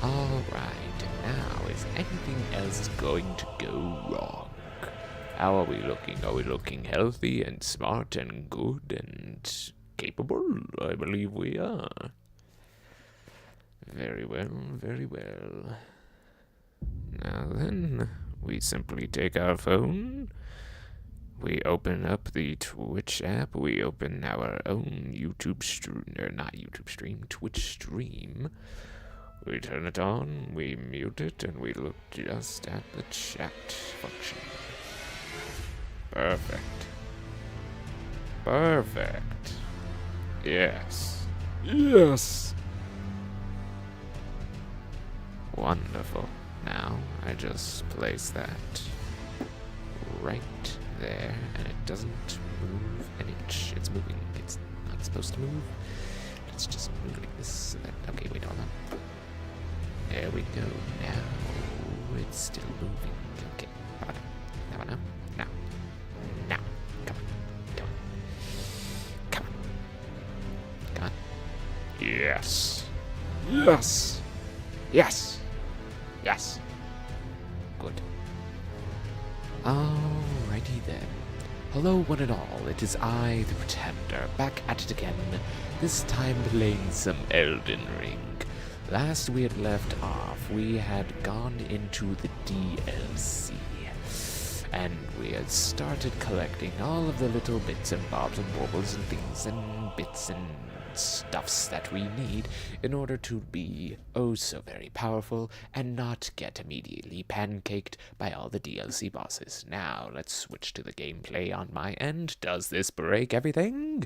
Alright, now is anything else going to go wrong? How are we looking? Are we looking healthy and smart and good and capable? I believe we are. Very well, very well. Now then, we simply take our phone, we open up the Twitch app, we open our own YouTube stream, or not YouTube stream, Twitch stream. We turn it on, we mute it, and we look just at the chat function. Perfect. Perfect. Yes. Yes! Wonderful. Now, I just place that right there, and it doesn't move an inch. It's moving. It's not supposed to move. Let's just move it like this. So that, okay, wait, hold on. There we go. Now, it's still moving. Okay, now, now, now, now. Come on, come on. Come on. Come on. Yes. Yes. Yes. Yes. Good. Alrighty then. Hello one and all, it is I, the Pretender, back at it again, this time playing some Elden Ring. Last we had left off, we had gone into the DLC, and we had started collecting all of the little bits and bobs and baubles and things and bits and stuffs that we need in order to be oh so very powerful and not get immediately pancaked by all the DLC bosses. Now let's switch to the gameplay on my end. Does this break everything?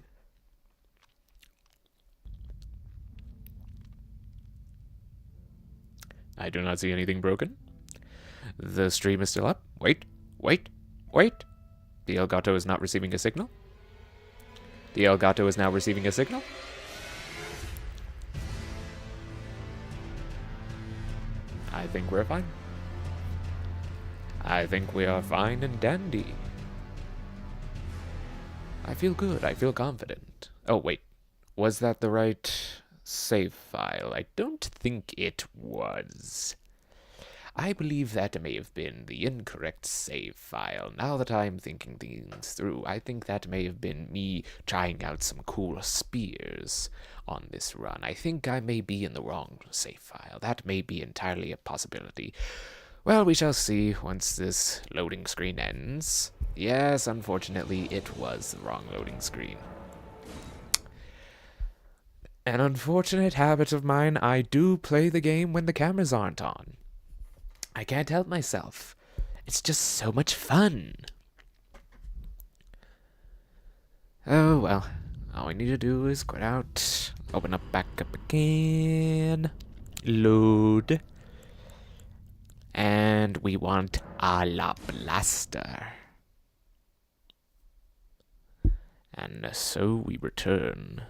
I do not see anything broken. The stream is still up. Wait, wait, wait. The Elgato is not receiving a signal. The Elgato is now receiving a signal. I think we're fine. I think we are fine and dandy. I feel good. I feel confident. Oh, wait. Was that the right save file? I don't think it was. I believe that may have been the incorrect save file. Now that I'm thinking things through, I think that may have been me trying out some cool spears on this run. I think I may be in the wrong save file. That may be entirely a possibility. Well, we shall see once this loading screen ends. Yes, unfortunately, it was the wrong loading screen. An unfortunate habit of mine, I do play the game when the cameras aren't on. I can't help myself. It's just so much fun. Oh, well. All we need to do is quit out, open up back up again, load, and we want Alabaster. And so we return.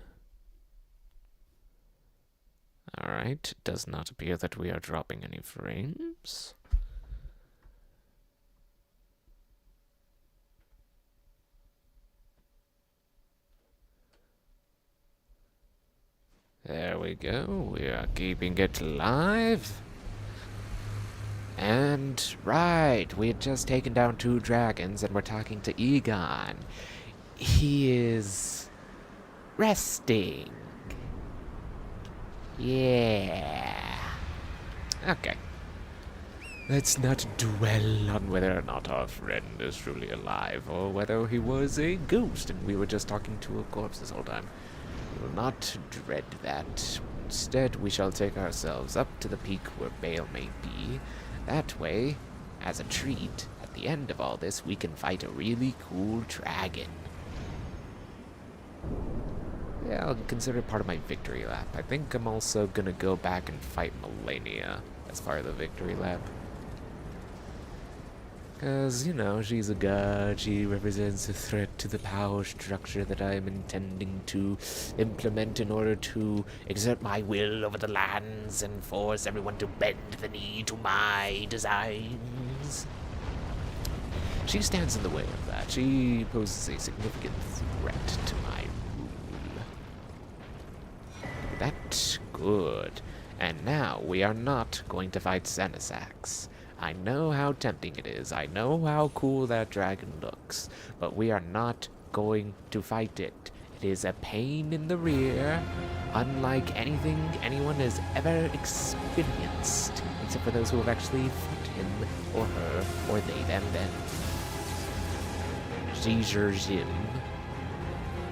Alright, it does not appear that we are dropping any frames. There we go, we are keeping it live. And, right, we had just taken down 2 dragons and we're talking to Egon. He is resting. Yeah. Okay. Let's not dwell on whether or not our friend is truly alive, or whether he was a ghost and we were just talking to a corpse this whole time. We will not dread that. Instead, we shall take ourselves up to the peak where Bale may be. That way, as a treat, at the end of all this, we can fight a really cool dragon. Yeah, I'll consider it part of my victory lap. I think I'm also gonna go back and fight Melania as part of the victory lap. Because, you know, she's a god, she represents a threat to the power structure that I am intending to implement in order to exert my will over the lands and force everyone to bend the knee to my designs. She stands in the way of that. She poses a significant threat to my rule. That's good. And now we are not going to fight Senesax. I know how tempting it is. I know how cool that dragon looks. But we are not going to fight it. It is a pain in the rear, unlike anything anyone has ever experienced, except for those who have actually fought him, or her, or they, them. Zeezer Jim.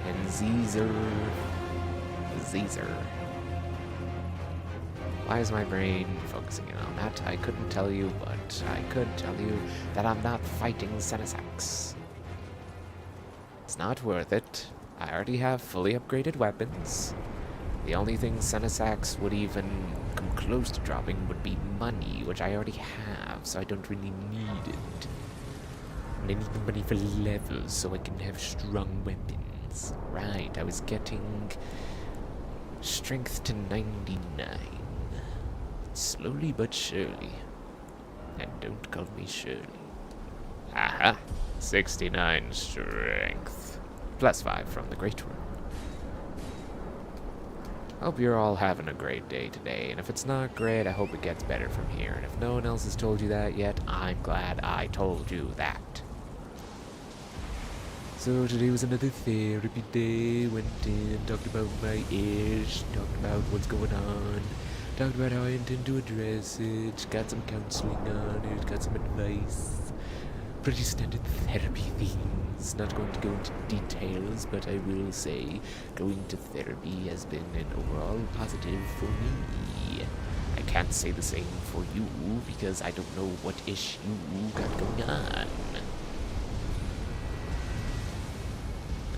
And Zeezer. Why is my brain focusing in on that? I couldn't tell you, but I could tell you that I'm not fighting Senesax. It's not worth it. I already have fully upgraded weapons. The only thing Senesax would even come close to dropping would be money, which I already have, so I don't really need it. And I need the money for levels so I can have strong weapons. Right, I was getting strength to 99. Slowly but surely. And don't call me Shirley. Aha! 69 strength. +5 from the Great Room. Hope you're all having a great day today, and if it's not great, I hope it gets better from here. And if no one else has told you that yet, I'm glad I told you that. So today was another therapy day. Went in, talked about my ish, talked about what's going on, talked about how I intend to address it, got some counseling on it, got some advice. Pretty standard therapy themes. Not going to go into details, but I will say going to therapy has been an overall positive for me. I can't say the same for you because I don't know what issue you got going on.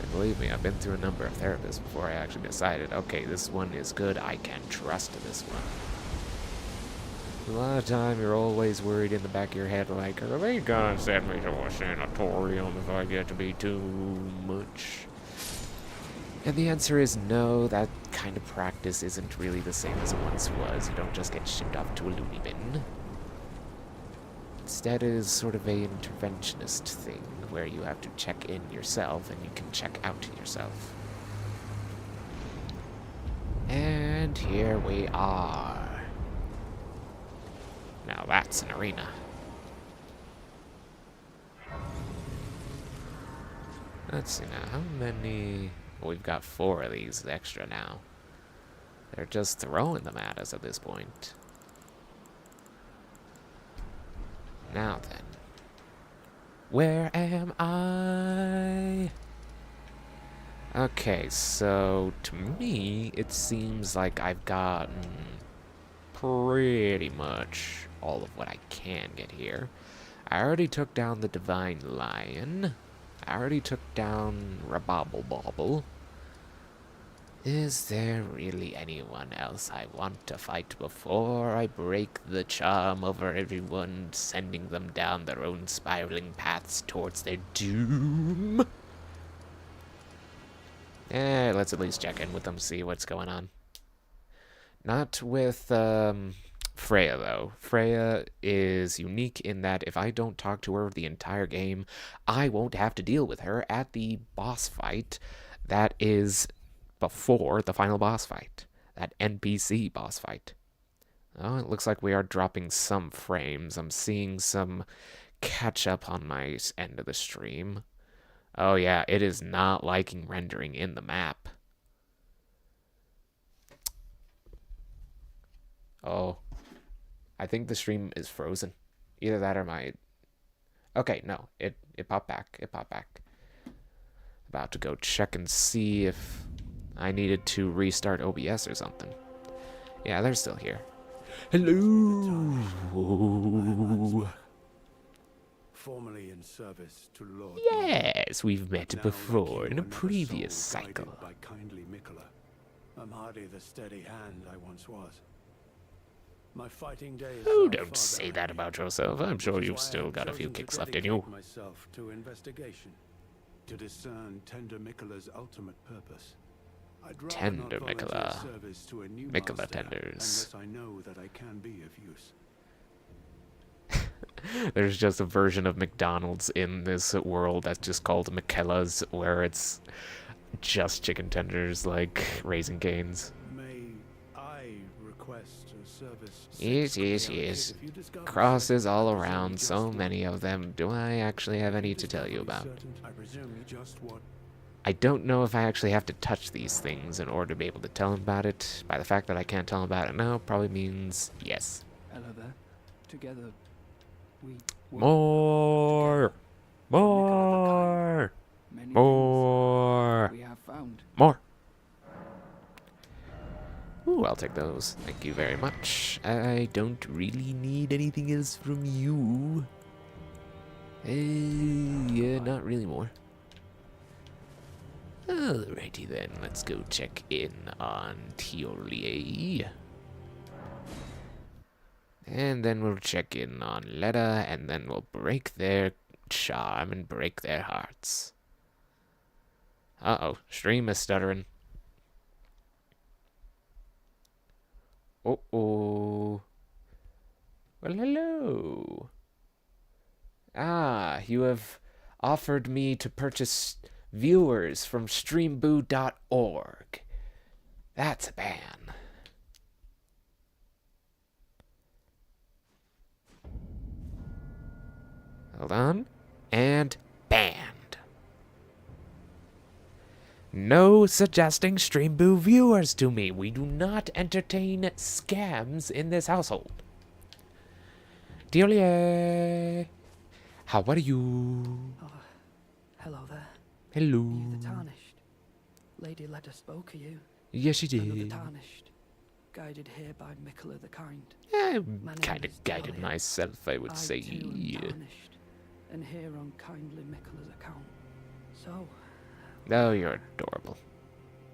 And believe me, I've been through a number of therapists before I actually decided, okay, this one is good, I can trust this one. A lot of time, you're always worried in the back of your head, like, are they gonna send me to a sanatorium if I get to be too much? And the answer is no, that kind of practice isn't really the same as it once was. You don't just get shipped off to a loony bin. Instead, it is sort of a interventionist thing, where you have to check in yourself, and you can check out yourself. And here we are. Now that's an arena. Let's see now, how many... Well, we've got 4 of these extra now. They're just throwing them at us at this point. Now then. Where am I? Okay, so to me, it seems like I've gotten pretty much all of what I can get here. I already took down the Divine Lion. I already took down Rabobble Bobble. Is there really anyone else I want to fight before I break the charm over everyone, sending them down their own spiraling paths towards their doom? Let's at least check in with them, see what's going on. Not with, Freya, though. Freya is unique in that if I don't talk to her the entire game, I won't have to deal with her at the boss fight that is before the final boss fight. That NPC boss fight. Oh, it looks like we are dropping some frames. I'm seeing some catch up on my end of the stream. Oh yeah, it is not liking rendering in the map. Oh. I think the stream is frozen. Either that or my... Okay, no. It popped back. It popped back. About to go check and see if I needed to restart OBS or something. Yeah, they're still here. Hello! Formerly in service to Lord. Yes, we've met before in a previous cycle. By kindly Mikola. I'm hardly the steady hand I once was. My fighting days. Oh, don't say that about yourself. I'm sure you've still got a few kicks left in you. Myself to investigation, to discern Tender Mikola's ultimate purpose. Tender Mikola. Mikola tenders. Unless I know that I can be of use. There's just a version of McDonald's in this world that's just called Mikola's, where it's just chicken tenders like Raising Cane's. May I request a service. Yes, yes, yes. Crosses all around, so many of them. Do I actually have any to tell you about? I presume you just what? I don't know if I actually have to touch these things in order to be able to tell him about it. By the fact that I can't tell him about it now, probably means yes. Hello there. Together, we work More! together. More! Many More! things we have found. More! Ooh, I'll take those. Thank you very much. I don't really need anything else from you. Yeah, not really more. Alrighty then, let's go check in on Tiorlier. And then we'll check in on Letta, and then we'll break their charm and break their hearts. Uh-oh, stream is stuttering. Uh-oh. Well, hello. Ah, you have offered me to purchase viewers from streamboo.org. That's a ban. Hold on. And banned. No suggesting Streamboo viewers to me. We do not entertain scams in this household. Dearly, how are you? Oh, hello there. Hello. You the Tarnished. Lady Leda spoke of you. Yes, she Another did. Tarnished. Guided here by Mikola the Kind. I My name kind of is guided Delia. myself, I would I say. too am tarnished, and here on kindly Mikola's account. So, Oh, you're adorable.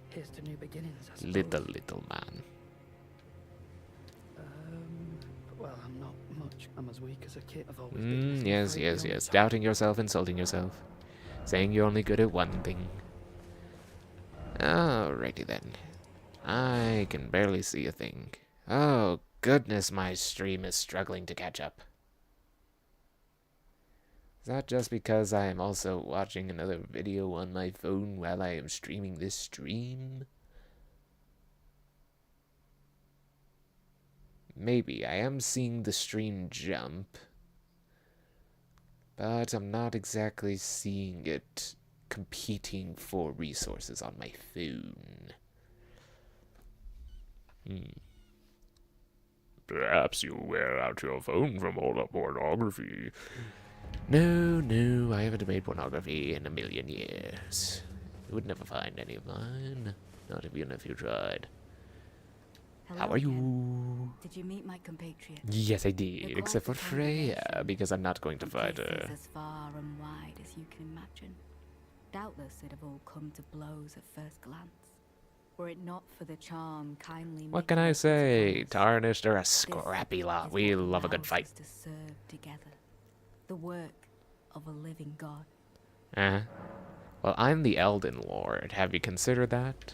here's to new beginnings, I suppose. Little man. Well, I'm not much. I'm as weak as a kid. I've always been. This Yes, afraid yes, the only yes. child. Doubting yourself, insulting yourself. Saying you're only good at one thing. Alrighty then. I can barely see a thing. Oh, goodness, my stream is struggling to catch up. Is that just because I am also watching another video on my phone while I am streaming this stream? Maybe. I am seeing the stream jump, but I'm not exactly seeing it competing for resources on my phone. Perhaps you wear out your phone from all the pornography. No, I haven't made pornography in a million years. You would never find any of mine. Not even if you tried. How are you? Did you meet my compatriot? Yes, I did, The except for quiet Freya, congregation because I'm not going to fight Places her. as far and wide as you can imagine. Doubtless it'd have all come to blows at first glance. Were it not for the charm kindly. What can I say? Tar- Tarnished are a scrappy lot. We love a good fight. To serve together. The work of a living god. Uh-huh. Well, I'm the Elden Lord. Have you considered that?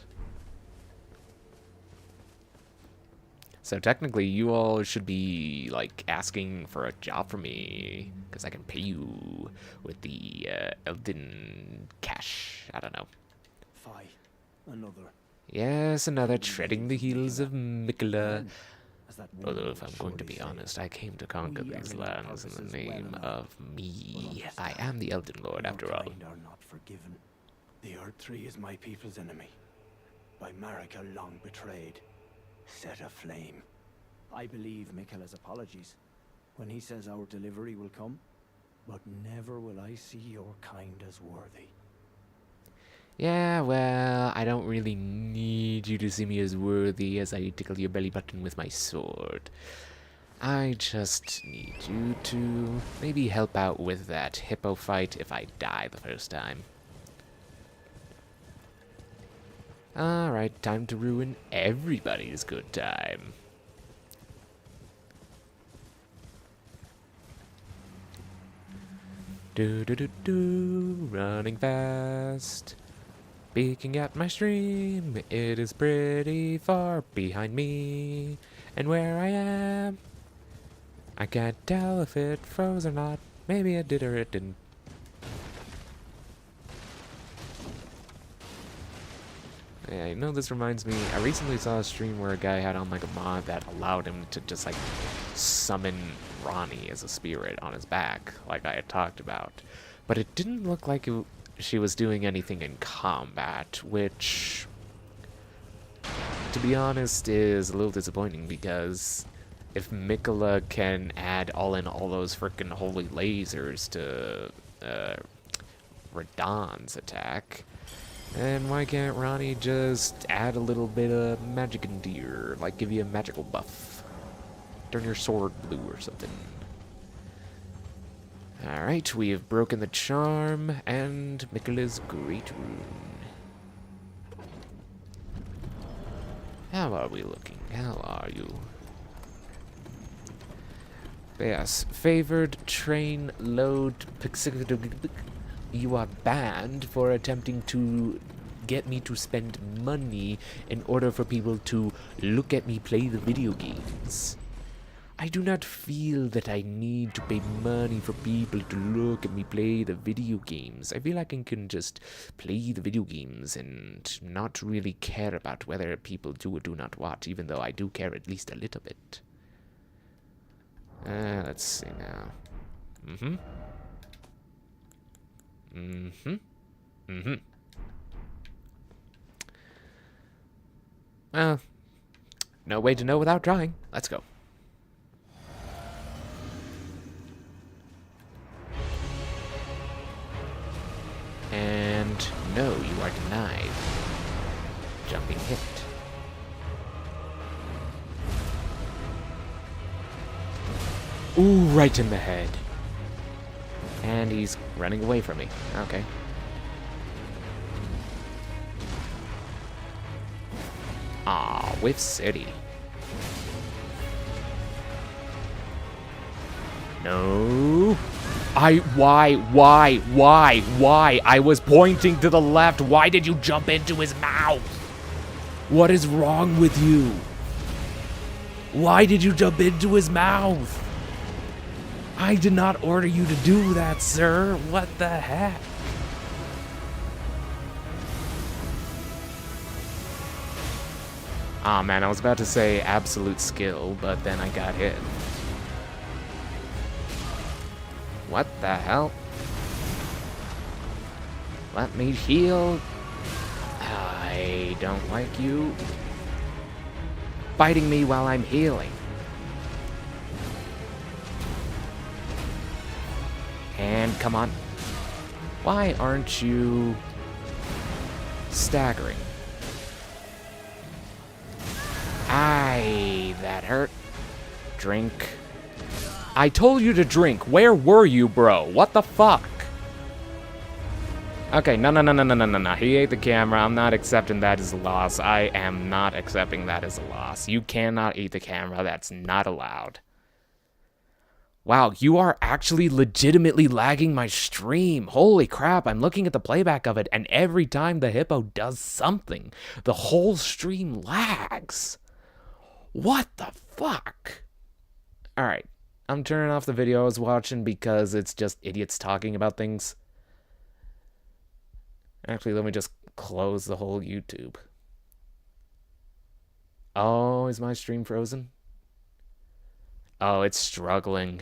So technically, you all should be, like, asking for a job from me, because I can pay you with the Elden cash. I don't know. Fie. Another. Yes, another treading the heels of Mikola. As that Although, woman if I'm would going to surely be say, honest, I came to conquer we these are in our lands in the purposes name well of me. I am the Elden Lord, your after all. kind are not forgiven. The Earth Tree is my people's enemy. By Marika long betrayed. Set aflame. I believe Mikola's apologies when he says our delivery will come, but never will I see your kind as worthy. Yeah, well, I don't really need you to see me as worthy as I tickle your belly button with my sword. I just need you to maybe help out with that hippo fight if I die the first time. Alright, time to ruin everybody's good time. Running fast. Peeking at my stream, it is pretty far behind me. And where I am, I can't tell if it froze or not. Maybe it did or it didn't. Yeah, you know, this reminds me, I recently saw a stream where a guy had on like a mod that allowed him to just like summon Ronnie as a spirit on his back, like I had talked about. But it didn't look like she was doing anything in combat, which, to be honest, is a little disappointing because if Mikola can add all those frickin' holy lasers to Radahn's attack, then why can't Ronnie just add a little bit of magic into your, like give you a magical buff? Turn your sword blue or something. Alright, we have broken the charm and Mikola's great rune. How are we looking? How are you? Yes, favored train load. You are banned for attempting to get me to spend money in order for people to look at me play the video games. I do not feel that I need to pay money for people to look at me play the video games. I feel like I can just play the video games and not really care about whether people do or do not watch, even though I do care at least a little bit. Let's see now. Well, no way to know without trying. Let's go. And no, you are denied. Jumping hit. Ooh, right in the head. And he's running away from me. Okay. Ah, Whiff City. No. Why? I was pointing to the left. Why did you jump into his mouth? What is wrong with you? Why did you jump into his mouth? I did not order you to do that, sir. What the heck? Aw, man, I was about to say absolute skill, but then I got hit. What the hell? Let me heal. I don't like you biting me while I'm healing. And come on. Why aren't you staggering? Aye, that hurt. Drink. I told you to drink. Where were you, bro? What the fuck? Okay, no. He ate the camera. I'm not accepting that as a loss. I am not accepting that as a loss. You cannot eat the camera. That's not allowed. Wow, you are actually legitimately lagging my stream. Holy crap, I'm looking at the playback of it, and every time the hippo does something, the whole stream lags. What the fuck? Alright, I'm turning off the video I was watching because it's just idiots talking about things. Actually, let me just close the whole YouTube. Oh, is my stream frozen? Oh, it's struggling.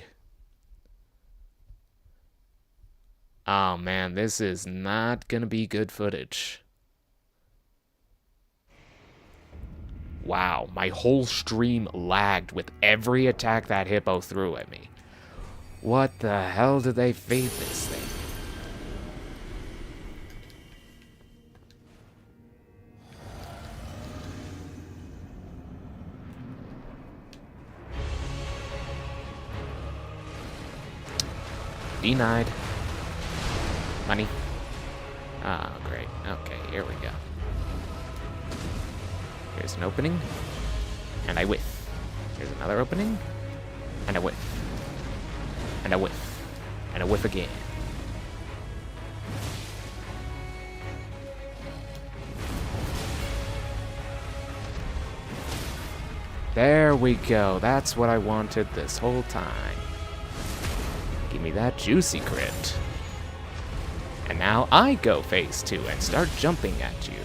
Oh man, this is not gonna be good footage. Wow, my whole stream lagged with every attack that hippo threw at me. What the hell did they feed this thing? Denied. Money. Oh, great. Okay, here we go. Here's an opening. And I whiff. Here's another opening. And I whiff. And I whiff. And I whiff again. There we go. That's what I wanted this whole time. Give me that juicy crit. And now I go phase 2 and start jumping at you.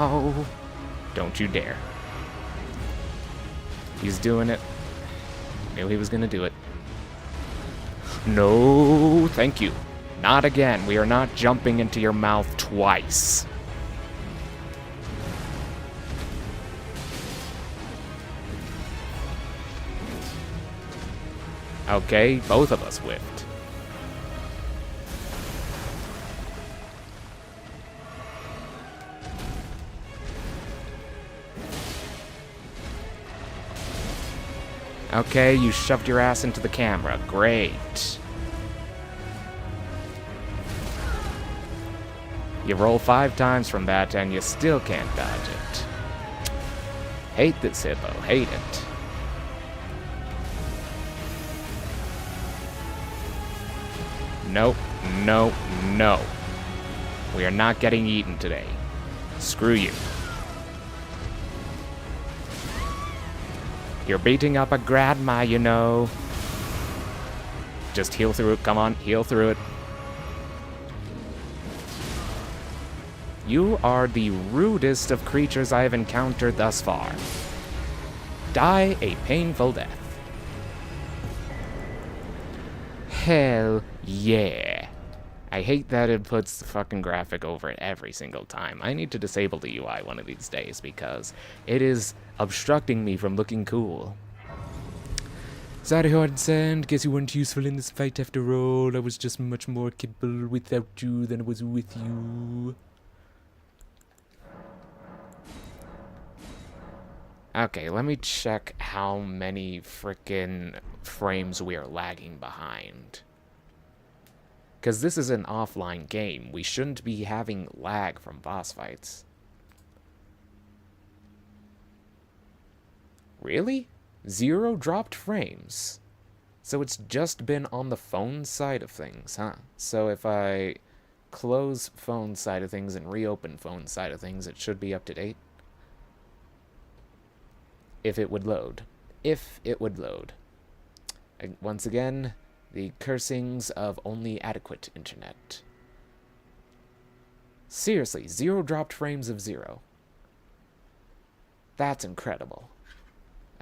Ow! Don't you dare. He's doing it. Knew he was gonna do it. No, thank you. Not again. We are not jumping into your mouth twice. Okay, both of us whiffed. Okay, you shoved your ass into the camera. Great. You roll 5 times from that and you still can't dodge it. Hate this hippo. Hate it. Nope. No. No. We are not getting eaten today. Screw you. You're beating up a grandma, you know. Just heal through it. Come on, heal through it. You are the rudest of creatures I have encountered thus far. Die a painful death. Hell yeah. I hate that it puts the fucking graphic over it every single time. I need to disable the UI one of these days because it is obstructing me from looking cool. Sorry, Hard Sand. Guess you weren't useful in this fight after all. I was just much more capable without you than I was with you. Okay, let me check how many frickin' frames we are lagging behind. Because this is an offline game. We shouldn't be having lag from boss fights. Really? 0 dropped frames. So it's just been on the phone side of things, huh? So if I close phone side of things and reopen phone side of things, it should be up to date. If it would load. If it would load. Once again, the cursings of only adequate internet. Seriously, 0 dropped frames of 0. That's incredible.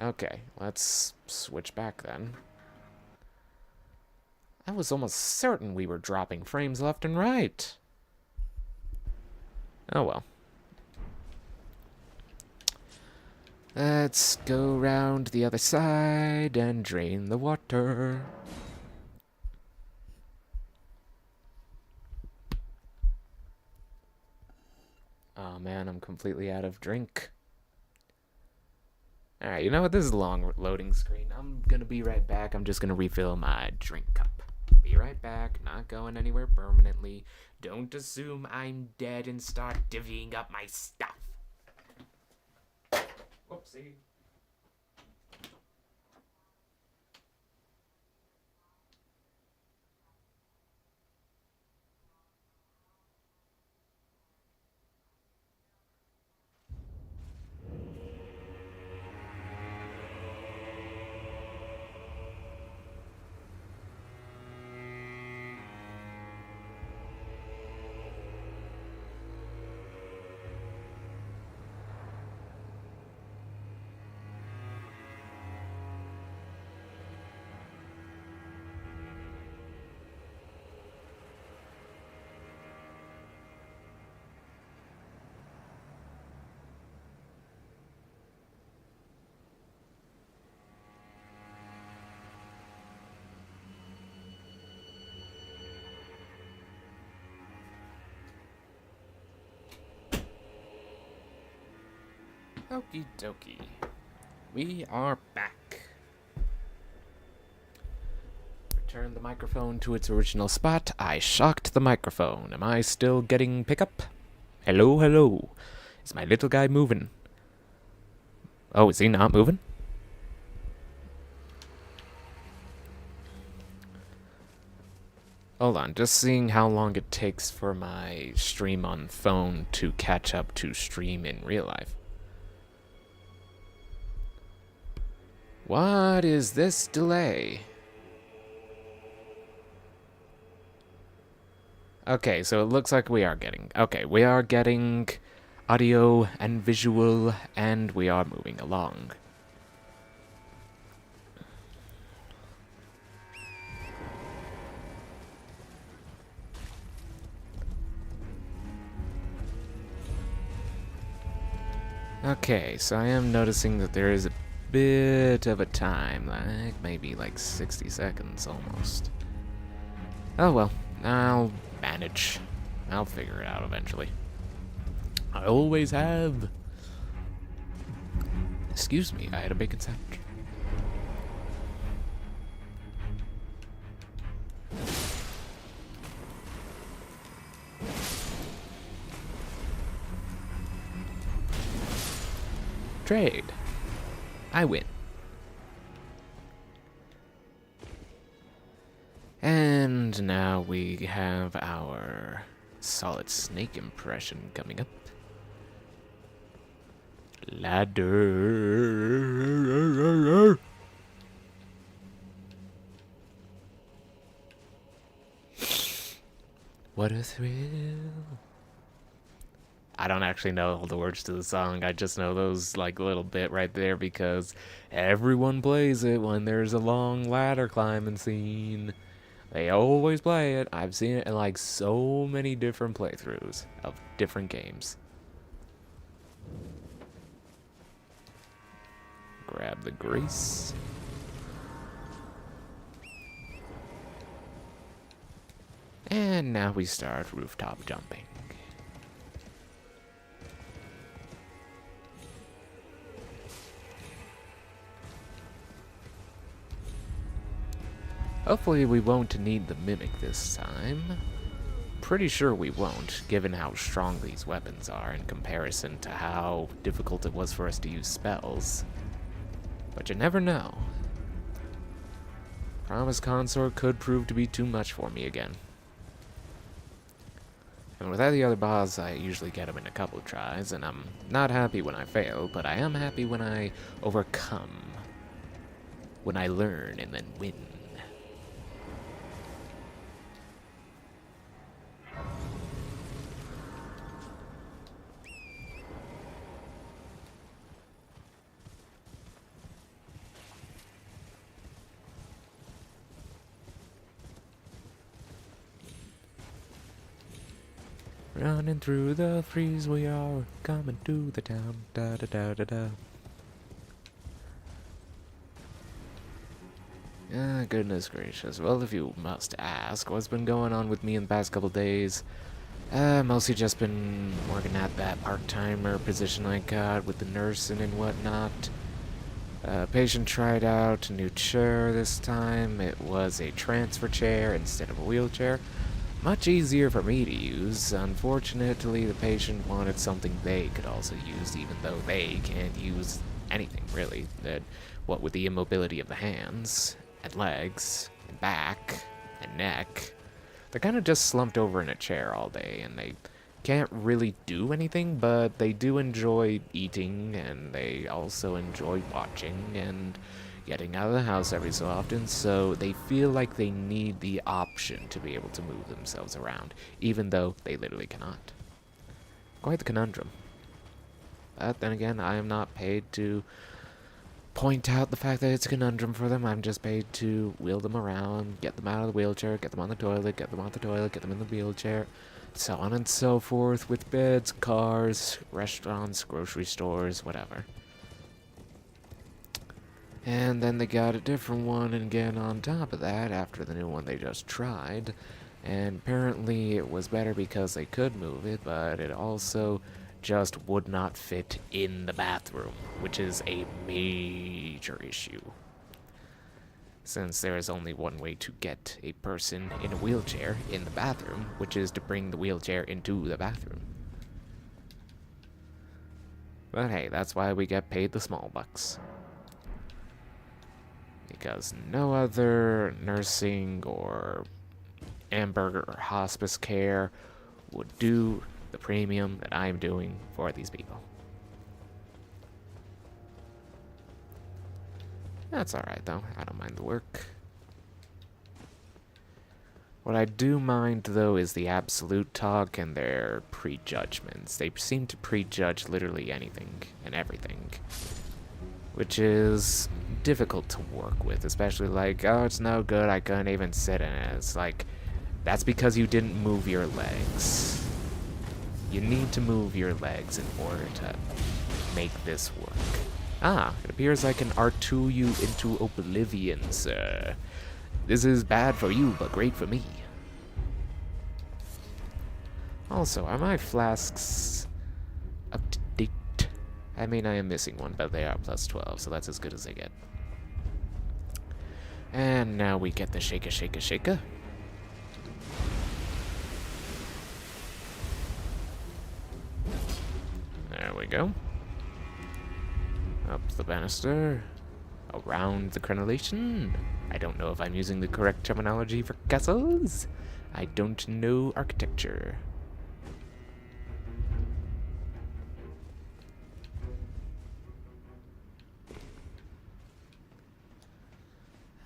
Okay, let's switch back then. I was almost certain we were dropping frames left and right. Oh well. Let's go round the other side and drain the water. Oh man, I'm completely out of drink. Alright, you know what? This is a long loading screen. I'm gonna be right back. I'm just gonna refill my drink cup. Be right back. Not going anywhere permanently. Don't assume I'm dead and start divvying up my stuff. Whoopsie. Okie dokie. We are back. Return the microphone to its original spot. I shocked the microphone. Am I still getting pickup? Hello, hello. Is my little guy moving? Oh, is he not moving? Hold on, just seeing how long it takes for my stream on phone to catch up to stream in real life. What is this delay? Okay, so it looks like we are getting... Okay, we are getting audio and visual, and we are moving along. Okay, so I am noticing that there is a bit of a time, like maybe like 60 seconds almost. Oh well, I'll manage. I'll figure it out eventually. I always have. Excuse me, I had a bacon sandwich. Trade. I win. And now we have our solid snake impression coming up. Ladder. What a thrill. I don't actually know all the words to the song. I just know those like little bit right there because everyone plays it when there's a long ladder climbing scene. They always play it. I've seen it in like so many different playthroughs of different games. Grab the grease. And now we start rooftop jumping. Hopefully we won't need the mimic this time. Pretty sure we won't, given how strong these weapons are in comparison to how difficult it was for us to use spells. But you never know. Promise Consort could prove to be too much for me again. And with the other boss, I usually get them in a couple of tries, and I'm not happy when I fail, but I am happy when I overcome. When I learn and then win. Running through the freeze, we are coming to the town. Da da da da da. Ah, goodness gracious. Well, if you must ask, what's been going on with me in the past couple days? Mostly just been working at that part-timer position I got with the nursing and whatnot. Patient tried out a new chair this time. It was a transfer chair instead of a wheelchair. Much easier for me to use. Unfortunately, the patient wanted something they could also use, even though they can't use anything, really. What with the immobility of the hands, and legs, and back, and neck, they're kind of just slumped over in a chair all day, and they can't really do anything, but they do enjoy eating, and they also enjoy watching, and getting out of the house every so often, so they feel like they need the option to be able to move themselves around, even though they literally cannot. Quite the conundrum. But then again, I am not paid to point out the fact that it's a conundrum for them. I'm just paid to wheel them around, get them out of the wheelchair, get them on the toilet, get them off the toilet, get them in the wheelchair, so on and so forth, with beds, cars, restaurants, grocery stores, whatever. And then they got a different one again on top of that after the new one they just tried. And apparently it was better because they could move it, but it also just would not fit in the bathroom, which is a major issue. Since there is only one way to get a person in a wheelchair in the bathroom, which is to bring the wheelchair into the bathroom. But hey, that's why we get paid the small bucks. Because no other nursing or hamburger or hospice care would do the premium that I'm doing for these people. That's alright though, I don't mind the work. What I do mind, though, is the absolute talk and their prejudgments. They seem to prejudge literally anything and everything, which is difficult to work with, especially like, oh, it's no good, I couldn't even sit in it. It's like, that's because you didn't move your legs. You need to move your legs in order to make this work. Ah, it appears I can R2 you into oblivion, sir. This is bad for you, but great for me. Also, are my flasks up to date? I mean, I am missing one, but they are plus 12, so that's as good as they get. And now we get the shaker, shaker, shaker. There we go. Up the banister. Around the crenellation. I don't know if I'm using the correct terminology for castles. I don't know architecture.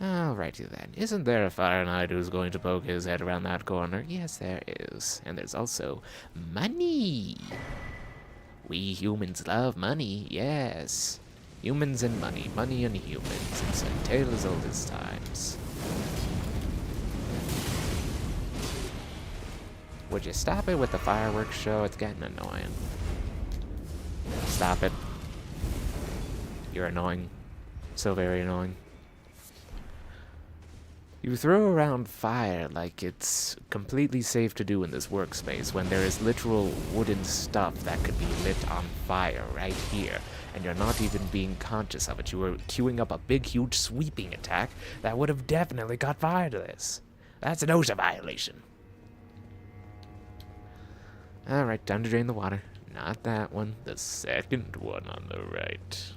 Alrighty then. Isn't there a fire knight who's going to poke his head around that corner? Yes, there is. And there's also money. We humans love money, yes. Humans and money, money and humans. It's a tale as old as times. Would you stop it with the fireworks show? It's getting annoying. Stop it. You're annoying. So very annoying. You throw around fire like it's completely safe to do in this workspace when there is literal wooden stuff that could be lit on fire right here, and you're not even being conscious of it. You were queuing up a big, huge, sweeping attack that would have definitely got fire to this. That's an OSHA violation. Alright, time to drain the water. Not that one, the second one on the right.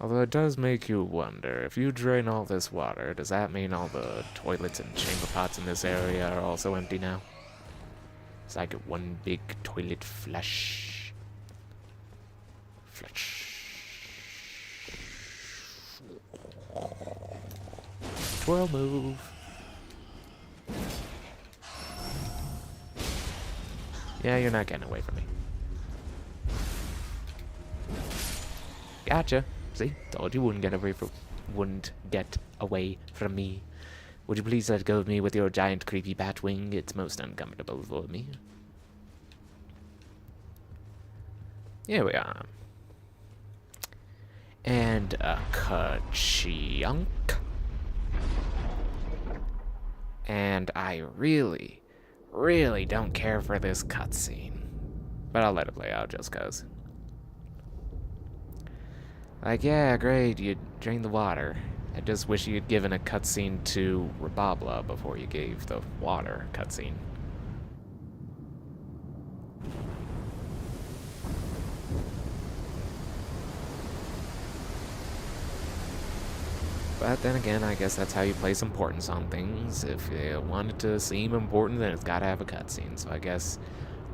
Although it does make you wonder, if you drain all this water, does that mean all the toilets and chamber pots in this area are also empty now? It's like one big toilet flush. Flush. Twirl move. Yeah, you're not getting away from me. Gotcha. See, told you wouldn't get away from me. Would you please let go of me with your giant creepy bat wing? It's most uncomfortable for me. Here we are. And a ka-chunk. And I really, really don't care for this cutscene. But I'll let it play out just cause. Like, yeah, great, you drained the water. I just wish you'd given a cutscene to Rababla before you gave the water cutscene. But then again, I guess that's how you place importance on things. If you want it to seem important, then it's gotta have a cutscene. So I guess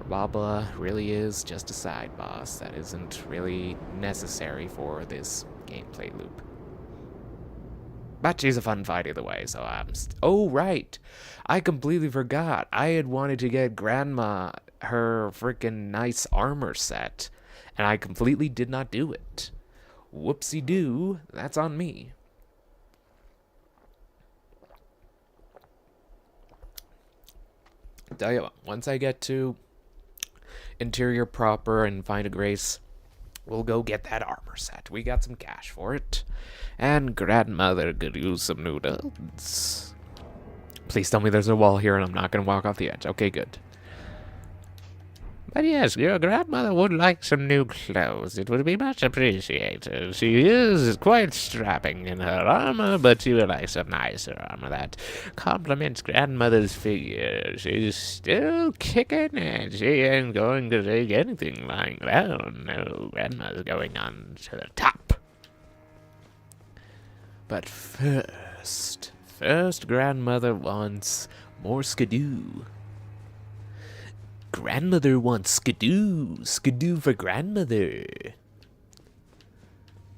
Rababla really is just a side boss that isn't really necessary for this gameplay loop. But she's a fun fight either way, so I'm... Oh, right! I completely forgot. I had wanted to get Grandma her freaking nice armor set, and I completely did not do it. Whoopsie-doo, that's on me. Tell you what, once I get to Interior proper and find a grace, we'll go get that armor set. We got some cash for it. And grandmother could use some noodles. Please tell me there's a wall here and I'm not going to walk off the edge. Okay, good. But yes, your grandmother would like some new clothes. It would be much appreciated. She is quite strapping in her armor, but she would like some nicer armor that complements grandmother's figure. She's still kicking and she ain't going to take anything lying down. No, grandma's going on to the top. But first grandmother wants more skidoo. Grandmother wants skidoo. Skidoo for grandmother.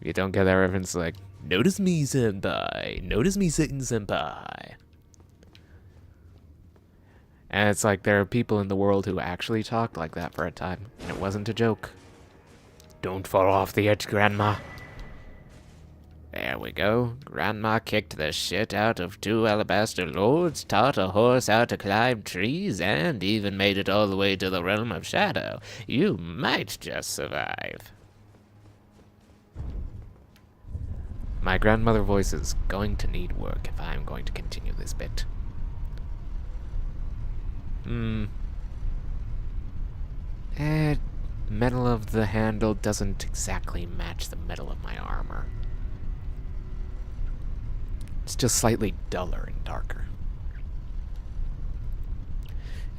If you don't get that reference, like, Notice me, senpai. Notice me, sitting, senpai. And it's like there are people in the world who actually talked like that for a time, and it wasn't a joke. Don't fall off the edge, Grandma. There we go. Grandma kicked the shit out of 2 Alabaster lords, taught a horse how to climb trees, and even made it all the way to the realm of shadow. You might just survive. My grandmother voice is going to need work if I'm going to continue this bit. Metal of the handle doesn't exactly match the metal of my armor. It's just slightly duller and darker.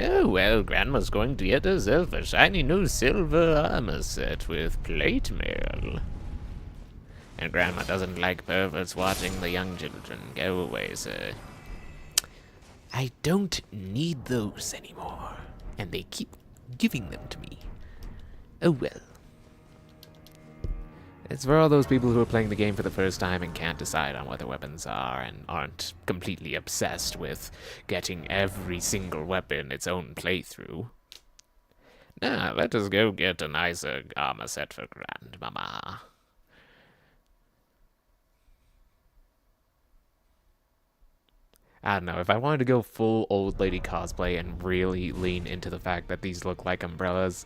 Oh, well, Grandma's going to get herself a shiny new silver armor set with plate mail. And Grandma doesn't like perverts watching the young children. Go away, sir. I don't need those anymore. And they keep giving them to me. Oh well. It's for all those people who are playing the game for the first time and can't decide on what their weapons are and aren't completely obsessed with getting every single weapon its own playthrough. Now, let us go get a nicer armor set for Grandmama. I don't know, if I wanted to go full old lady cosplay and really lean into the fact that these look like umbrellas,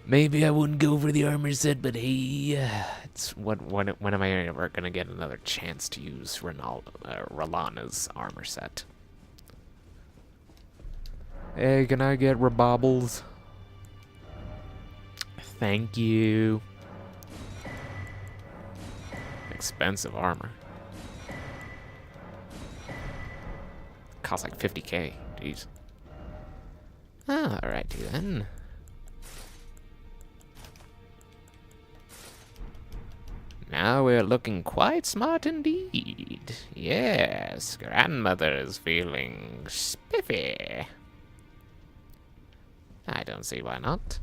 maybe I wouldn't go for the armor set, but hey, it's when am I ever gonna get another chance to use Ralana's armor set? Hey, can I get Rabobbles? Thank you. Expensive armor. Costs like 50k. Jeez. Alrighty then. Now we're looking quite smart indeed. Yes, Grandmother is feeling spiffy. I don't see why not.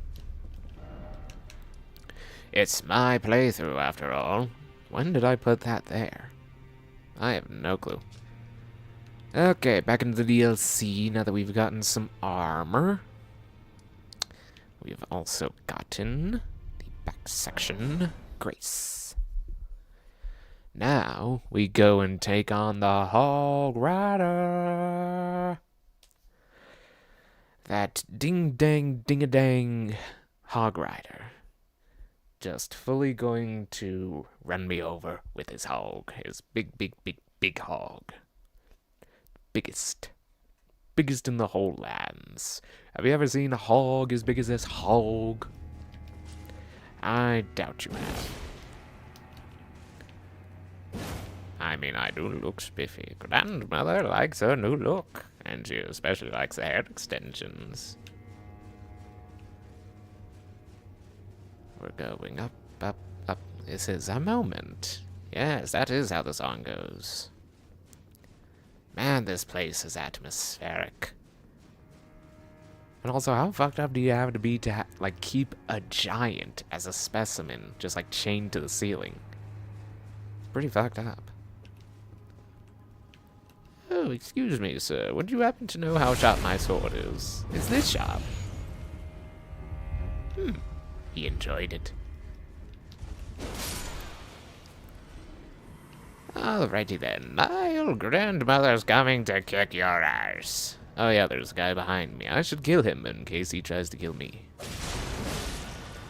It's my playthrough after all. When did I put that there? I have no clue. Okay, back into the DLC now that we've gotten some armor. We've also gotten the back section, Grace. Now we go and take on the Hog Rider. That ding-a-dang Hog Rider. Just fully going to run me over with his hog. His big hog. Biggest in the whole lands. Have you ever seen a hog as big as this hog? I doubt you have. I mean, I do look spiffy. Grandmother likes her new look, and she especially likes the hair extensions. We're going up, up, up. This is a moment. Yes, that is how the song goes. Man, this place is atmospheric. And also, how fucked up do you have to be to, like, keep a giant as a specimen, just, like, chained to the ceiling? It's pretty fucked up. Oh, excuse me, sir. Would you happen to know how sharp my sword is? Is this sharp? He enjoyed it. Alrighty then. My old grandmother's coming to kick your ass. Oh yeah, there's a guy behind me. I should kill him in case he tries to kill me.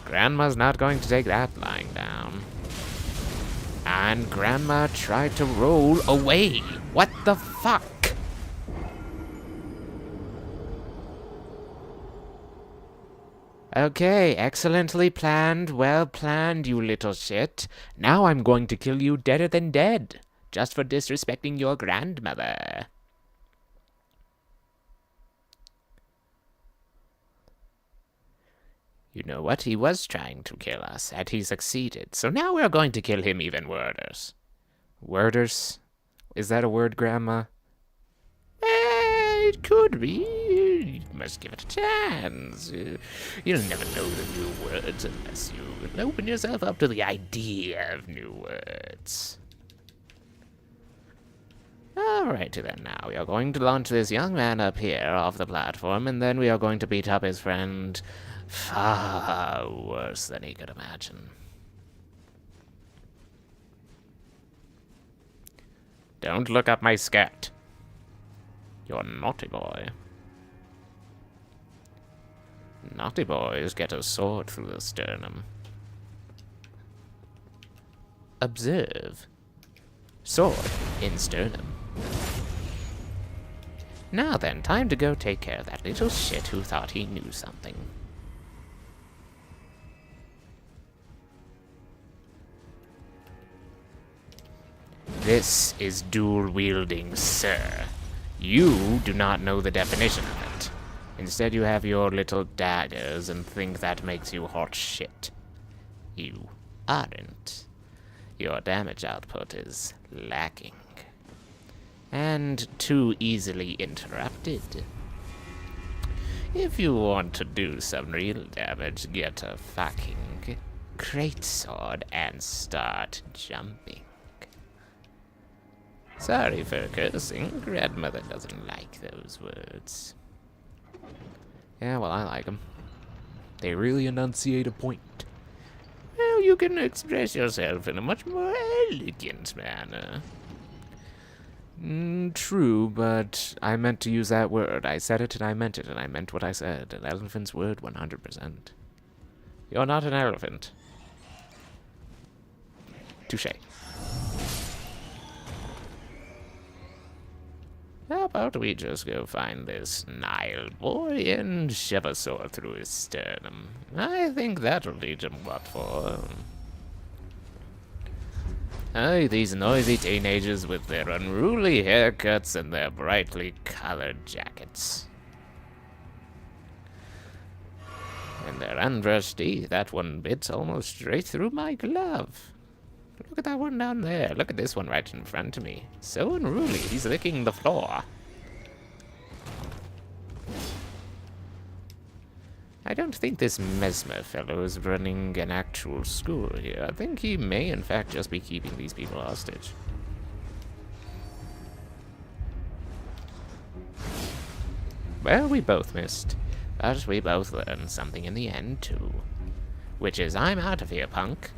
Grandma's not going to take that lying down. And Grandma tried to roll away. What the fuck? Okay, excellently planned, well planned, you little shit. Now I'm going to kill you deader than dead, just for disrespecting your grandmother. You know what? He was trying to kill us, and he succeeded. So now we're going to kill him even worse. Worders? Is that a word, Grandma? It could be. You must give it a chance. You'll never know the new words unless you open yourself up to the idea of new words. Alrighty then, now we are going to launch this young man up here off the platform, and then we are going to beat up his friend far worse than he could imagine. Don't look up my skirt. You're a naughty boy. Naughty boys get a sword through the sternum. Observe. Sword in sternum. Now then, time to go take care of that little shit who thought he knew something. This is dual-wielding, sir. You do not know the definition of it. Instead, you have your little daggers and think that makes you hot shit. You aren't. Your damage output is lacking. And too easily interrupted. If you want to do some real damage, get a fucking greatsword and start jumping. Sorry for cursing. Grandmother doesn't like those words. Yeah, well, I like them. They really enunciate a point. Well, you can express yourself in a much more elegant manner. True, but I meant to use that word. I said it and I meant it, and I meant what I said. An elephant's word, 100%. You're not an elephant. Touché. How about we just go find this Nile boy and shove a sword through his sternum? I think that'll teach him what for. Aye, these noisy teenagers with their unruly haircuts and their brightly colored jackets. And their unbrushed teeth, that one bit almost straight through my glove. Look at that one down there. Look at this one right in front of me. So unruly, he's licking the floor. I don't think this Mesmer fellow is running an actual school here. I think he may, in fact, just be keeping these people hostage. Well, we both missed. But we both learned something in the end, too. Which is, I'm out of here, punk.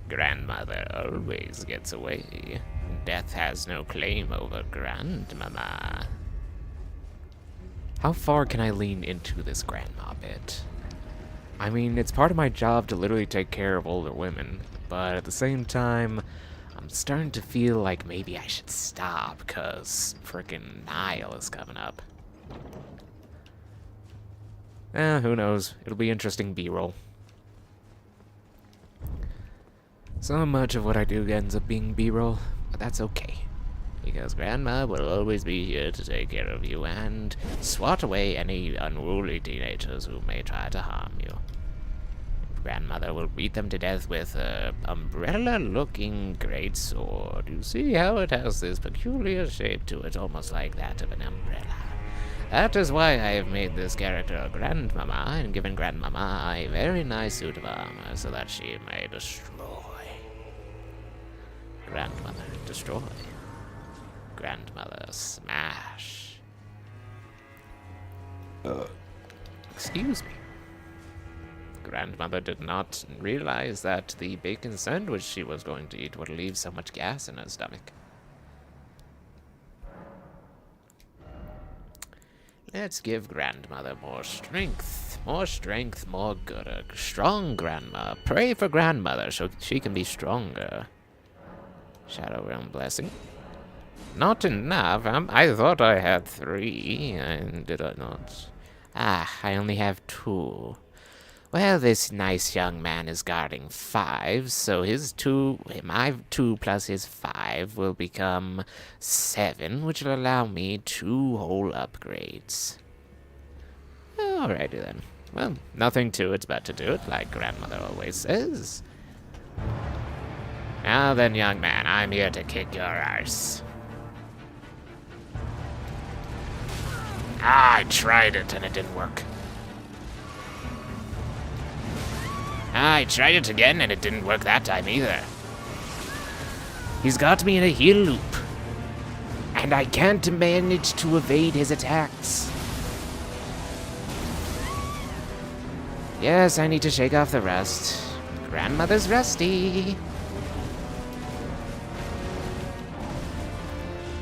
Grandmother always gets away. Death has no claim over Grandmama. How far can I lean into this grandma bit? I mean, it's part of my job to literally take care of older women, but at the same time, I'm starting to feel like maybe I should stop, cause frickin' Nile is coming up. Who knows? It'll be interesting B-roll. So much of what I do ends up being B-roll, but that's okay. Because Grandma will always be here to take care of you and swat away any unruly teenagers who may try to harm you. Grandmother will beat them to death with a umbrella-looking greatsword. You see how it has this peculiar shape to it, almost like that of an umbrella. That is why I have made this character a Grandmama and given Grandmama a very nice suit of armor so that she may destroy. Grandmother, destroy. Grandmother, smash. Excuse me. Grandmother did not realize that the bacon sandwich she was going to eat would leave so much gas in her stomach. Let's give Grandmother more strength. More strength, more good. Strong Grandma. Pray for Grandmother so she can be stronger. Shadow Realm Blessing. Not enough. I thought I had 3, and did I not? Ah, I only have 2. Well, this nice young man is guarding 5, so my 2 plus his 5 will become 7, which will allow me 2 whole upgrades. Alrighty then. Well, nothing to it but to do it, like Grandmother always says. Now then, young man, I'm here to kick your arse. Ah, I tried it and it didn't work. I tried it again and it didn't work that time either. He's got me in a heel loop. And I can't manage to evade his attacks. Yes, I need to shake off the rust. Grandmother's rusty.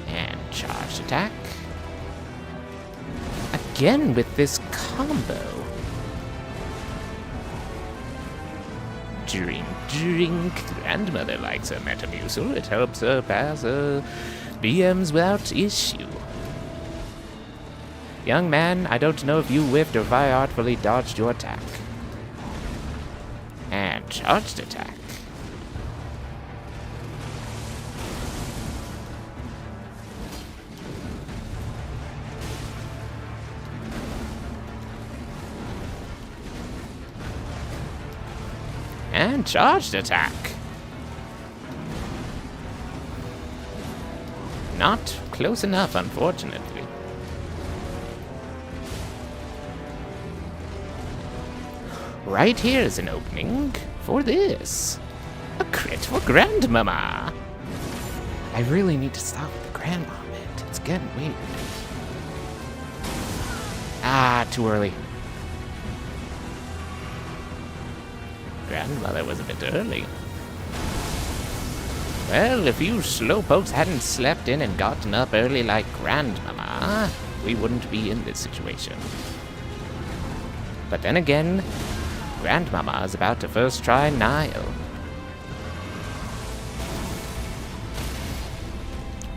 And charged attack. Again with this combo. Drink, drink. Grandmother likes her Metamucil. It helps her pass her BMs without issue. Young man, I don't know if you whiffed or if I artfully dodged your attack. And charged attack. And charged attack. Not close enough, unfortunately. Right here is an opening for this. A crit for Grandmama. I really need to stop with the Grandma bit. It's getting weird. Ah, too early. Grandmother was a bit early. Well, if you slowpokes hadn't slept in and gotten up early like Grandmama, we wouldn't be in this situation. But then again, Grandmama is about to first try Niall.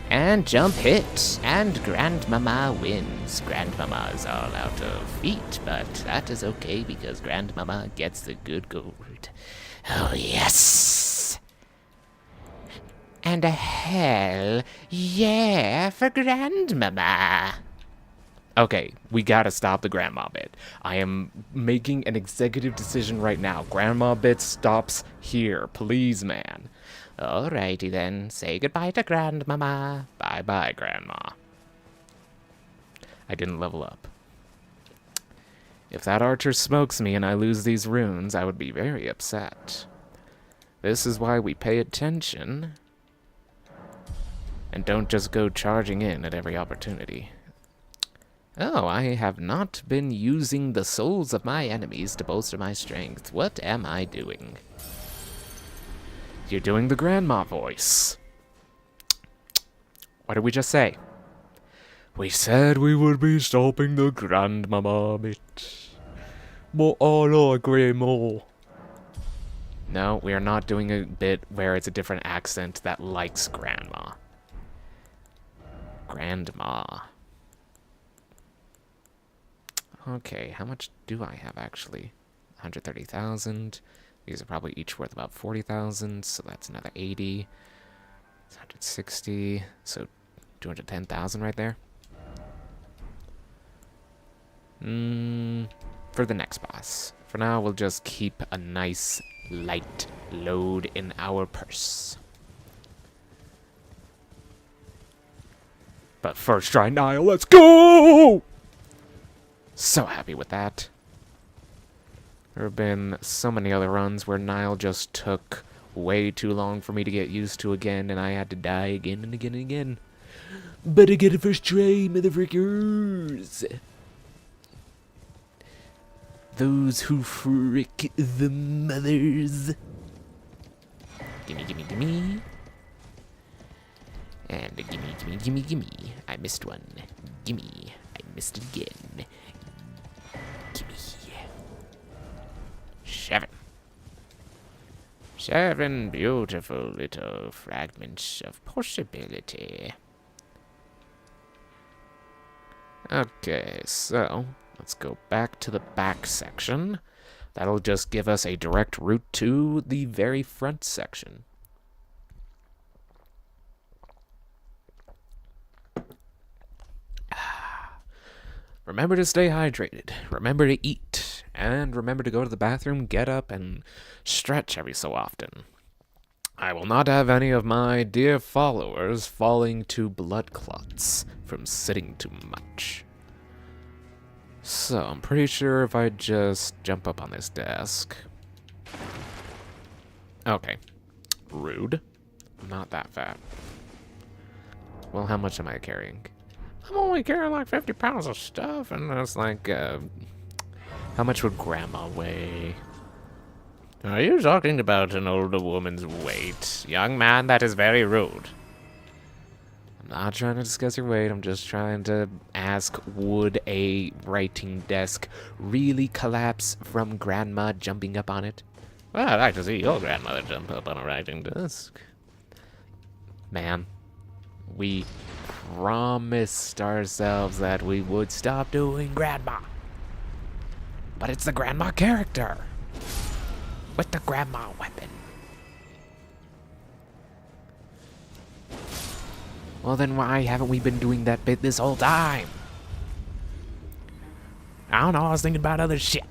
And jump hit, and Grandmama wins. Grandmama is all out of feet, but that is okay because Grandmama gets the good gold. Oh yes! And a hell yeah for Grandmama! Okay, we gotta stop the grandma bit. I am making an executive decision right now. Grandma bit stops here. Please, man. Alrighty then. Say goodbye to Grandmama. Bye-bye, Grandma. I didn't level up. If that archer smokes me and I lose these runes, I would be very upset. This is why we pay attention. And don't just go charging in at every opportunity. Oh, I have not been using the souls of my enemies to bolster my strength. What am I doing? You're doing the grandma voice. What did we just say? We said we would be stopping the grandmama bit. But I like grandma. No, we are not doing a bit where it's a different accent that likes grandma. Grandma. Okay, how much do I have actually? 130,000. These are probably each worth about 40,000, so that's another 80. It's 160, so 210,000 right there. For the next boss. For now, we'll just keep a nice light load in our purse. But first try Niall, let's go! So happy with that. There have been so many other runs where Niall just took way too long for me to get used to again, and I had to die again and again and again. But I get it first try, motherfuckers! Those who frick the mothers. Gimme, gimme, gimme. And gimme, gimme, gimme, gimme. I missed one. Gimme. I missed it again. Gimme. 7. 7 beautiful little fragments of possibility. Okay, so let's go back to the back section. That'll just give us a direct route to the very front section. Remember to stay hydrated. Remember to eat. And remember to go to the bathroom, get up, and stretch every so often. I will not have any of my dear followers falling to blood clots from sitting too much. So, I'm pretty sure if I just jump up on this desk. Okay. Rude. I'm not that fat. Well, how much am I carrying? I'm only carrying like 50 pounds of stuff, and it's like, how much would Grandma weigh? Are you talking about an older woman's weight? Young man, that is very rude. I'm not trying to discuss your weight, I'm just trying to ask, would a writing desk really collapse from Grandma jumping up on it? Well, I'd like to see your grandmother jump up on a writing desk. Man, we promised ourselves that we would stop doing Grandma. But it's the Grandma character. With the Grandma weapon. Well, then why haven't we been doing that bit this whole time? I don't know, I was thinking about other shit.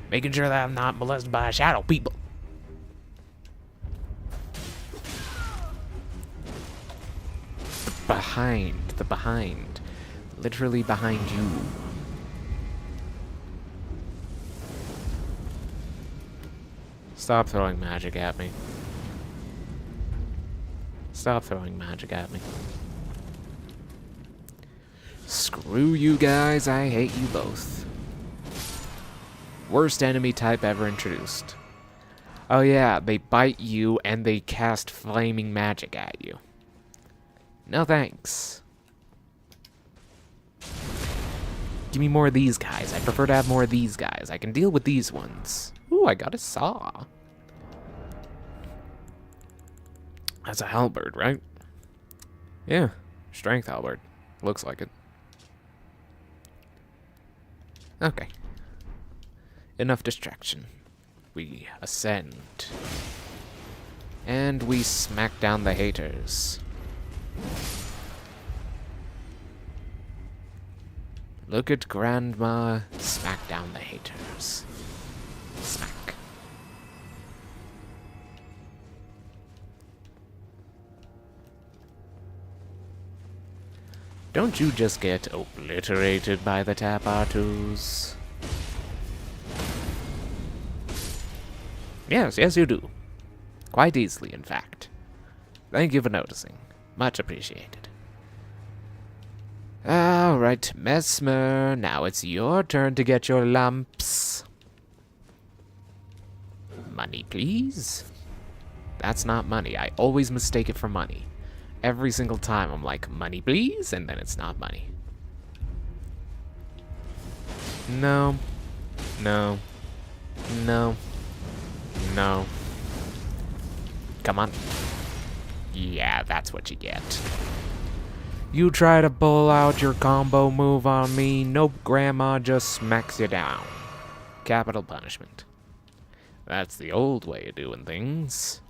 Making sure that I'm not molested by shadow people. The behind. Literally behind you. Stop throwing magic at me. Stop throwing magic at me. Screw you guys, I hate you both. Worst enemy type ever introduced. Oh yeah, they bite you and they cast flaming magic at you. No thanks. Give me more of these guys. I prefer to have more of these guys. I can deal with these ones. Ooh, I got a saw. That's a halberd, right? Yeah, strength halberd. Looks like it. Okay. Enough distraction. We ascend. And we smack down the haters. Look at Grandma smack down the haters. Smack. Don't you just get obliterated by the Tapatus? Yes, yes you do. Quite easily, in fact. Thank you for noticing. Much appreciated. Alright, Mesmer, now it's your turn to get your lumps. Money, please? That's not money. I always mistake it for money. Every single time I'm like, money, please? And then it's not money. No. No. No. No. Come on. Yeah, that's what you get. You try to pull out your combo move on me, nope, Grandma just smacks you down. Capital punishment. That's the old way of doing things.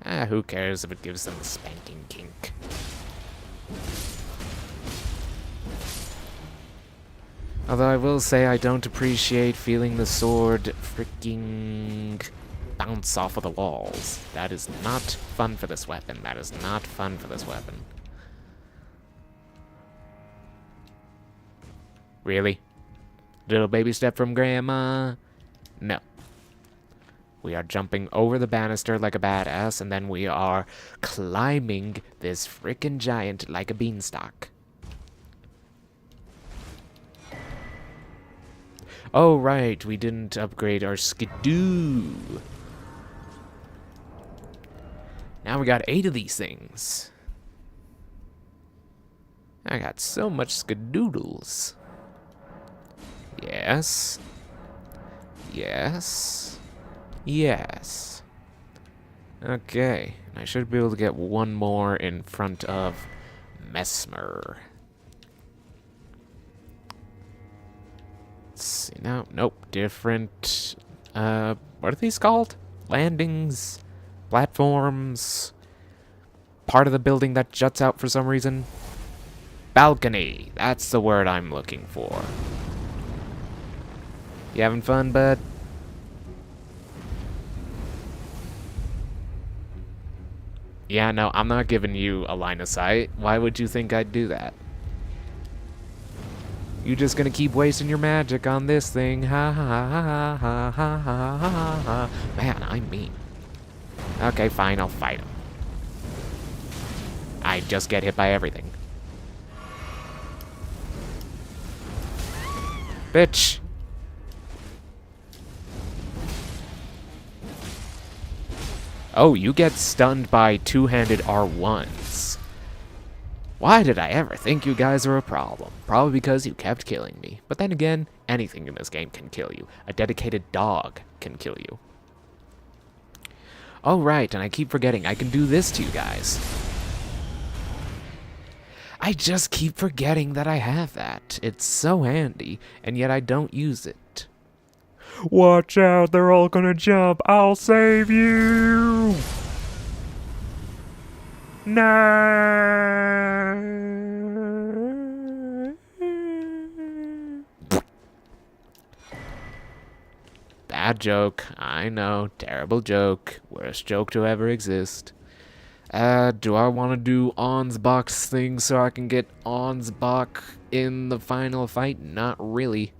Who cares if it gives them a spanking kink? Although I will say I don't appreciate feeling the sword freaking bounce off of the walls. That is not fun for this weapon. That is not fun for this weapon. Really? Little baby step from Grandma? No. We are jumping over the banister like a badass, and then we are climbing this frickin' giant like a beanstalk. Oh, right, we didn't upgrade our skidoo. Now we got 8 of these things. I got so much skadoodles. Yes. Yes. Yes. Okay, I should be able to get one more in front of Mesmer. Let's see now. Nope, different. What are these called? Landings? Platforms? Part of the building that juts out for some reason? Balcony. That's the word I'm looking for. You having fun, bud? Yeah, no, I'm not giving you a line of sight. Why would you think I'd do that? You just gonna keep wasting your magic on this thing. Ha ha ha ha ha ha ha ha. Man, I'm mean. Okay, fine, I'll fight him. I just get hit by everything. Bitch! Oh, you get stunned by two-handed R1s. Why did I ever think you guys were a problem? Probably because you kept killing me. But then again, anything in this game can kill you. A dedicated dog can kill you. Oh, right, and I keep forgetting I can do this to you guys. I just keep forgetting that I have that. It's so handy, and yet I don't use it. Watch out, they're all gonna jump. I'll save you! No! Bad joke. I know. Terrible joke. Worst joke to ever exist. Do I want to do Ansbach's thing so I can get Ansbach in the final fight? Not really.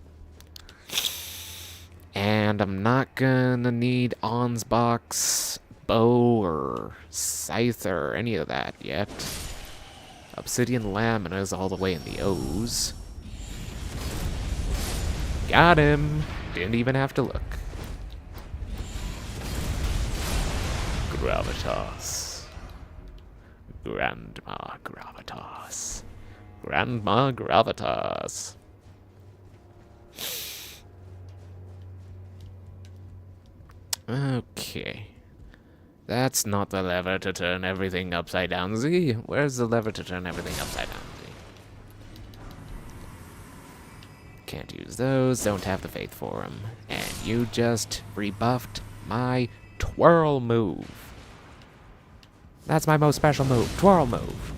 And I'm not gonna need Ansbach's bow or scythe or any of that yet. Obsidian Lamina is all the way in the O's. Got him! Didn't even have to look. Gravitas. Grandma Gravitas. Grandma Gravitas. Okay. That's not the lever to turn everything upside down, Z. Where's the lever to turn everything upside down, Z? Can't use those, don't have the faith for them. And you just rebuffed my twirl move. That's my most special move, twirl move.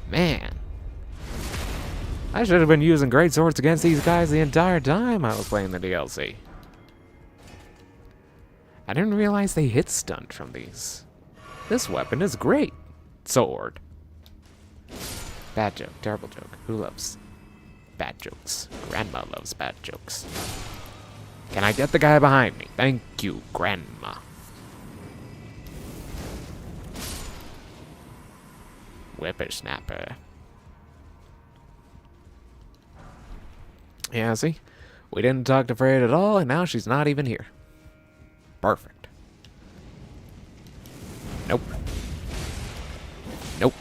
Man. I should have been using greatswords against these guys the entire time I was playing the DLC. I didn't realize they hit stunned from these. This weapon is great. Sword. Bad joke, terrible joke. Who loves bad jokes? Grandma loves bad jokes. Can I get the guy behind me? Thank you, Grandma. Whippersnapper. Yeah, see? We didn't talk to Fred at all, and now she's not even here. Perfect. Nope. Nope.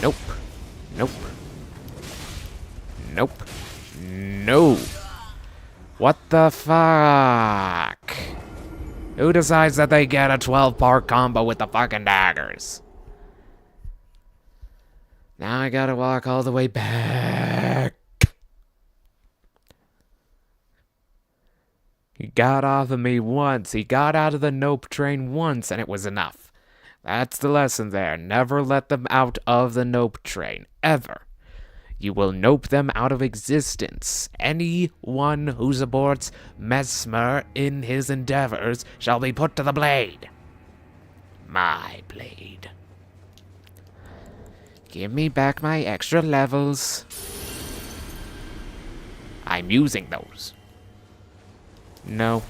Nope. Nope. Nope. No. What the fuck? Who decides that they get a 12-part combo with the fucking daggers? Now I gotta walk all the way back. He got off of me once. He got out of the nope train once, and it was enough. That's the lesson there. Never let them out of the nope train. Ever. You will nope them out of existence. Anyone who supports Mesmer in his endeavors shall be put to the blade. My blade. Give me back my extra levels. I'm using those. No.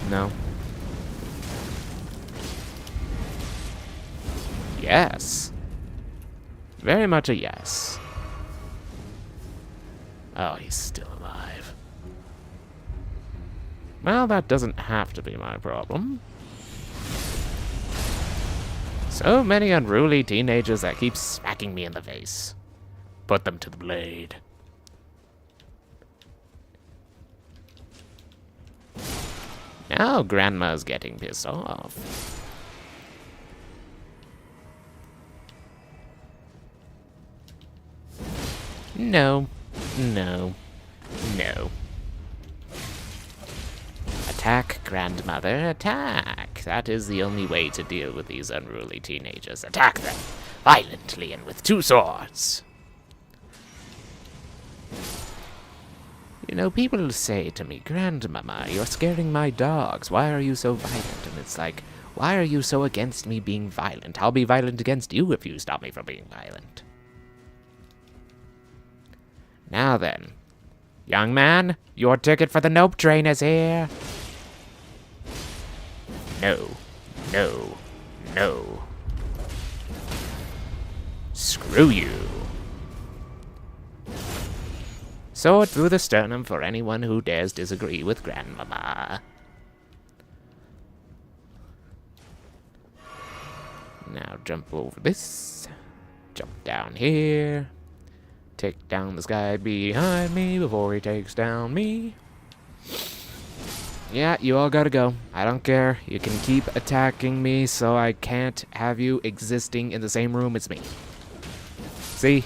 No. Yes. Very much a yes. Oh, he's still alive. Well, that doesn't have to be my problem. So many unruly teenagers that keep smacking me in the face. Put them to the blade. Now Grandma's getting pissed off. No. No. No. Attack, grandmother, attack. That is the only way to deal with these unruly teenagers. Attack them violently and with 2 swords. You know, people say to me, Grandmama, you're scaring my dogs. Why are you so violent? And it's like, why are you so against me being violent? I'll be violent against you if you stop me from being violent. Now then, young man, your ticket for the Nope train is here. No, no, no. Screw you. Sword through the sternum for anyone who dares disagree with Grandmama. Now jump over this. Jump down here. Take down this guy behind me before he takes down me. Yeah, you all gotta go. I don't care. You can keep attacking me so I can't have you existing in the same room as me. See?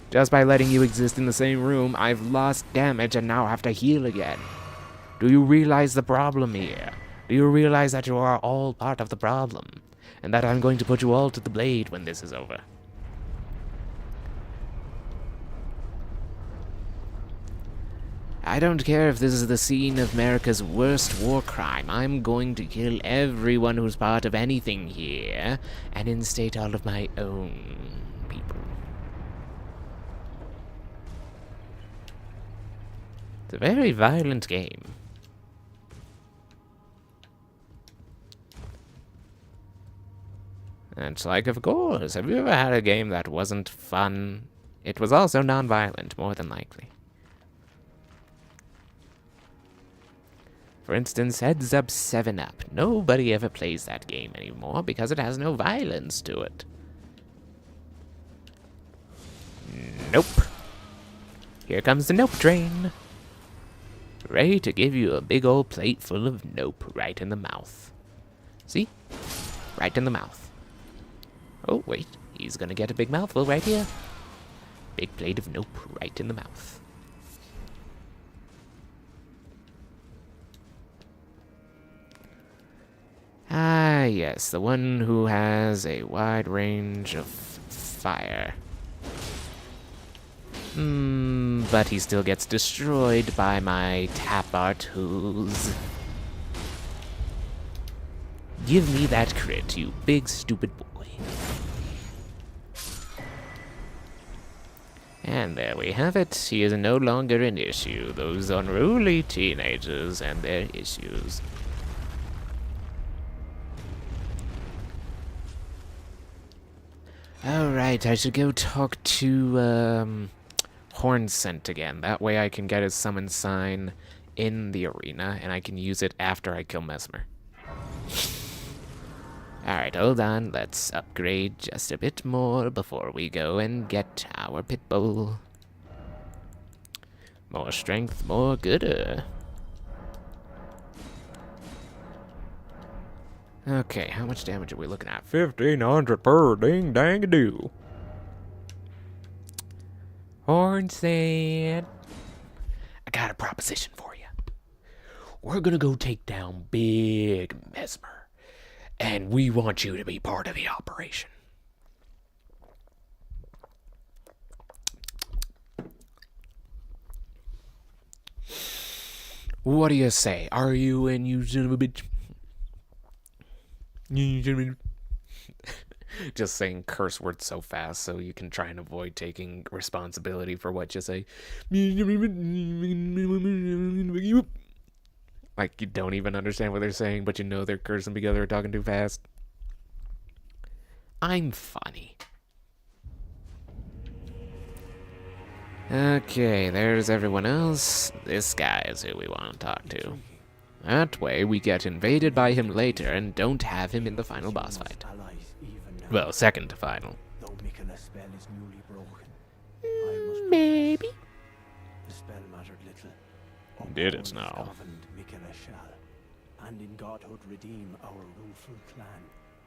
Just by letting you exist in the same room, I've lost damage and now have to heal again. Do you realize the problem here? Do you realize that you are all part of the problem? And that I'm going to put you all to the blade when this is over? I don't care if this is the scene of America's worst war crime. I'm going to kill everyone who's part of anything here and instate all of my own people. It's a very violent game. And it's like, of course, have you ever had a game that wasn't fun? It was also non-violent, more than likely. For instance, Heads Up 7-Up. Nobody ever plays that game anymore because it has no violence to it. Nope. Here comes the Nope train. Ready to give you a big old plate full of Nope right in the mouth. See? Right in the mouth. Oh, wait. He's gonna get a big mouthful right here. Big plate of Nope right in the mouth. Ah, yes, the one who has a wide range of fire. But he still gets destroyed by my tap-artoos. Give me that crit, you big stupid boy. And there we have it. He is no longer an issue. Those unruly teenagers and their issues. Alright, I should go talk to, Hornsent again. That way I can get his summon sign in the arena, and I can use it after I kill Mesmer. Alright, hold on. Let's upgrade just a bit more before we go and get our pitbull. More strength, more gooder. Okay, how much damage are we looking at? 1,500 per ding-dang-a-doo. Hornsent. I got a proposition for you. We're gonna go take down Big Mesmer. And we want you to be part of the operation. What do you say? Are you in, you son of a bitch? Just saying curse words so fast so you can try and avoid taking responsibility for what you say. Like you don't even understand what they're saying, but you know they're cursing together or talking too fast. I'm funny. Okay, there's everyone else. This guy is who we want to talk to. That way we get invaded by him later and don't have him in the final boss fight. Well, second to final. Though Miquella's spell is newly broken, I must Maybe. the spell mattered little. Did it now? Governed Miquella shall, and in godhood redeem our rueful clan.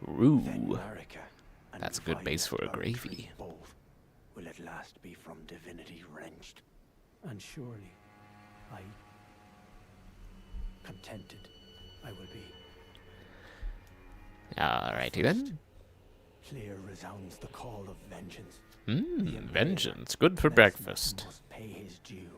Then Rue. America, and That's a good base for a divided gravy. Earth-tree both will at last be from divinity wrenched. And surely, contented I will be. Alrighty then. Clear resounds the call of vengeance. Vengeance. Good for breakfast. Must pay his due.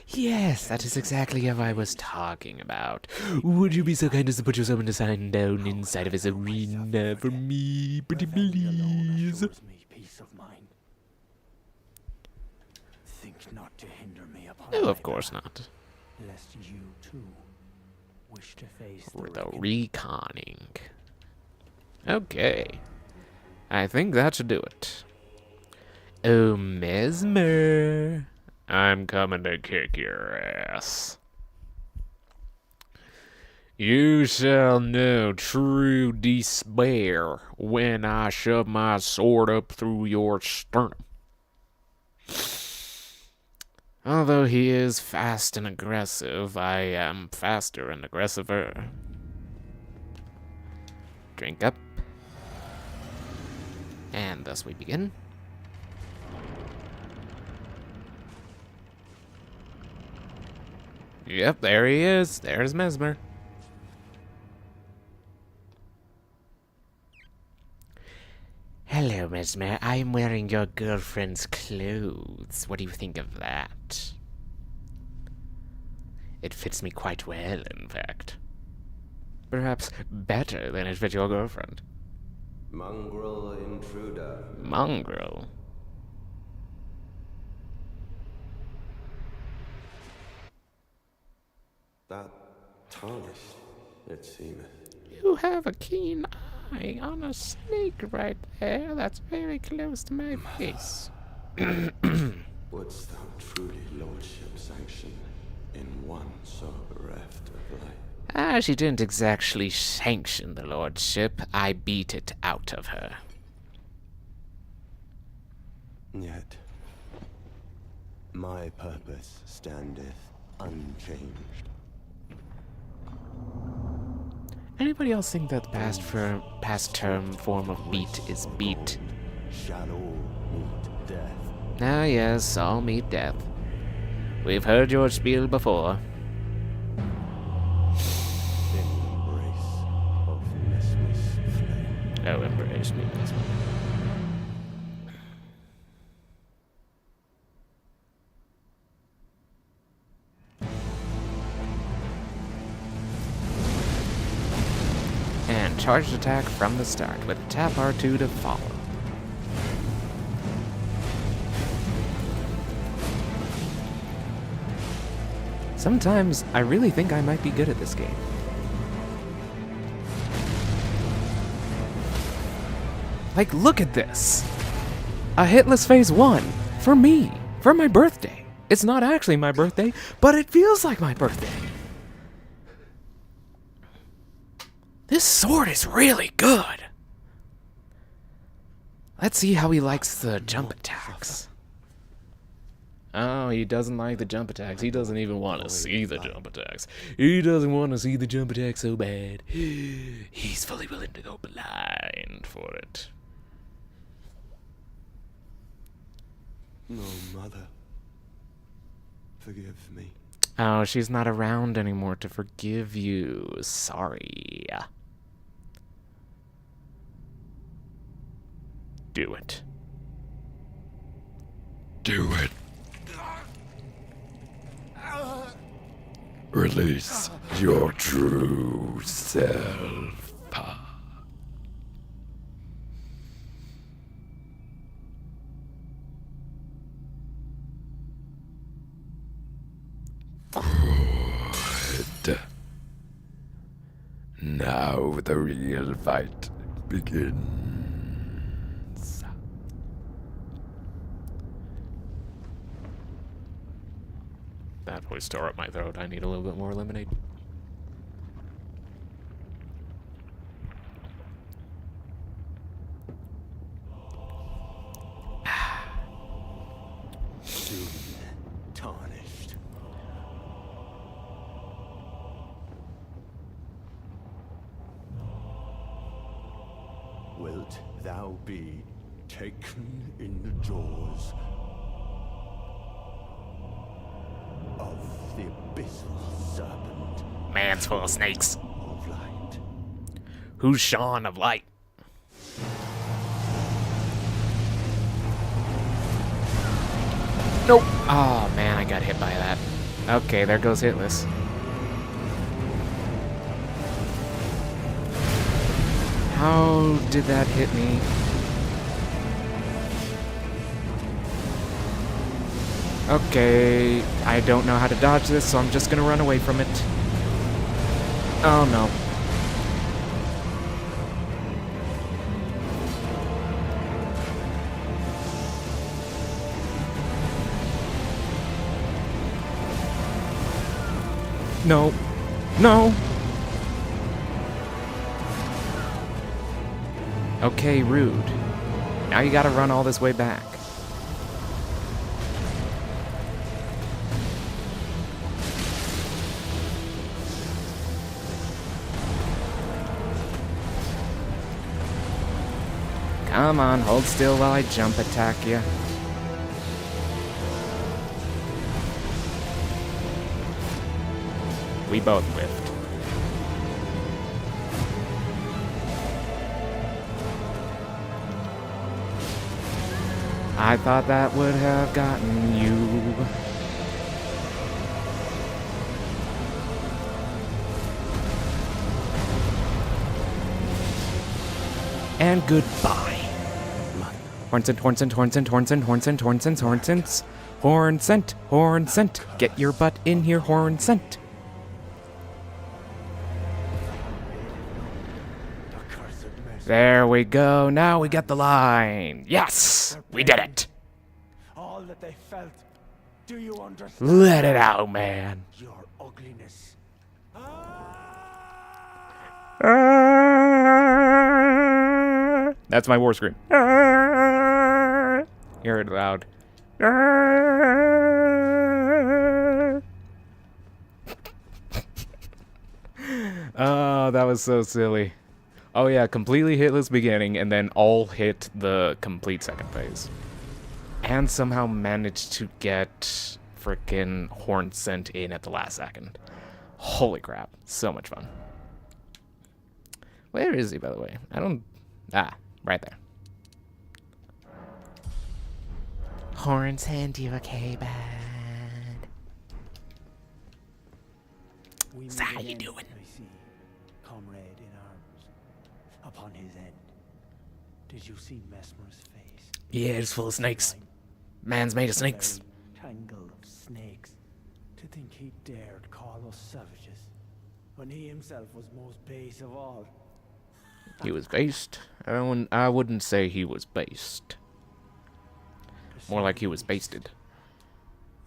Yes, that is exactly how I was talking about. Would you be so kind as to put yourself in a sign down inside of his arena for me, pretty Revenge alone please? assures me peace of mind. Think not to hinder me upon No, my of course path, not. lest you too wish to face The reckoning. reconning. Okay. I think that should do it. Oh, Mesmer. I'm coming to kick your ass. You shall know true despair when I shove my sword up through your sternum. Although he is fast and aggressive, I am faster and aggressiver. Drink up. And thus we begin. Yep, there he is. There's Mesmer. Hello, Mesmer. I'm wearing your girlfriend's clothes. What do you think of that? It fits me quite well, in fact. Perhaps better than it fit your girlfriend. Mongrel intruder. Mongrel. That tarnished, it seemeth. You have a keen eye on a snake right there. That's very close to my face. Wouldst thou truly lordship sanction in one so bereft of life? She didn't exactly sanction the lordship. I beat it out of her. Yet, my purpose standeth unchanged. Anybody else think that the past term form of beat is beat? Shall all meet death. Ah, yes, all meet death. We've heard your spiel before. In embrace of Mesmer's flame. Oh, embrace me. And charged attack from the start with tap R2 to follow. Sometimes I really think I might be good at this game. Like, look at this. A hitless phase 1 for me, for my birthday. It's not actually my birthday, but it feels like my birthday. This sword is really good. Let's see how he likes the jump attacks. Oh, he doesn't like the jump attacks. He doesn't even want to see the jump attacks. He doesn't want to see the jump attacks so bad. He's fully willing to go blind for it. No, mother. Forgive me. Oh, she's not around anymore to forgive you. Sorry. Do it. Do it. Release your true self. Good. Now the real fight begins. That voice tore up my throat. I need a little bit more lemonade. Soon tarnished. Wilt thou be taken in the jaws of the abyssal serpent Man's full of snakes. of light? Who's Sean of Light? Nope. Oh, man, I got hit by that. Okay, there goes hitless. How did that hit me? Okay, I don't know how to dodge this, so I'm just gonna run away from it. Oh no. No. No! Okay, rude. Now you gotta run all this way back. Come on, hold still while I jump attack you. We both whiffed. I thought that would have gotten you. And goodbye. Hornsent. Get your butt in here, Hornsent. There we go. Now we get the line. Yes, we did it. All that they felt. Do you understand? Let it out, man. Your ugliness. That's my war scream. Hear it loud. Oh, that was so silly. Oh yeah, completely hitless beginning, and then all hit the complete second phase. And somehow managed to get frickin' Horn sent in at the last second. Holy crap, so much fun. Where is he, by the way? I don't... Ah, right there. Horn sent, you okay, bud? So how you doing? I see, comrade in arms, upon his end. Did you see Mesmer's face? Yeah, it's full of snakes. Man's made of snakes. Tangle of snakes. To think he dared call us savages, when he himself was most base of all. He was based. I wouldn't say he was based. More like he was basted.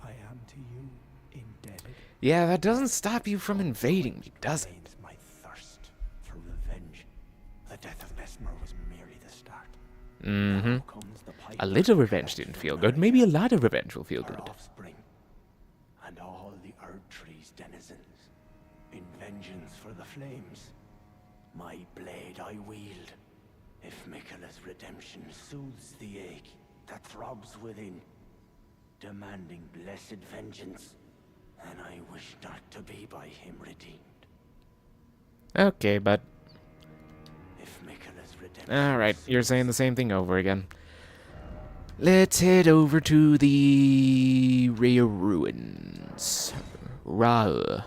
I am to you indebted. Yeah, that doesn't stop you from invading me, does it? My thirst for revenge. The death of Mesmer was merely the start. Mm-hmm. Now comes the pipe A little revenge didn't feel good. Maybe a lot of revenge will feel our good. offspring, and all the Earth Tree's denizens, in vengeance for the flames. My blade I wield, if Miquella's redemption soothes the ache that throbs within, demanding blessed vengeance, and I wish not to be by him redeemed. Okay, but... If Miquella's redemption... Alright, you're saying the same thing over again. Let's head over to the Rhea Ruins. Ra.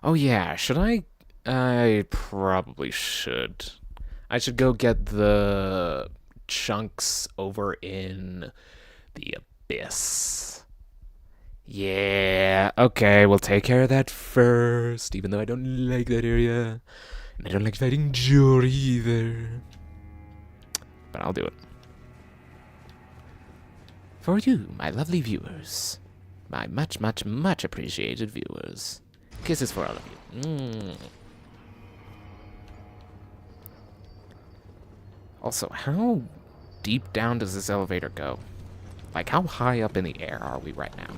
Oh yeah, should I... I probably should. I should go get the chunks over in the Abyss. Yeah, okay, we'll take care of that first, even though I don't like that area. And I don't like fighting Jor either. But I'll do it. For you, my lovely viewers. My much, much, much appreciated viewers. Kisses for all of you. Also, how deep down does this elevator go? Like, how high up in the air are we right now?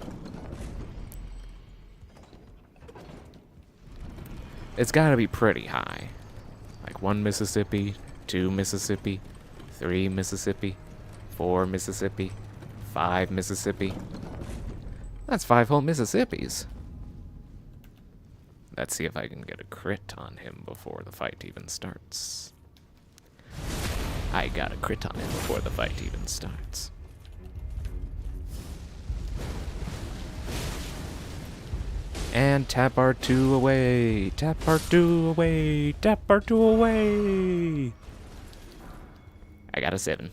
It's gotta be pretty high. Like 1 Mississippi, 2 Mississippi, 3 Mississippi, 4 Mississippi, 5 Mississippi. That's 5 whole Mississippis. Let's see if I can get a crit on him before the fight even starts. I got a crit on him before the fight even starts. And tap R2 away. Tap R2 away. Tap R2 away. I got a 7.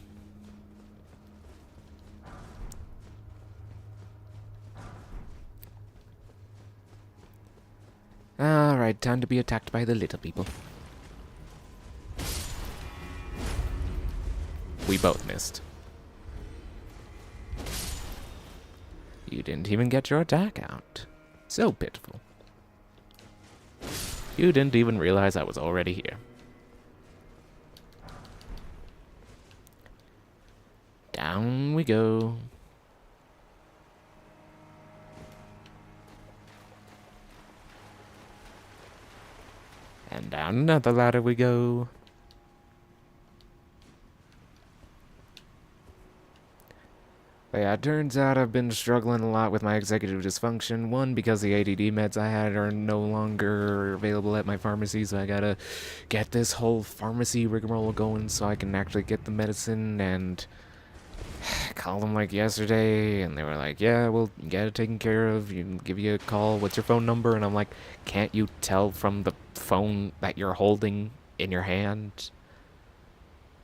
Alright, time to be attacked by the little people. We both missed. You didn't even get your attack out. So pitiful. You didn't even realize I was already here. Down we go. And down another ladder we go. But yeah, it turns out I've been struggling a lot with my executive dysfunction. One, because the ADD meds I had are no longer available at my pharmacy, so I gotta get this whole pharmacy rigmarole going so I can actually get the medicine. And I called them like yesterday, and they were like, yeah, we'll get it taken care of. You can give you a call. What's your phone number? And I'm like, can't you tell from the phone that you're holding in your hand?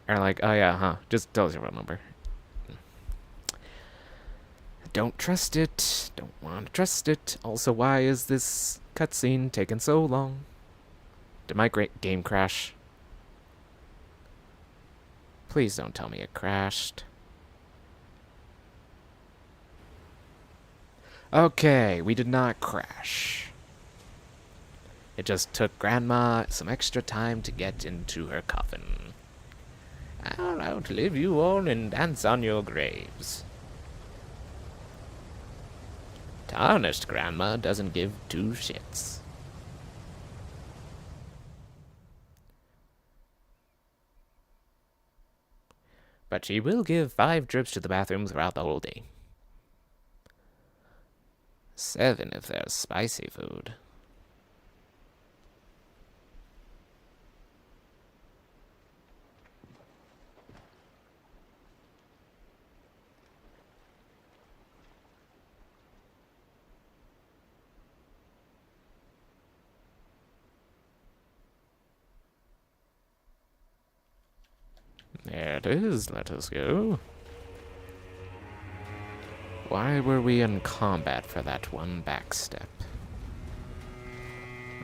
And they're like, oh yeah, huh, just tell us your phone number. Don't trust it. Don't want to trust it. Also, why is this cutscene taking so long? Did my great game crash? Please don't tell me it crashed. Okay, we did not crash. It just took Grandma some extra time to get into her coffin. I'll outlive you all and dance on your graves. Tarnished Grandma doesn't give 2 shits. But she will give 5 trips to the bathroom throughout the whole day. 7 if there's spicy food. There it is, let us go. Why were we in combat for that one backstep?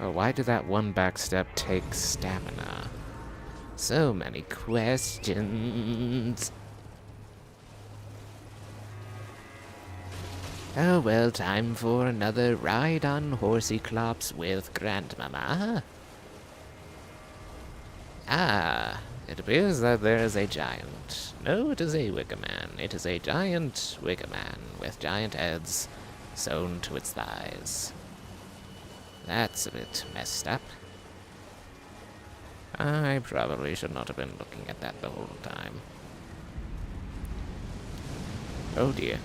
Oh, why did that one backstep take stamina? So many questions. Oh well, time for another ride on horsey clops with Grandmama. Ah, it appears that there is a giant. No, it is a wicker man. It is a giant wicker man with giant heads sewn to its thighs. That's a bit messed up. I probably should not have been looking at that the whole time. Oh dear.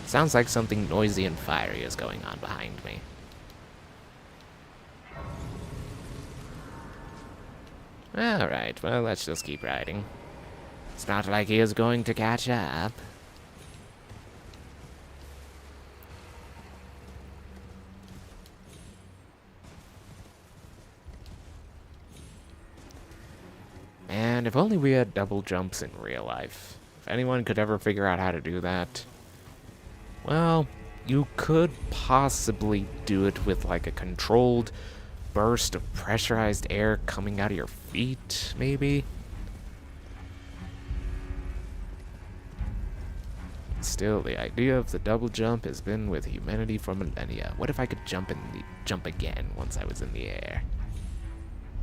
Sounds like something noisy and fiery is going on behind me. Alright, well, let's just keep riding. It's not like he is going to catch up. Man, if only we had double jumps in real life. If anyone could ever figure out how to do that. Well, you could possibly do it with like a controlled burst of pressurized air coming out of your feet, maybe? Still, the idea of the double jump has been with humanity for millennia. What if I could jump again once I was in the air?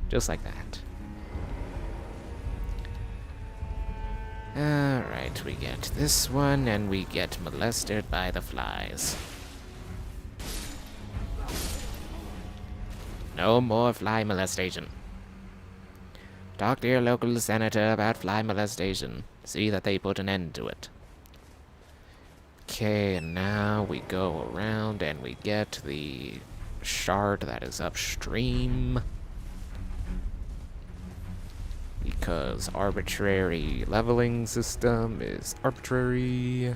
Just like that. Alright, we get this one, and we get molested by the flies. No more fly molestation. Talk to your local senator about fly molestation. See that they put an end to it. Okay, and now we go around and we get the shard that is upstream. Because arbitrary leveling system is arbitrary.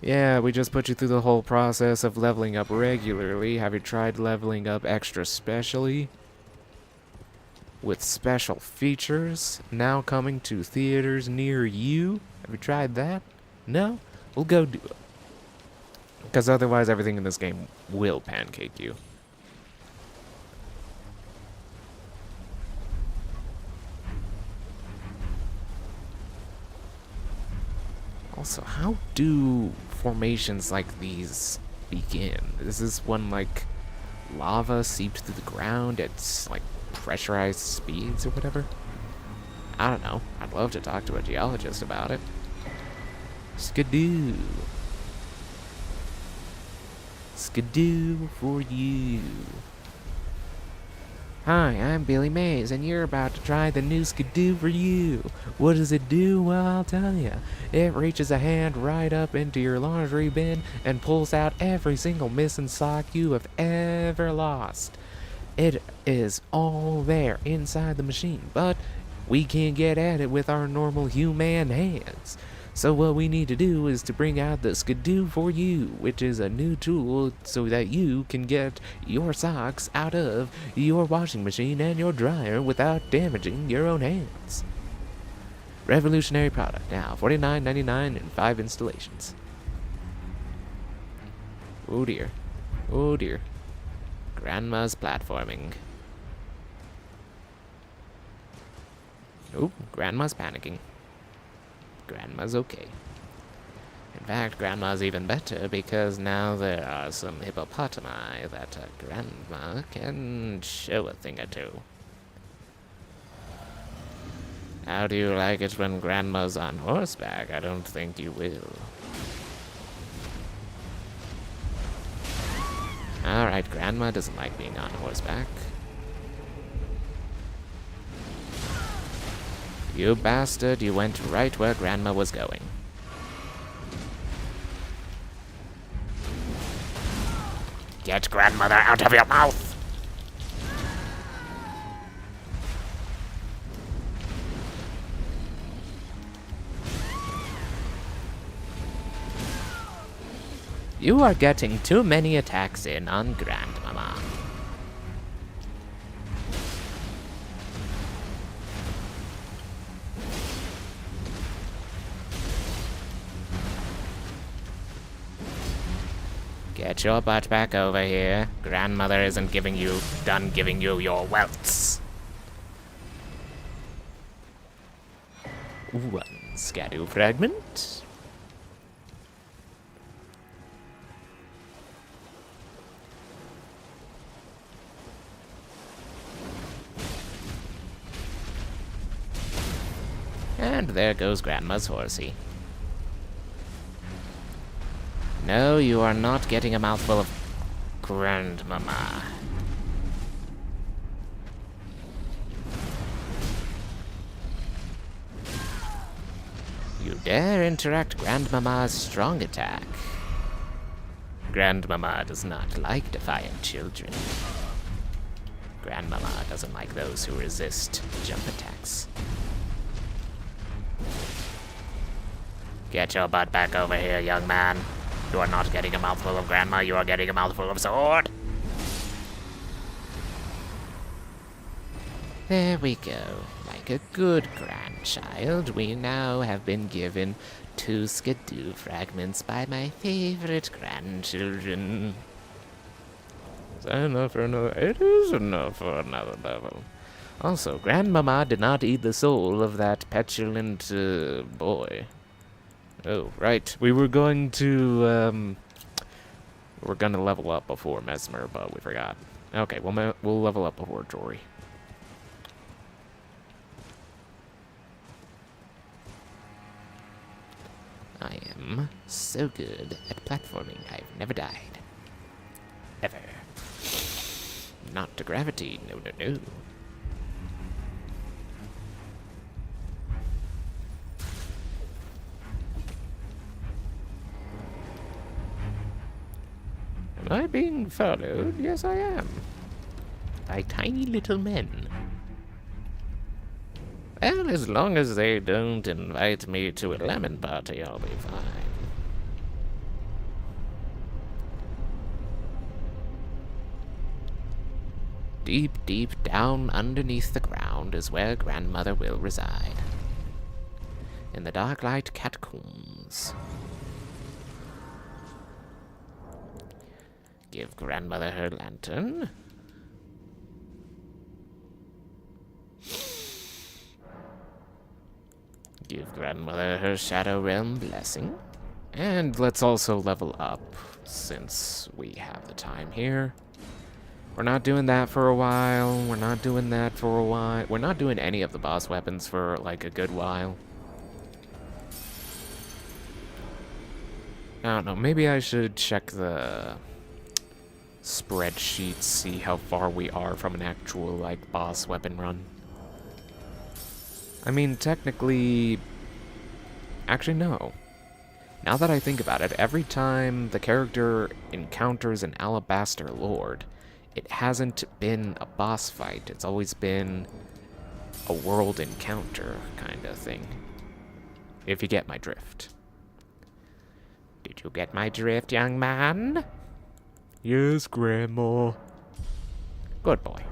Yeah, we just put you through the whole process of leveling up regularly. Have you tried leveling up extra specially? With special features now coming to theaters near you? Have you tried that? No? We'll go do it. Because otherwise everything in this game will pancake you. Also, how do formations like these begin? Is this one like lava seeped through the ground at like pressurized speeds or whatever? I don't know. I'd love to talk to a geologist about it. Skidoo. Skidoo for you. Hi, I'm Billy Mays, and you're about to try the new Skidoo for you. What does it do? Well, I'll tell you. It reaches a hand right up into your laundry bin and pulls out every single missing sock you have ever lost. It is all there inside the machine, but we can't get at it with our normal human hands. So what we need to do is to bring out the Skidoo for you, which is a new tool so that you can get your socks out of your washing machine and your dryer without damaging your own hands. Revolutionary product. Now, $49.99 in 5 installations. Oh dear. Oh dear. Grandma's platforming. Oh, Grandma's panicking. Grandma's okay. In fact, Grandma's even better because now there are some hippopotami that Grandma can show a thing or two. How do you like it when Grandma's on horseback? I don't think you will. Alright, Grandma doesn't like being on horseback. You bastard, you went right where Grandma was going. Get Grandmother out of your mouth! You are getting too many attacks in on Grandmama. Get your butt back over here. Grandmother isn't done giving you your welts. One Skadoo fragment. And there goes Grandma's horsey. No, you are not getting a mouthful of Grandmama. You dare interact Grandmama's strong attack. Grandmama does not like defiant children. Grandmama doesn't like those who resist jump attacks. Get your butt back over here, young man. You are not getting a mouthful of Grandma, you are getting a mouthful of sword. There we go. Like a good grandchild, we now have been given 2 Skidoo fragments by my favorite grandchildren. Is that enough for another? It is enough for another level. Also, Grandmama did not eat the soul of that petulant boy. Oh, right. We were going to, we're gonna level up before Mesmer, but we forgot. Okay, we'll level up before Jory. I am so good at platforming, I've never died. Ever. Not to gravity, no, no, no. Am I being followed? Yes, I am. By tiny little men. Well, as long as they don't invite me to a lemon party, I'll be fine. Deep, deep down underneath the ground is where grandmother will reside. In the dark light catacombs. Give grandmother her lantern. Give grandmother her Shadow Realm blessing. And let's also level up, since we have the time here. We're not doing that for a while. We're not doing that for a while. We're not doing any of the boss weapons for, like, a good while. I don't know. Maybe I should check the spreadsheet, see how far we are from an actual, like, boss weapon run. I mean, technically... Actually, no. Now that I think about it, every time the character encounters an Alabaster Lord, it hasn't been a boss fight. It's always been a world encounter kind of thing. If you get my drift. Did you get my drift, young man? Yes, Grandma. Good boy.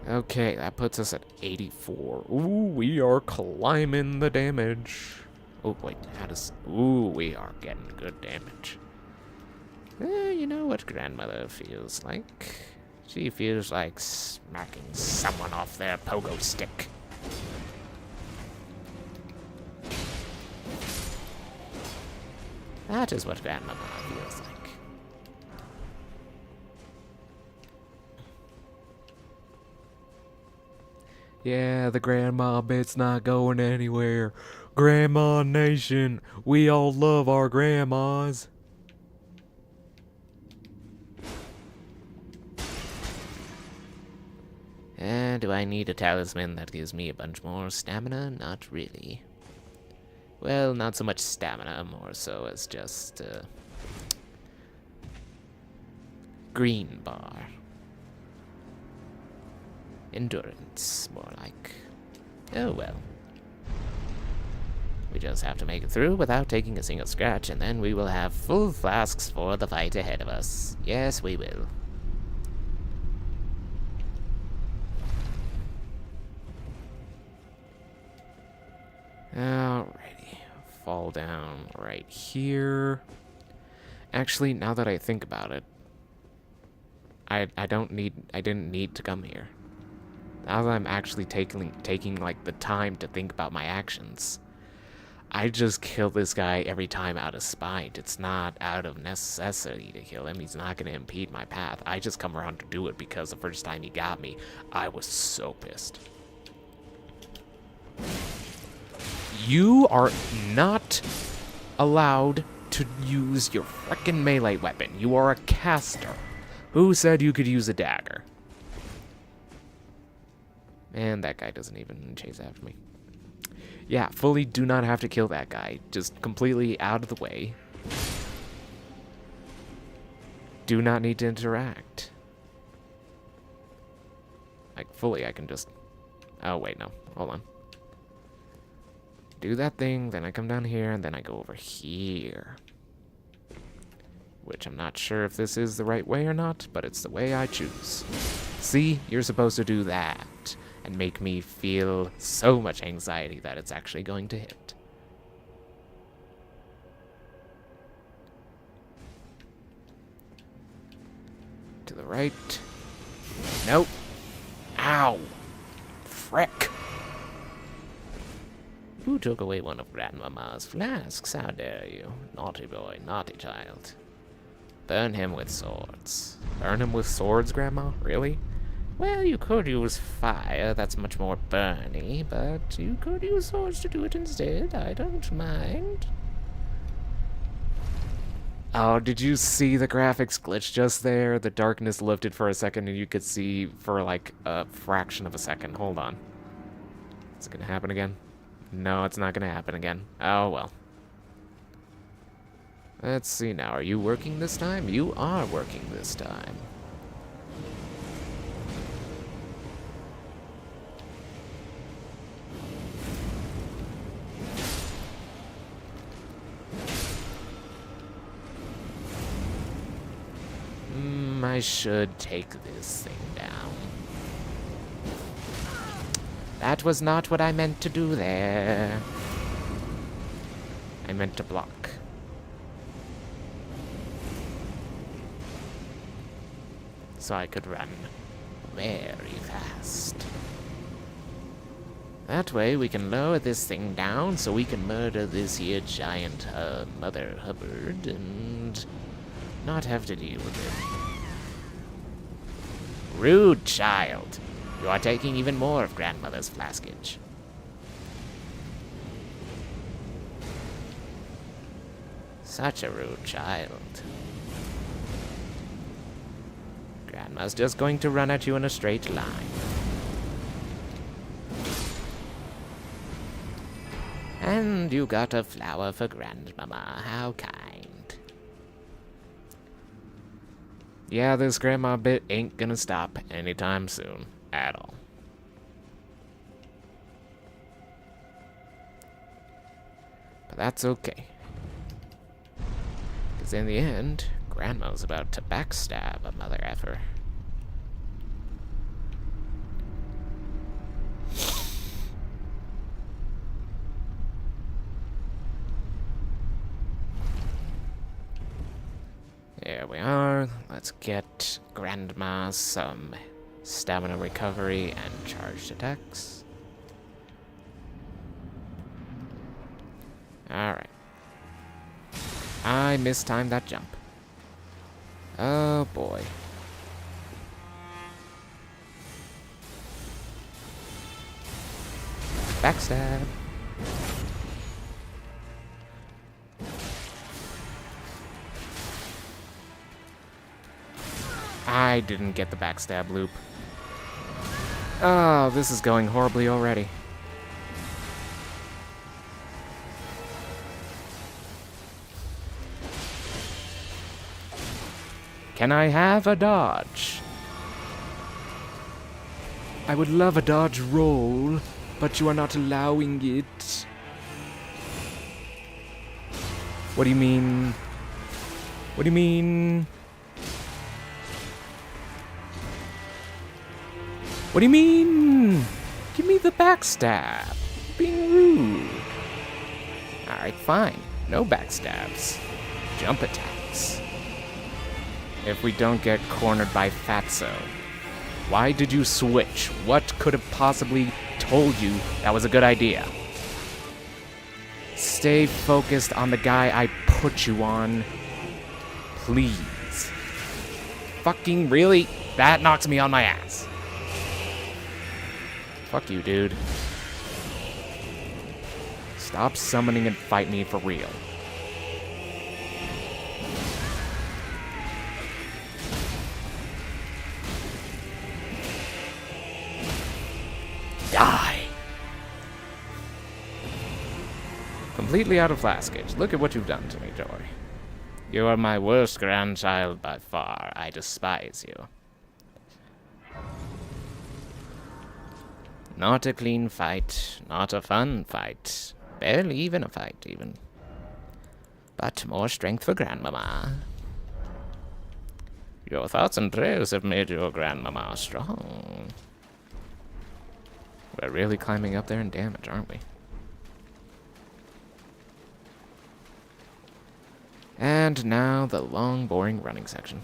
Okay, that puts us at 84. Ooh, we are climbing the damage. Oh, wait, how does... Ooh, we are getting good damage. You know what grandmother feels like? She feels like smacking someone off their pogo stick. That is what grandmama feels like. Yeah, the grandma bit's not going anywhere. Grandma Nation, we all love our grandmas. And do I need a talisman that gives me a bunch more stamina? Not really. Well, not so much stamina, more so as just, green bar. Endurance, more like. Oh well. We just have to make it through without taking a single scratch, and then we will have full flasks for the fight ahead of us. Yes, we will. Alrighty. Fall down right here. Actually, now that I think about it, I didn't need to come here. Now that I'm actually taking like the time to think about my actions, I just kill this guy every time out of spite. It's not out of necessity to kill him. He's not going to impede my path. I just come around to do it because the first time he got me, I was so pissed. You are not allowed to use your frickin' melee weapon. You are a caster. Who said you could use a dagger? And that guy doesn't even chase after me. Yeah, fully do not have to kill that guy. Just completely out of the way. Do not need to interact. Like, fully, I can just... Oh, wait, no. Hold on. Do that thing, then I come down here, and then I go over here. Which I'm not sure if this is the right way or not, but it's the way I choose. See? You're supposed to do that. And make me feel so much anxiety that it's actually going to hit. To the right. Nope. Ow. Frick. Who took away one of Grandmama's flasks? How dare you? Naughty boy, naughty child. Burn him with swords. Burn him with swords, Grandma? Really? Well, you could use fire, that's much more burny, but you could use swords to do it instead. I don't mind. Oh, did you see the graphics glitch just there? The darkness lifted for a second and you could see for like a fraction of a second. Hold on. Is it gonna happen again? No, it's not gonna happen again. Oh, well. Let's see now. Are you working this time? You are working this time. I should take this thing down. That was not what I meant to do there. I meant to block. So I could run very fast. That way we can lower this thing down so we can murder this here giant Mother Hubbard and not have to deal with it. Rude child. You are taking even more of grandmother's flaskage. Such a rude child. Grandma's just going to run at you in a straight line. And you got a flower for Grandmama. How kind. Yeah, this grandma bit ain't gonna stop anytime soon. At all. But that's okay. Because in the end, Grandma's about to backstab a mother effer. There we are. Let's get Grandma some stamina recovery and charged attacks. Alright. I mistimed that jump. Oh boy. Backstab. I didn't get the backstab loop. Oh, this is going horribly already. Can I have a dodge? I would love a dodge roll, but you are not allowing it. What do you mean? What do you mean? What do you mean? Give me the backstab. Being rude. Alright, fine. No backstabs. Jump attacks. If we don't get cornered by Fatso. Why did you switch? What could have possibly told you that was a good idea? Stay focused on the guy I put you on. Please. Fucking really? That knocks me on my ass. Fuck you, dude. Stop summoning and fight me for real. Die! Completely out of flaskage. Look at what you've done to me, Joy. You are my worst grandchild by far. I despise you. Not a clean fight, not a fun fight, barely even a fight, even. But more strength for Grandmama. Your thoughts and prayers have made your Grandmama strong. We're really climbing up there in damage, aren't we? And now the long, boring running section.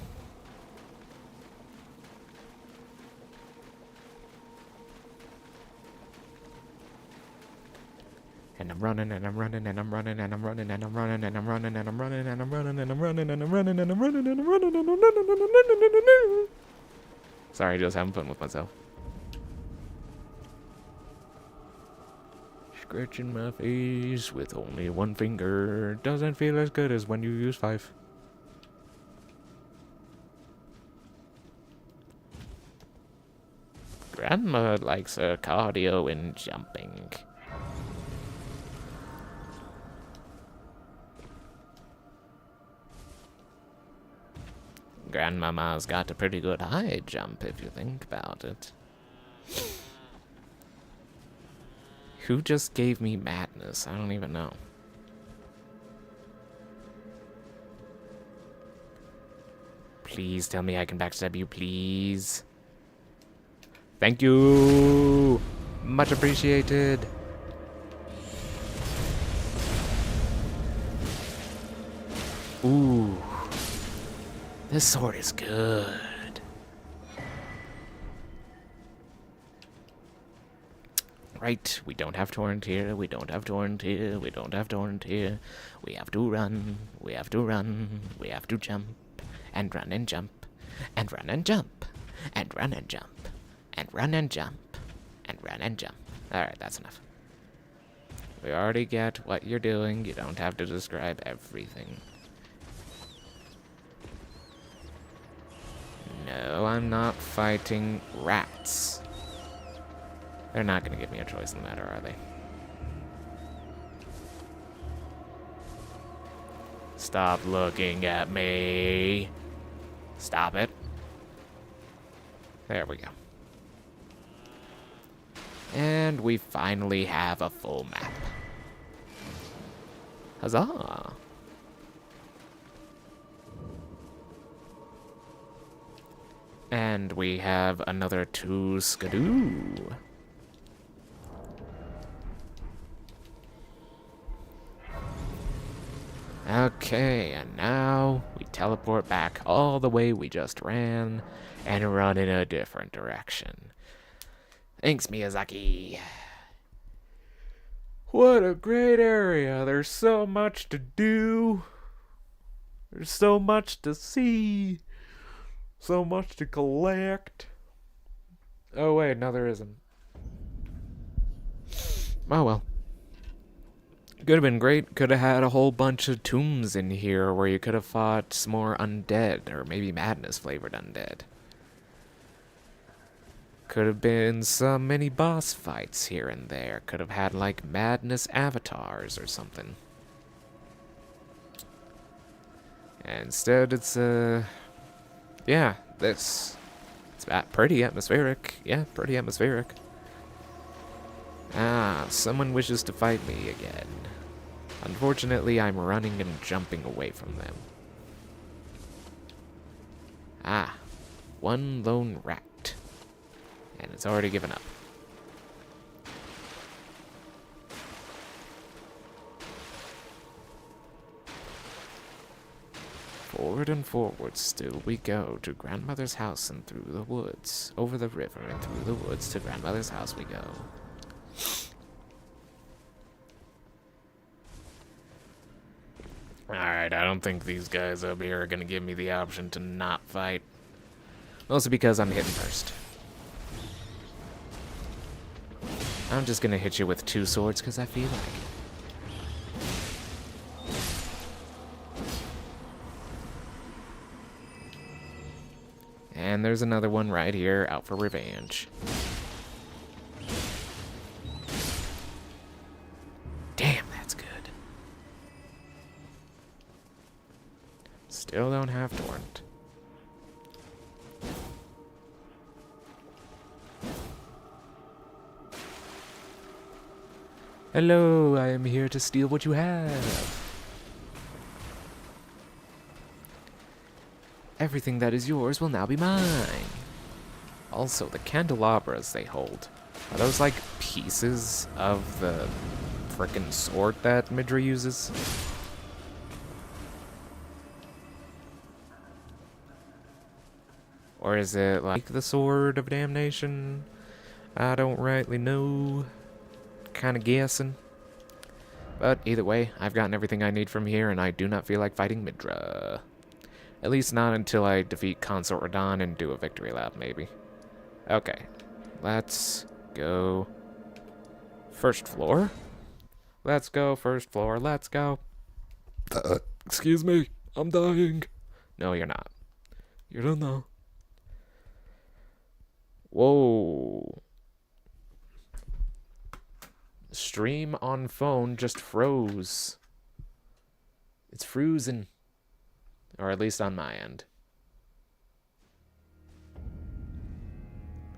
And I'm running, and I'm running, and I'm running, and I'm running, and I'm running, and I'm running, and I'm running, and I'm running, and I'm running, and I'm running, and I'm running, and I'm running, and I'm running. Sorry, just having fun with myself. Scratching my face with only one finger doesn't feel as good as when you use 5. Grandma likes her cardio in jumping. Grandmama's got a pretty good high jump if you think about it. Who just gave me madness? I don't even know. Please tell me I can backstab you, please. Thank you. Much appreciated. Ooh. This sword is good. Right, we don't have torrent here, we don't have torrent here, we don't have torrent here. We have to run, we have to run, we have to jump, and run and jump, and run and jump, and run and jump, and run and jump, and run and jump. Alright, that's enough. We already get what you're doing, you don't have to describe everything. No, I'm not fighting rats. They're not going to give me a choice in the matter, are they? Stop looking at me. Stop it. There we go. And we finally have a full map. Huzzah! And we have another 2 skidoo. Okay, and now we teleport back all the way we just ran and run in a different direction. Thanks, Miyazaki. What a great area. There's so much to do. There's so much to see. So much to collect. Oh, wait, no, there isn't. Oh, well. Could have been great. Could have had a whole bunch of tombs in here where you could have fought some more undead, or maybe madness-flavored undead. Could have been some mini boss fights here and there. Could have had, like, madness avatars or something. And instead, it's, yeah, this. It's pretty atmospheric. Yeah, pretty atmospheric. Ah, someone wishes to fight me again. Unfortunately, I'm running and jumping away from them. Ah, one lone rat. And it's already given up. Forward and forward still we go to grandmother's house and through the woods. Over the river and through the woods to grandmother's house we go. Alright, I don't think these guys up here are gonna give me the option to not fight. Mostly because I'm hitting first. I'm just gonna hit you with 2 swords because I feel like it. And there's another one right here, out for revenge. Damn, that's good. Still don't have torrent. Hello, I am here to steal what you have. Everything that is yours will now be mine. Also, the candelabras they hold. Are those like pieces of the frickin' sword that Midra uses? Or is it like the sword of damnation? I don't rightly know. Kinda guessing. But either way, I've gotten everything I need from here, and I do not feel like fighting Midra. At least not until I defeat Consort Radon and do a victory lap, maybe. Okay. Let's go. First floor? Let's go, first floor, let's go. Excuse me, I'm dying. No, you're not. You don't know. Whoa. Stream on phone just froze. It's frozen. Or at least on my end.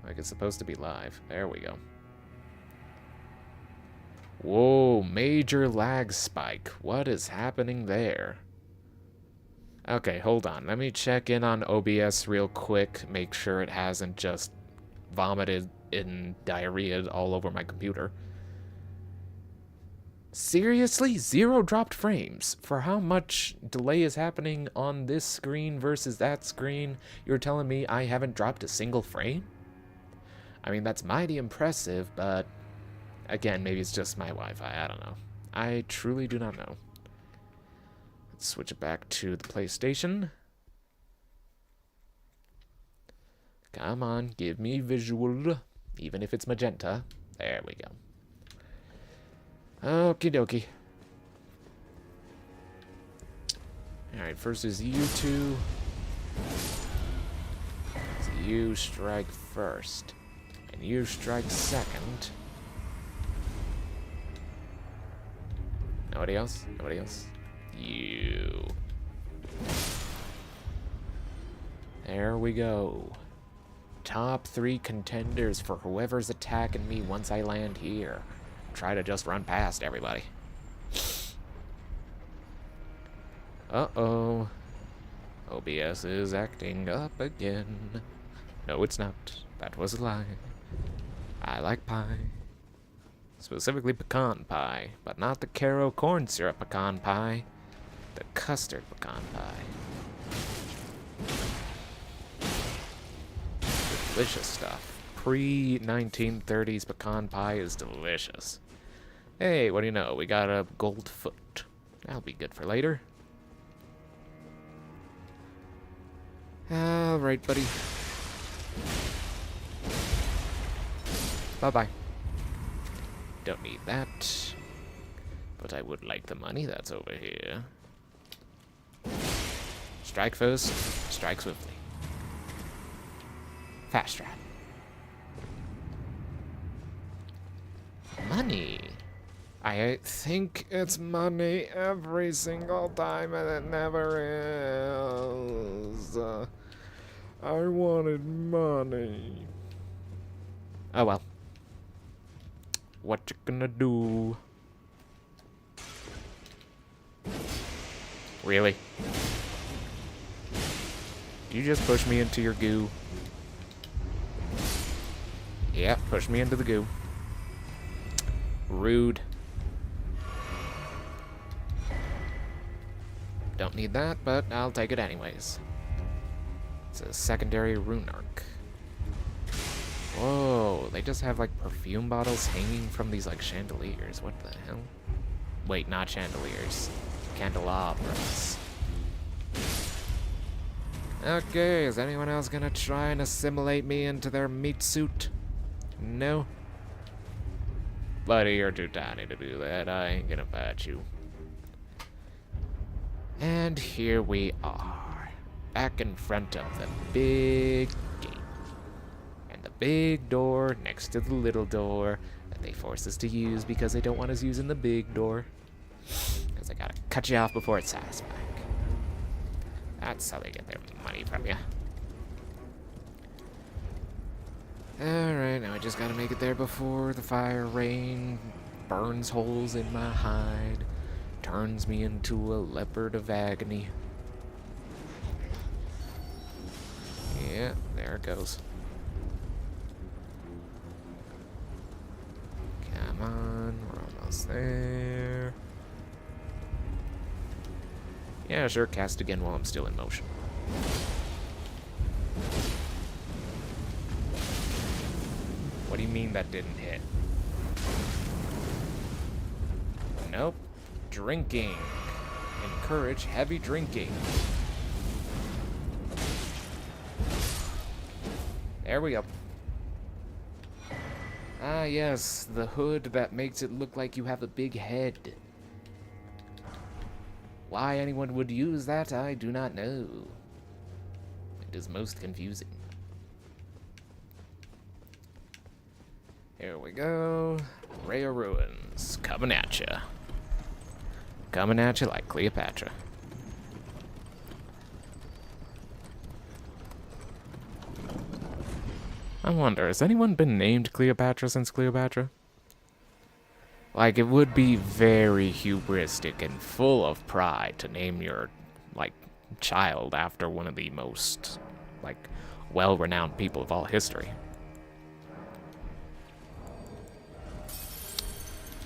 Like it's supposed to be live. There we go. Whoa, major lag spike. What is happening there? Okay, hold on. Let me check in on OBS real quick. Make sure it hasn't just vomited in diarrhea all over my computer. Seriously? 0 dropped frames? For how much delay is happening on this screen versus that screen? You're telling me I haven't dropped a single frame? I mean, that's mighty impressive, but again, maybe it's just my Wi-Fi. I don't know. I truly do not know. Let's switch it back to the PlayStation. Come on, give me visual, even if it's magenta. There we go. Okie dokie. Alright, first is you two. So you strike first. And you strike second. Nobody else? Nobody else? You. There we go. Top 3 contenders for whoever's attacking me once I land here. Try to just run past everybody. Uh-oh. OBS is acting up again. No, it's not. That was a lie. I like pie. Specifically pecan pie, but not the Caro corn syrup pecan pie. The custard pecan pie. Delicious stuff. Pre-1930s pecan pie is delicious. Hey, what do you know? We got a gold foot. That'll be good for later. Alright, buddy. Bye-bye. Don't need that. But I would like the money that's over here. Strike first, strike swiftly. Fast strat. Money. I think it's money every single time, and it never is. I wanted money. Oh well. What you gonna do? Really? You just push me into your goo. Yeah, push me into the goo. Rude. Don't need that, but I'll take it anyways. It's a secondary rune arc. Whoa, they just have like perfume bottles hanging from these like chandeliers. What the hell? Wait, not chandeliers. Candelabras. Okay, is anyone else gonna try and assimilate me into their meat suit? No? Buddy, you're too tiny to do that. I ain't gonna bat you. And here we are, back in front of the big gate. And the big door next to the little door that they force us to use because they don't want us using the big door. Because I gotta cut you off before it satisfies. That's how they get their money from you. Alright, now I just gotta make it there before the fire rain burns holes in my hide, turns me into a leopard of agony. Yeah, there it goes. Come on, we're almost there. Yeah, sure, cast again while I'm still in motion. What do you mean that didn't hit? Nope. Drinking. Encourage heavy drinking. There we go. Ah, yes, the hood that makes it look like you have a big head. Why anyone would use that, I do not know. It is most confusing. Here we go. Ray of Ruins. Coming at ya. Coming at you like Cleopatra. I wonder, has anyone been named Cleopatra since Cleopatra? Like, it would be very hubristic and full of pride to name your, like, child after one of the most, like, well-renowned people of all history.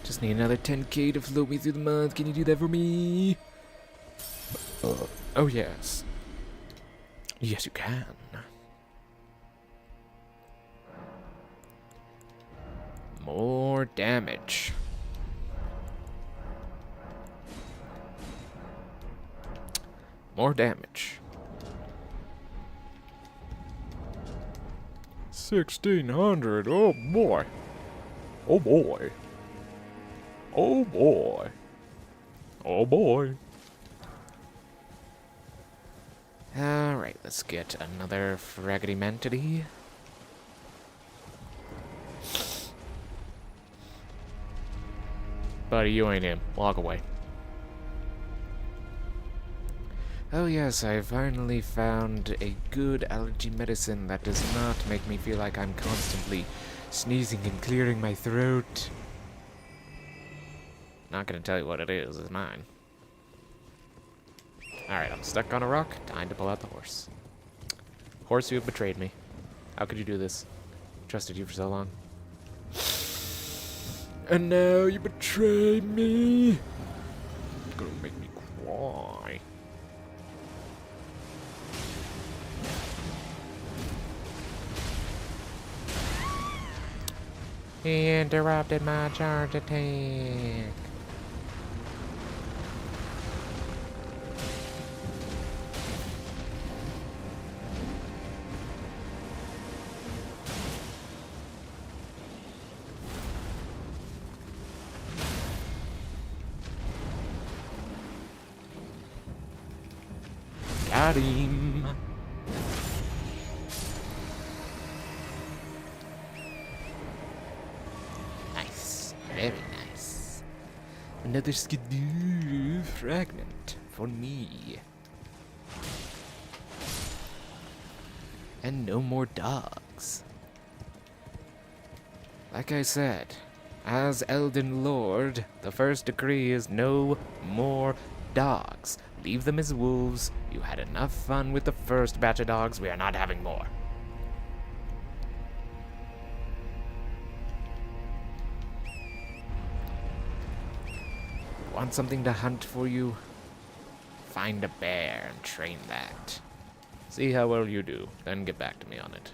Just need another 10k to float me through the month. Can you do that for me? Oh, yes. Yes, you can. More damage. More damage. 1600. Oh boy. Oh boy. Oh boy. Oh boy. Alright, let's get another fragmentity. Buddy, you ain't him. Walk away. Oh yes, I finally found a good allergy medicine that does not make me feel like I'm constantly sneezing and clearing my throat. Not gonna tell you what it is, it's mine. Alright, I'm stuck on a rock. Time to pull out the horse. Horse, you have betrayed me. How could you do this? Trusted you for so long. And now you betray me. You're gonna make me cry. He interrupted my charge attack. Got him. Nice. Very nice. Another skidoo fragment for me. And no more dogs. Like I said, as Elden Lord, the first decree is no more dogs. Leave them as wolves. You had enough fun with the first batch of dogs. We are not having more. Want something to hunt for you? Find a bear and train that. See how well you do, then get back to me on it.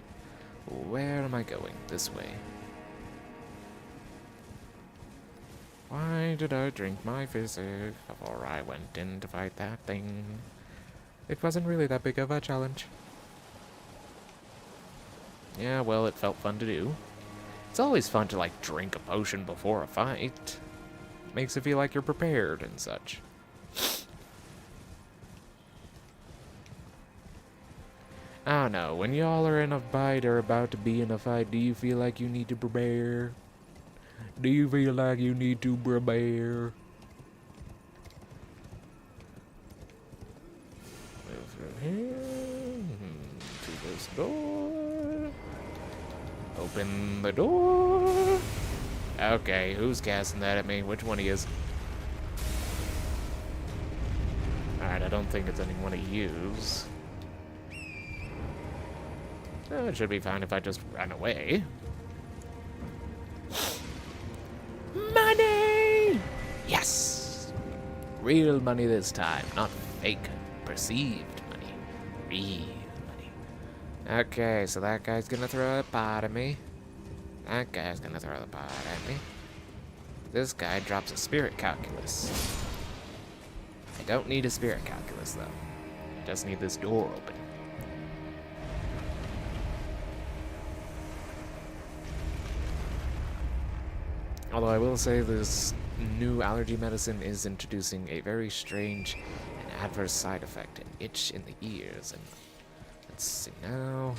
Where am I going? This way. Why did I drink my physic before I went in to fight that thing? It wasn't really that big of a challenge. Yeah, well, it felt fun to do. It's always fun to, like, drink a potion before a fight. Makes it feel like you're prepared and such. I don't know, when y'all are in a fight or about to be in a fight, do you feel like you need to prepare? Do you feel like you need to prepare? Move from here to this door. Open the door. Okay, who's casting that at me? Which one he is? Alright, I don't think it's anyone to use. It should be fine if I just run away. Money! Yes! Real money this time, not fake, perceived money. Real money. Okay, so that guy's gonna throw a pot at me. That guy's gonna throw the pot at me. This guy drops a spirit calculus. I don't need a spirit calculus, though. Just need this door open. Although I will say this new allergy medicine is introducing a very strange and adverse side effect, an itch in the ears. And let's see now.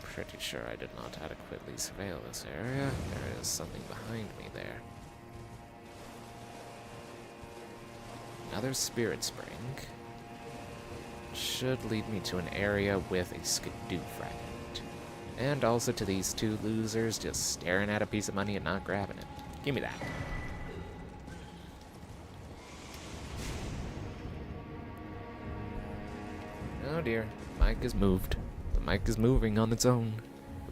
Pretty sure I did not adequately surveil this area. There is something behind me there. Another spirit spring. Should lead me to an area with a skidoo fragment. And also to these two losers just staring at a piece of money and not grabbing it. Give me that. Oh dear, mic is moved. The mic is moving on its own.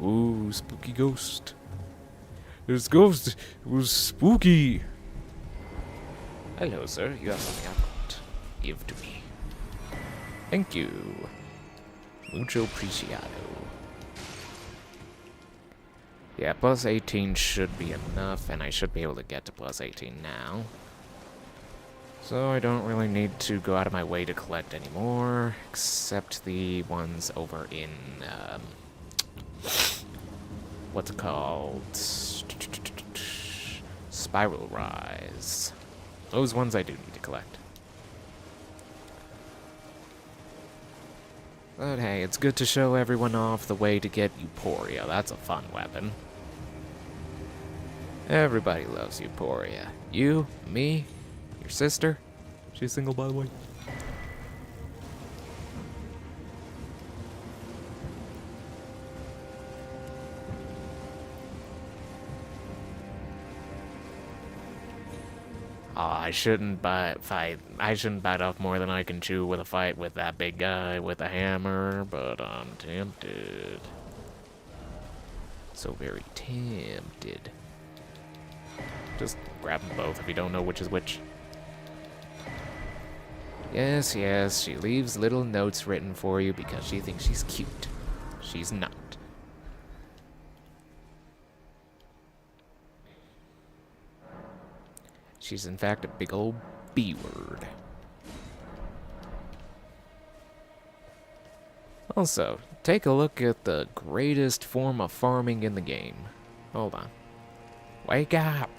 Ooh, spooky ghost. This ghost was spooky. Hello, sir. You have something I want. Give to me. Thank you. Mucho preciado. Yeah, plus 18 should be enough, and I should be able to get to plus 18 now. So I don't really need to go out of my way to collect anymore, except the ones over in, what's it called? Spiral Rise. Those ones I do need to collect. But hey, it's good to show everyone off the way to get Euphoria. That's a fun weapon. Everybody loves Euphoria. You, me, your sister. She's single, by the way. Oh, I shouldn't fight. I shouldn't bite off more than I can chew with a fight with that big guy with a hammer, but I'm tempted. So very tempted. Just grab them both if you don't know which is which. Yes, yes, she leaves little notes written for you because she thinks she's cute. She's not. She's in fact a big old B-word. Also, take a look at the greatest form of farming in the game. Hold on. Wake up!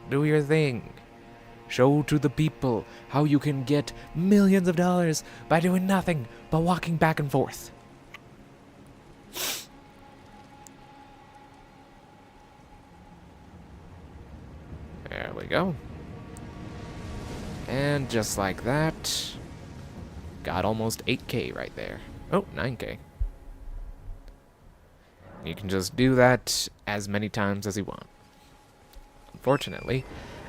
Do your thing. Show to the people how you can get millions of dollars by doing nothing but walking back and forth. There we go. And just like that, got almost 8K right there. Oh, 9K. You can just do that as many times as you want. Unfortunately,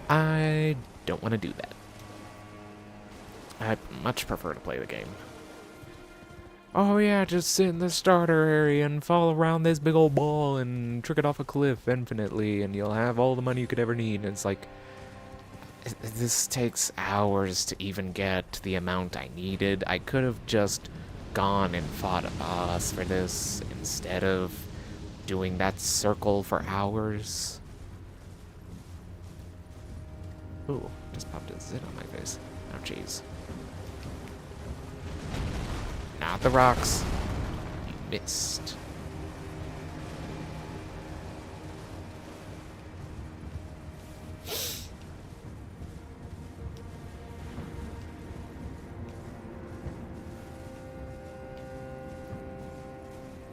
I don't want to do that. I much prefer to play the game. Oh yeah, just sit in the starter area and fall around this big old ball and trick it off a cliff infinitely and you'll have all the money you could ever need. And it's like, this takes hours to even get the amount I needed. I could have just gone and fought a boss for this instead of doing that circle for hours. Ooh, just popped a zit on my face. Oh jeez. Not the rocks. You missed.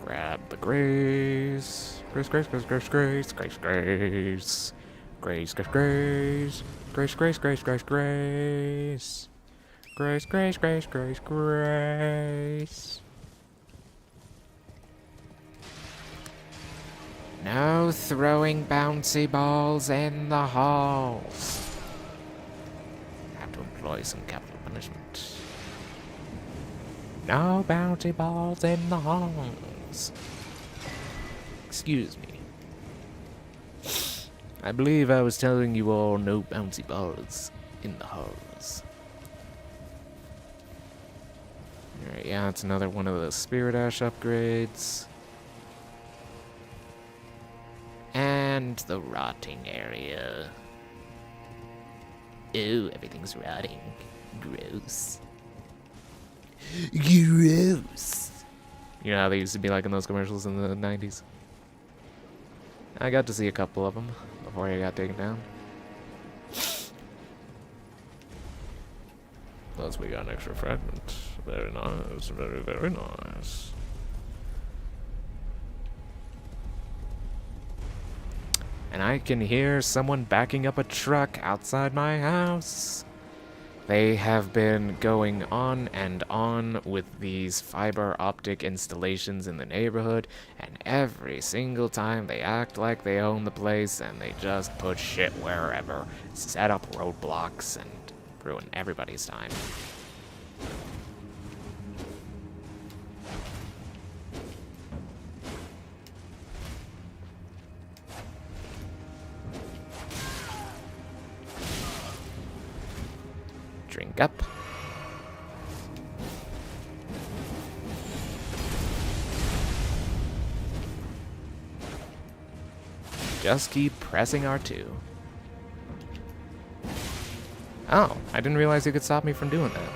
Grab the grace. Grace, grace, grace, grace, grace, grace, grace. Grace, grace, grace. Grace, grace, grace, grace, grace. Grace, grace, grace, grace, grace. No throwing bouncy balls in the halls. Have to employ some capital punishment. No bouncy balls in the halls. Excuse me. I believe I was telling you all no bouncy balls in the halls. Alright, yeah, it's another one of the Spirit Ash upgrades. And the rotting area. Ooh, everything's rotting. Gross. Gross. You know how they used to be like in those commercials in the 90s? I got to see a couple of them before I got taken down. Plus we got an extra fragment. Very nice, very, very nice. And I can hear someone backing up a truck outside my house. They have been going on and on with these fiber optic installations in the neighborhood, and every single time they act like they own the place and they just put shit wherever, set up roadblocks and ruin everybody's time. Drink up. Just keep pressing R2. Oh, I didn't realize you could stop me from doing that.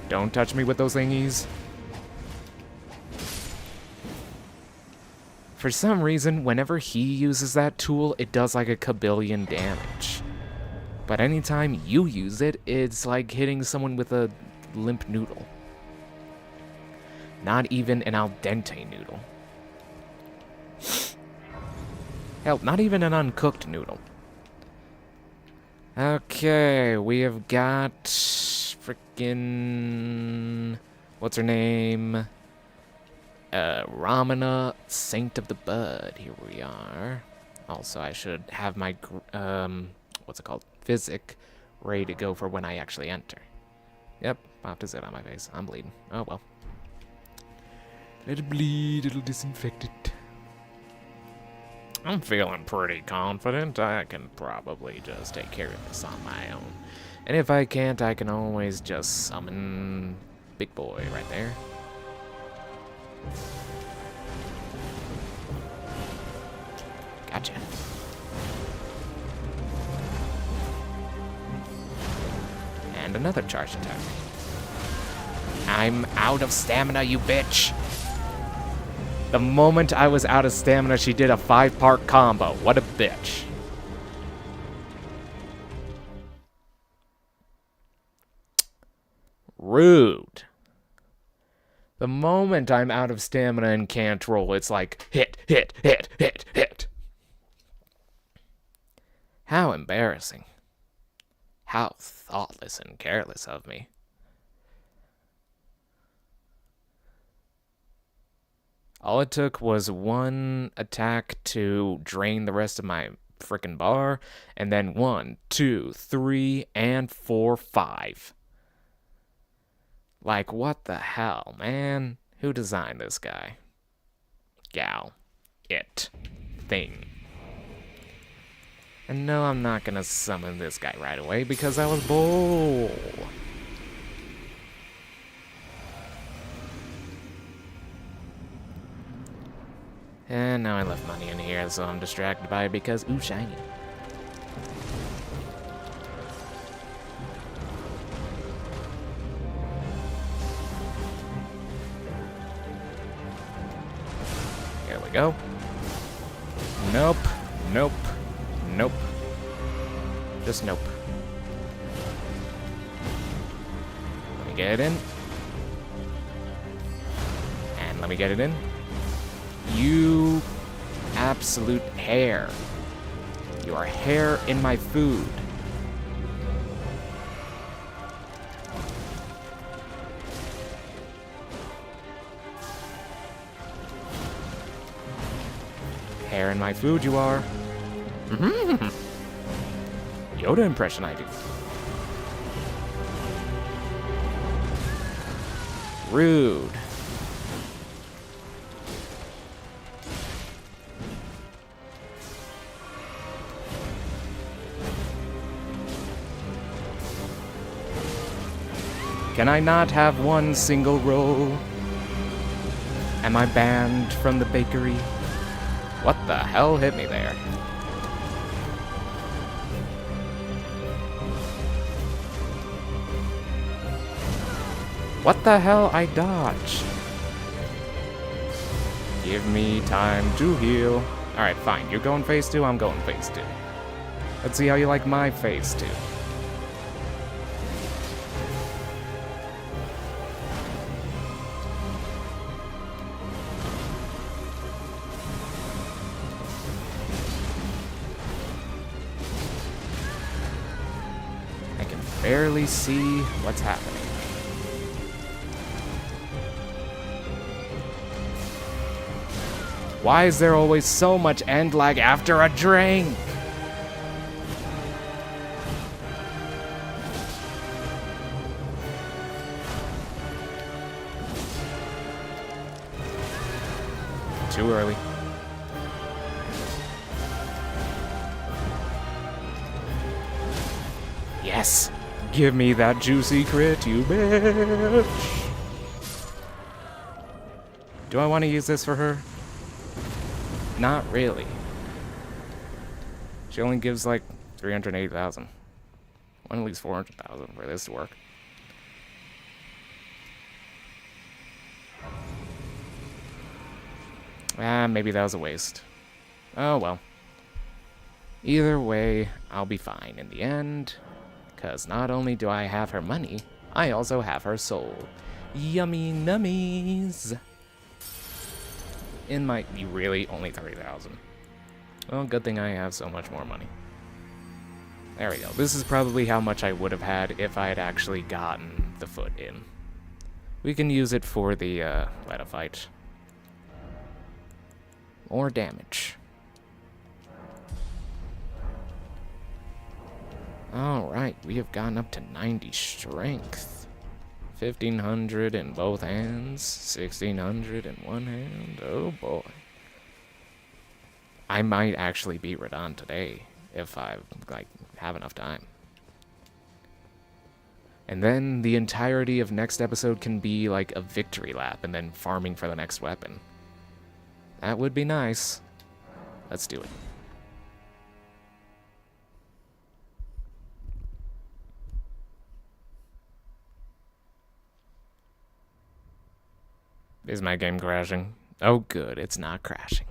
Don't touch me with those thingies. For some reason, whenever he uses that tool, it does like a kabillion damage. But anytime you use it, it's like hitting someone with a limp noodle. Not even an al dente noodle. Hell, not even an uncooked noodle. Okay, we have got frickin' what's her name? Ramana, Saint of the Bud. Here we are. Also, I should have my what's it called? Physic ready to go for when I actually enter. Yep, popped a zit on my face. I'm bleeding. Oh well. Let it bleed, it'll disinfect it. I'm feeling pretty confident. I can probably just take care of this on my own. And if I can't, I can always just summon Big Boy right there. Gotcha. And another charge attack. I'm out of stamina, you bitch! The moment I was out of stamina, she did a 5-part combo. What a bitch. Rude. The moment I'm out of stamina and can't roll, it's like, hit, hit, hit, hit, hit. How embarrassing. How thoughtless and careless of me. All it took was one attack to drain the rest of my frickin' bar, and then 1, 2, 3, and 4, 5. Like, what the hell, man? Who designed this guy? Gal. It. Thing. And no, I'm not gonna summon this guy right away because that was bull. And now I left money in here, so I'm distracted by it because, ooh, shiny. Here we go. Nope. Nope. Nope. Just nope. Let me get it in. And let me get it in. You absolute hair. You are hair in my food. Hair in my food, you are. Mm-hmm. Yoda impression I do. Rude. Can I not have one single roll? Am I banned from the bakery? What the hell hit me there? What the hell? I dodge. Give me time to heal. Alright, fine. You're going phase 2, I'm going phase 2. Let's see how you like my phase 2. Barely see what's happening. Why is there always so much end lag after a drink? Too early. Yes! Give me that juicy crit, you bitch! Do I want to use this for her? Not really. She only gives like 380,000. Want at least 400,000 for this to work. Maybe that was a waste. Oh well. Either way, I'll be fine in the end. Because not only do I have her money, I also have her soul. Yummy nummies! It might be really only 30,000. Well, good thing I have so much more money. There we go. This is probably how much I would have had if I had actually gotten the foot in. We can use it for the Leta fight. More damage. Alright, we have gotten up to 90 strength. 1,500 in both hands. 1,600 in one hand. Oh boy. I might actually beat Radon today if I have enough time. And then the entirety of next episode can be like a victory lap and then farming for the next weapon. That would be nice. Let's do it. Is my game crashing? Oh good, it's not crashing.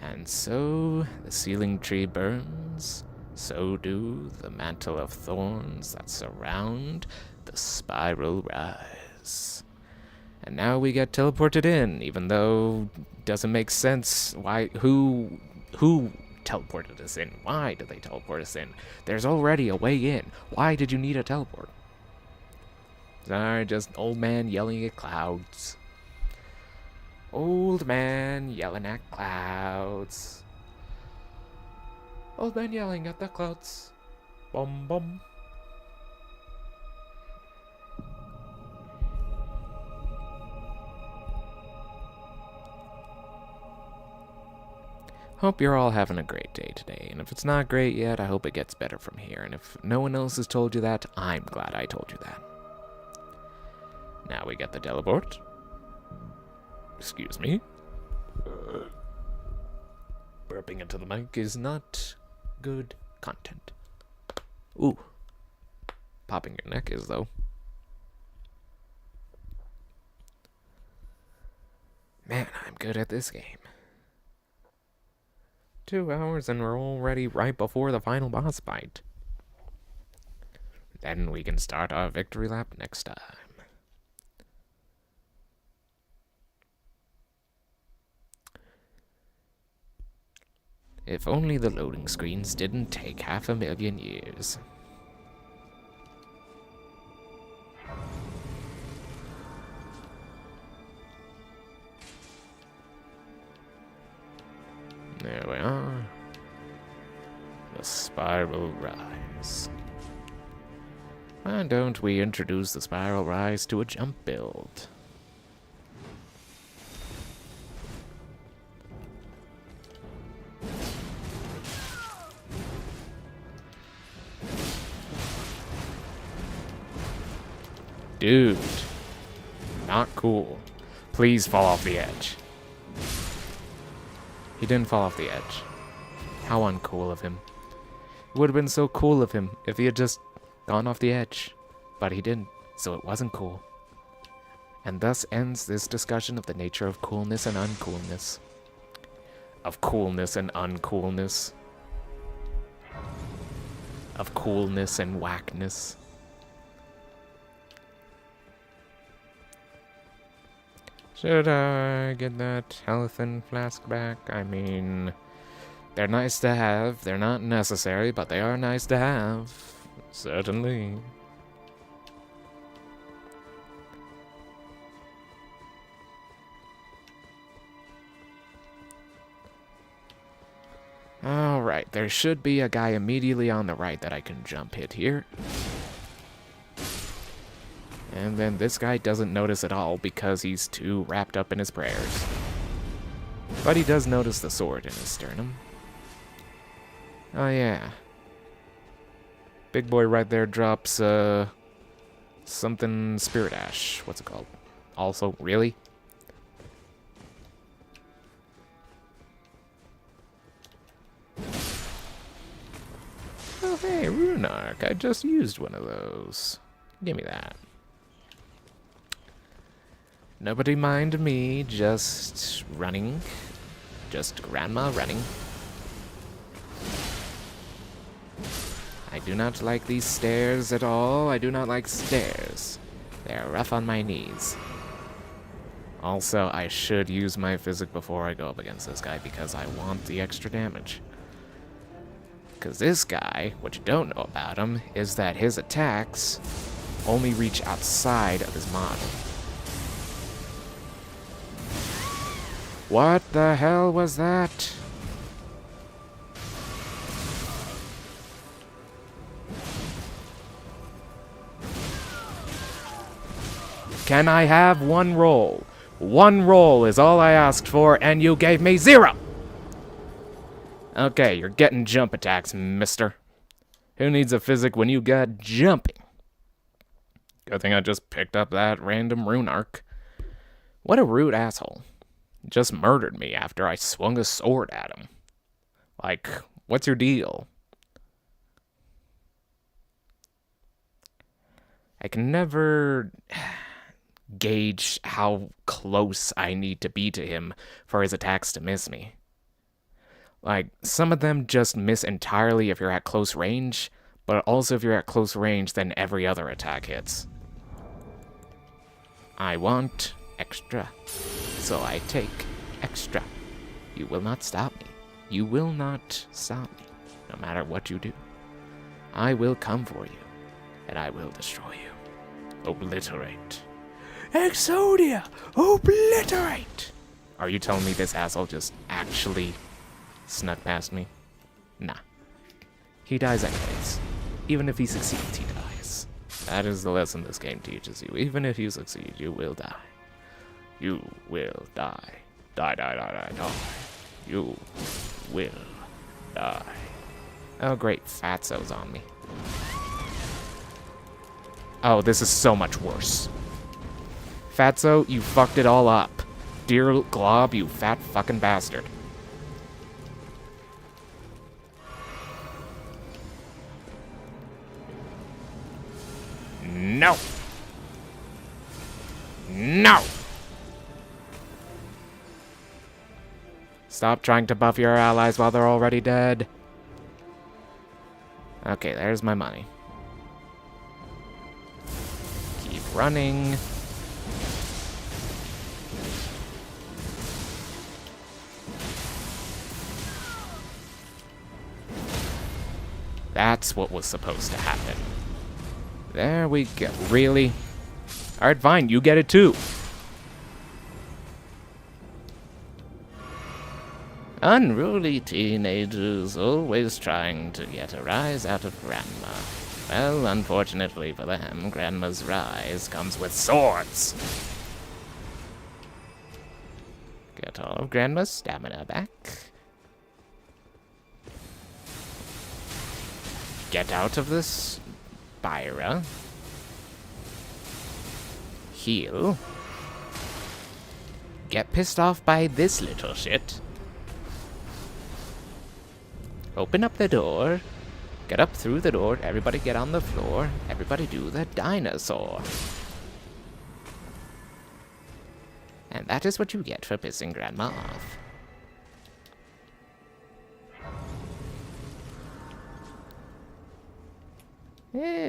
And so the ceiling tree burns, so do the mantle of thorns that surround the spiral rise. And now we get teleported in, even though it doesn't make sense why who teleported us in? Why did they teleport us in? There's already a way in. Why did you need a teleport? Sorry, just old man yelling at clouds. Old man yelling at clouds. Old man yelling at the clouds. Bum bum. Hope you're all having a great day today, and if it's not great yet, I hope it gets better from here, and if no one else has told you that, I'm glad I told you that. Now we get the teleport. Excuse me. Burping into the mic is not good content. Ooh. Popping your neck is, though. Man, I'm good at this game. 2 hours and we're already right before the final boss fight. Then we can start our victory lap next time. If only the loading screens didn't take 500,000 years. There we are. The spiral rise. Why don't we introduce the spiral rise to a jump build? Dude, not cool. Please fall off the edge. He didn't fall off the edge. How uncool of him. It would have been so cool of him if he had just gone off the edge. But he didn't, so it wasn't cool. And thus ends this discussion of the nature of coolness and uncoolness. Of coolness and uncoolness. Of coolness and whackness. Should I get that health and flask back? I mean, they're nice to have. They're not necessary, but they are nice to have. Certainly. Alright, there should be a guy immediately on the right that I can jump hit here. And then this guy doesn't notice at all because he's too wrapped up in his prayers. But he does notice the sword in his sternum. Oh yeah. Big boy right there drops, something Spirit Ash. What's it called? Also, really? Oh hey, Rune Arc. I just used one of those. Give me that. Nobody mind me, just running. Just grandma running. I do not like these stairs at all. I do not like stairs. They are rough on my knees. Also, I should use my physic before I go up against this guy because I want the extra damage. Because this guy, what you don't know about him, is that his attacks only reach outside of his model. What the hell was that? Can I have one roll? One roll is all I asked for, and you gave me 0! Okay, you're getting jump attacks, mister. Who needs a physic when you got jumping? Good thing I just picked up that random rune arc. What a rude asshole. Just murdered me after I swung a sword at him. Like, what's your deal? I can never gauge how close I need to be to him for his attacks to miss me. Like, some of them just miss entirely if you're at close range, but also if you're at close range, then every other attack hits. I want extra, so I take extra. You will not stop me. You will not stop me, no matter what you do. I will come for you, and I will destroy you. Obliterate. Exodia! Obliterate! Are you telling me this asshole just actually snuck past me? Nah. He dies anyways. Even if he succeeds, he dies. That is the lesson this game teaches you. Even if you succeed, you will die. You will die. Die, die, die, die, die. You will die. Oh great, Fatso's on me. Oh, this is so much worse. Fatso, you fucked it all up. Dear Glob, you fat fucking bastard. No! No! Stop trying to buff your allies while they're already dead. Okay, there's my money. Keep running. That's what was supposed to happen. There we go. Really? Alright, fine. You get it too. Unruly teenagers always trying to get a rise out of Grandma. Well, unfortunately for them, Grandma's rise comes with swords. Get all of Grandma's stamina back. Get out of this Spira. Heal. Get pissed off by this little shit. Open up the door. Get up through the door. Everybody get on the floor. Everybody do the dinosaur. And that is what you get for pissing Grandma off.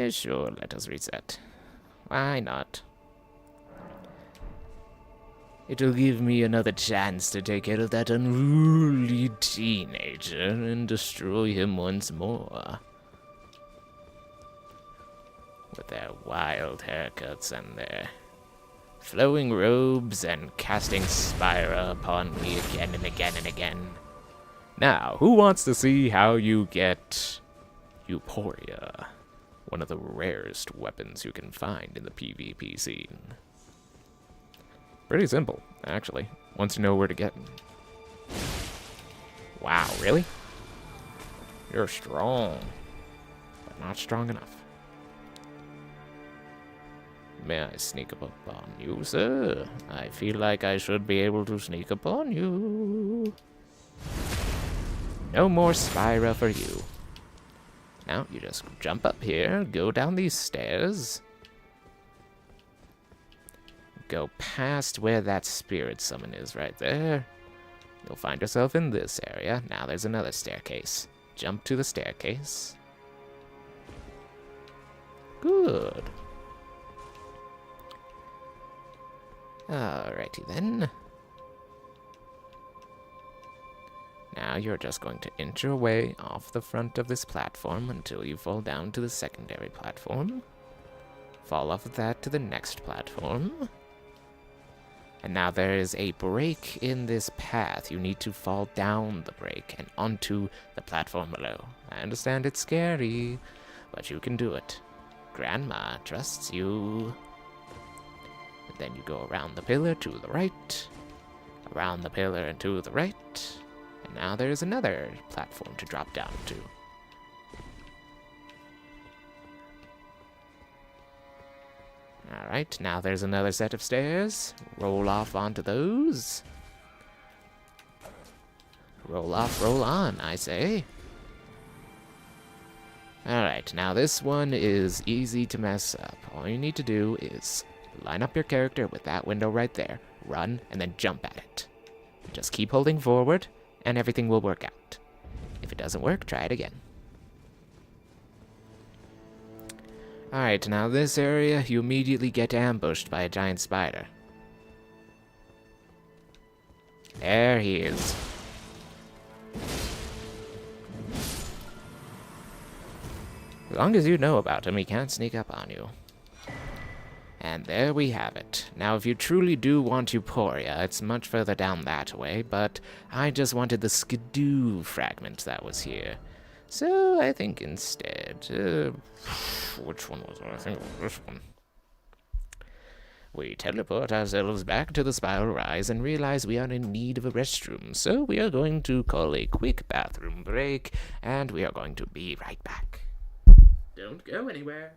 Sure, let us reset. Why not? It'll give me another chance to take care of that unruly teenager and destroy him once more. With their wild haircuts and their flowing robes and casting Spira upon me again and again and again. Now, who wants to see how you get Euphoria? One of the rarest weapons you can find in the PvP scene. Pretty simple, actually, once you know where to get them. Wow, really? You're strong, but not strong enough. May I sneak up upon you, sir? I feel like I should be able to sneak upon you. No more Spyra for you. Now, you just jump up here, go down these stairs, go past where that spirit summon is right there. You'll find yourself in this area. Now there's another staircase. Jump to the staircase. Good. Alrighty then. Now you're just going to inch your way off the front of this platform until you fall down to the secondary platform. Fall off of that to the next platform. And now there is a break in this path. You need to fall down the break and onto the platform below. I understand it's scary, but you can do it. Grandma trusts you. And then you go around the pillar to the right, around the pillar and to the right. And now there's another platform to drop down to. Alright, now there's another set of stairs. Roll off onto those. Roll off, roll on, I say. Alright, now this one is easy to mess up. All you need to do is line up your character with that window right there, run, and then jump at it. Just keep holding forward, and everything will work out. If it doesn't work, try it again. Alright, now this area, you immediately get ambushed by a giant spider. There he is. As long as you know about him, he can't sneak up on you. And there we have it. Now, if you truly do want Euphoria, it's much further down that way, but I just wanted the skidoo fragment that was here. So, I think instead, which one was it? I think it was this one. We teleport ourselves back to the Spiral Rise and realize we are in need of a restroom, so we are going to call a quick bathroom break, and we are going to be right back. Don't go anywhere.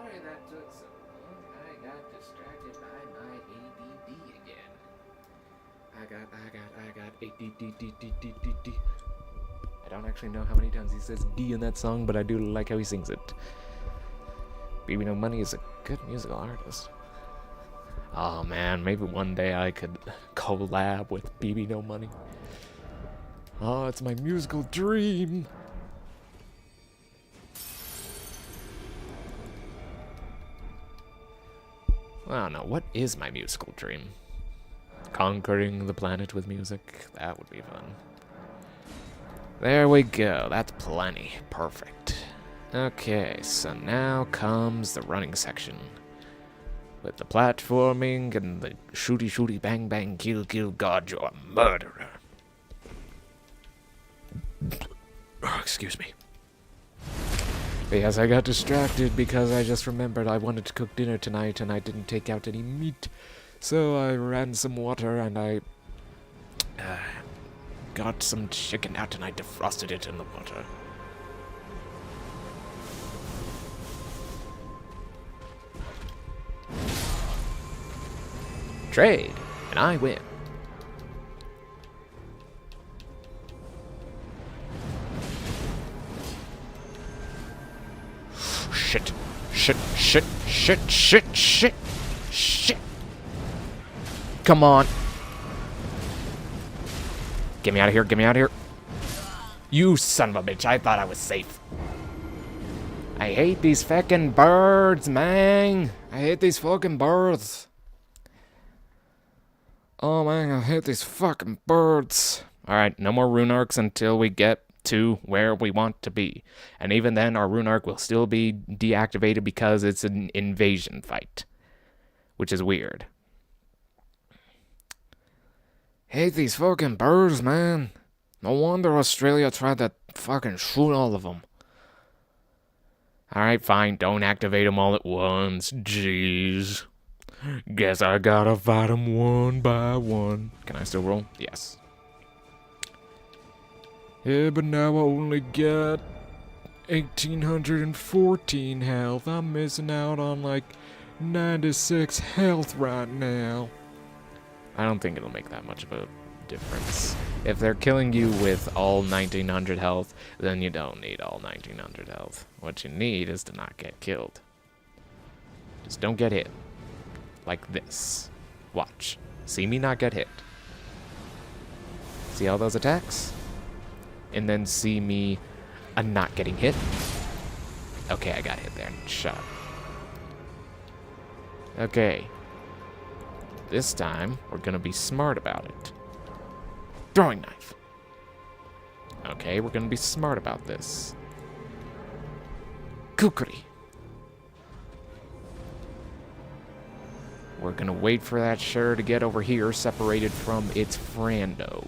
sorry that took so long. I got distracted by my ADD again. I got ADD. I don't actually know how many times he says D in that song, but I do like how he sings it. BB No Money is a good musical artist. Oh man, maybe one day I could collab with BB No Money. Oh, it's my musical dream. I don't know, what is my musical dream? Conquering the planet with music? That would be fun. There we go, that's plenty. Perfect. Okay, so now comes the running section. With the platforming and the shooty bang bang kill god, you're a murderer. Oh, excuse me. But yes, I got distracted because I just remembered I wanted to cook dinner tonight and I didn't take out any meat. So I ran some water and I got some chicken out and I defrosted it in the water. Trade, and I win. Shit. Come on. Get me out of here, You son of a bitch, I thought I was safe. I hate these fucking birds, man. I hate these fucking birds. Oh man, I hate these fucking birds. Alright, no more rune arcs until we get to where we want to be. And even then, our rune arc will still be deactivated because it's an invasion fight. Which is weird. Hate these fucking birds, man. No wonder Australia tried to fucking shoot all of them. Alright, fine, don't activate them all at once. Jeez. Guess I gotta fight them one by one. Can I still roll? Yes. Yeah, but now I only got 1,814 health. I'm missing out on like 96 health right now. I don't think it'll make that much of a difference. If they're killing you with all 1,900 health, then you don't need all 1,900 health. What you need is to not get killed. Just don't get hit. Like this. Watch. See me not get hit. See all those attacks? And then see me not getting hit. Okay, I got hit there. Shut up. Okay. This time, we're gonna be smart about it. Throwing knife. Okay, we're gonna be smart about this. Kukri. We're gonna wait for that share to get over here, separated from its friendo.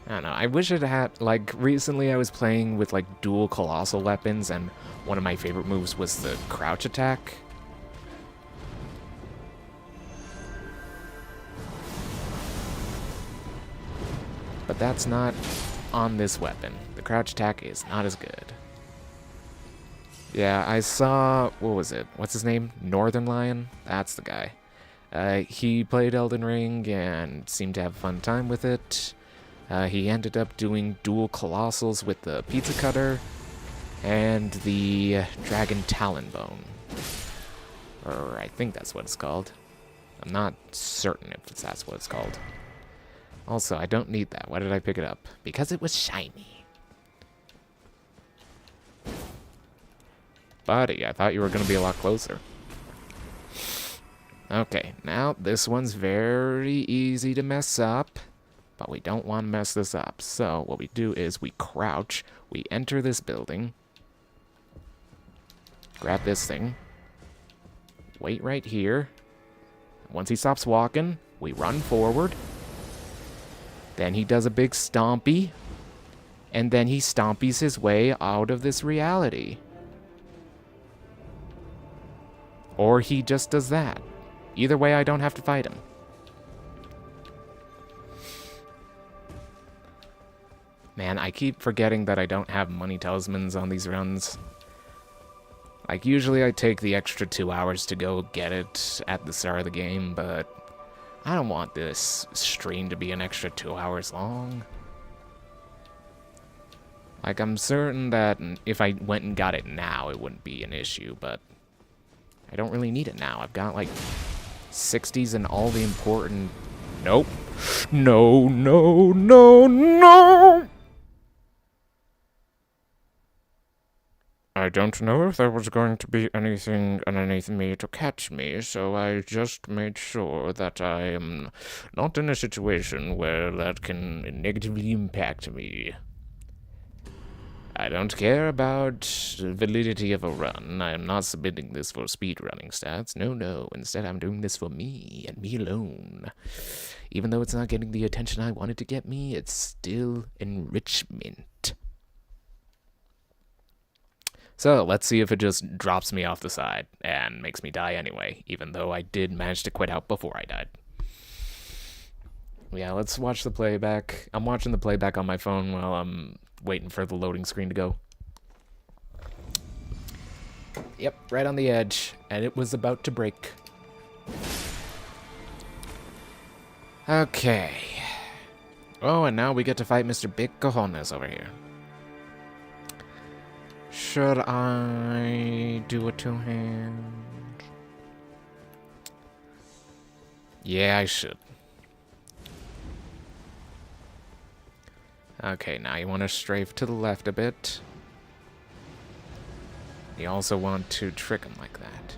I don't know, I wish it had, like, recently I was playing with, like, dual colossal weapons, and one of my favorite moves was the crouch attack. But that's not on this weapon. The crouch attack is not as good. Yeah, I saw, what was it? What's his name? Northern Lion? That's the guy. He played Elden Ring and seemed to have a fun time with it. He ended up doing dual colossals with the pizza cutter and the dragon talon bone. Or I think that's what it's called. I'm not certain if that's what it's called. Also, I don't need that. Why did I pick it up? Because it was shiny. Buddy, I thought you were going to be a lot closer. Okay, now this one's very easy to mess up. But we don't want to mess this up. So what we do is we crouch. We enter this building. Grab this thing. Wait right here. Once he stops walking, we run forward. Then he does a big stompy. And then he stompies his way out of this reality. Or he just does that. Either way, I don't have to fight him. Man, I keep forgetting that I don't have money talismans on these runs. Like, usually I take the extra 2 hours to go get it at the start of the game, but I don't want this stream to be an extra 2 hours long. Like, I'm certain that if I went and got it now, it wouldn't be an issue, but I don't really need it now. I've got, like, 60s and all the important... Nope. No, no, no, no! I don't know if there was going to be anything underneath me to catch me, so I just made sure that I am not in a situation where that can negatively impact me. I don't care about the validity of a run. I am not submitting this for speedrunning stats. No, no. Instead, I'm doing this for me and me alone. Even though it's not getting the attention I wanted to get me, it's still enrichment. So, let's see if it just drops me off the side and makes me die anyway, even though I did manage to quit out before I died. Yeah, let's watch the playback. I'm watching the playback on my phone while I'm waiting for the loading screen to go. Yep, right on the edge, and it was about to break. Okay. Oh, and now we get to fight Mr. Big Cojones over here. Should I do a two-hand? Yeah, I should. Okay, now you want to strafe to the left a bit. You also want to trick him like that.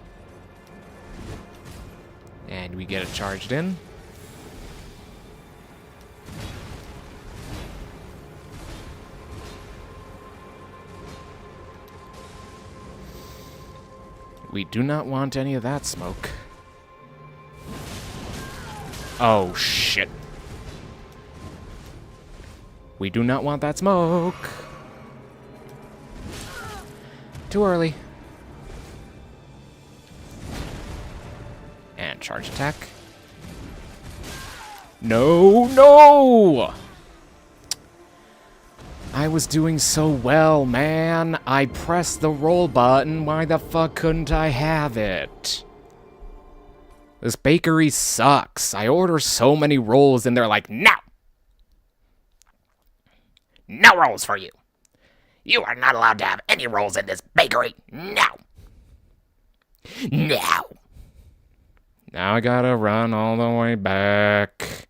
And we get it charged in. We do not want any of that smoke. Oh, shit. We do not want that smoke. Too early. And charge attack. No, no! I was doing so well, man. I pressed the roll button. Why the fuck couldn't I have it? This bakery sucks. I order so many rolls and they're like, no! No rolls for you. You are not allowed to have any rolls in this bakery. No. No. Now I gotta run all the way back.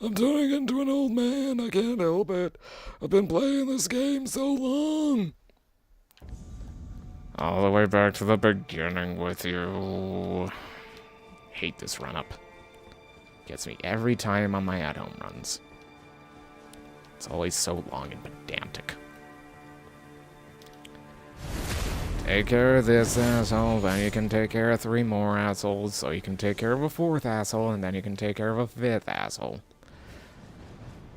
I'm turning into an old man. I can't help it. I've been playing this game so long. All the way back to the beginning with you. Hate this run-up. Gets me every time on my at-home runs. It's always so long and pedantic. Take care of this asshole, then you can take care of 3 more assholes, so you can take care of a 4th asshole, and then you can take care of a 5th asshole.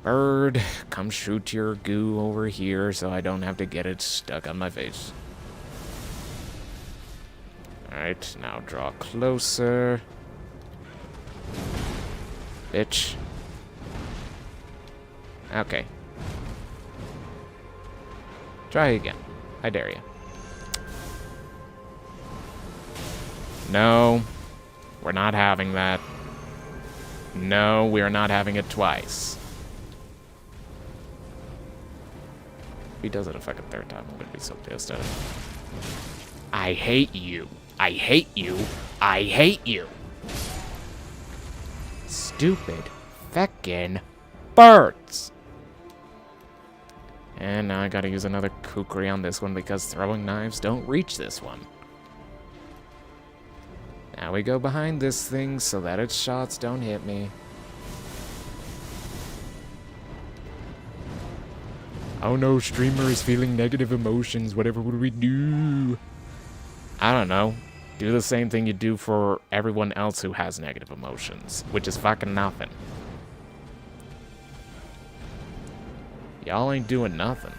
Bird, come shoot your goo over here so I don't have to get it stuck on my face. Alright, now draw closer. Bitch. Okay. Try again. I dare you. No. We're not having that. No, we are not having it twice. If he does it a fucking 3rd time, I'm gonna be so pissed at him. I hate you. I hate you. I hate you. Stupid feckin' birds. And now I gotta use another kukri on this one because throwing knives don't reach this one. Now we go behind this thing so that its shots don't hit me. Oh no, streamer is feeling negative emotions. Whatever would we do? I don't know. Do the same thing you do for everyone else who has negative emotions, which is fucking nothing. Y'all ain't doing nothing.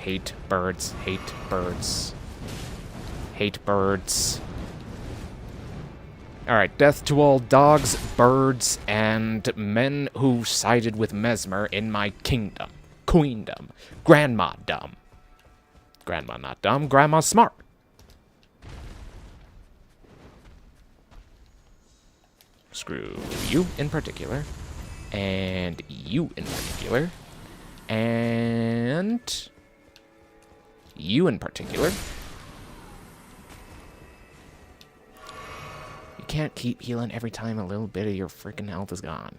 Hate birds. Hate birds. Hate birds. Alright, death to all dogs, birds, and men who sided with Mesmer in my kingdom. Queendom. Grandma dumb. Grandma not dumb, grandma smart. Screw you in particular. And you in particular. And you in particular. You can't keep healing every time a little bit of your freaking health is gone.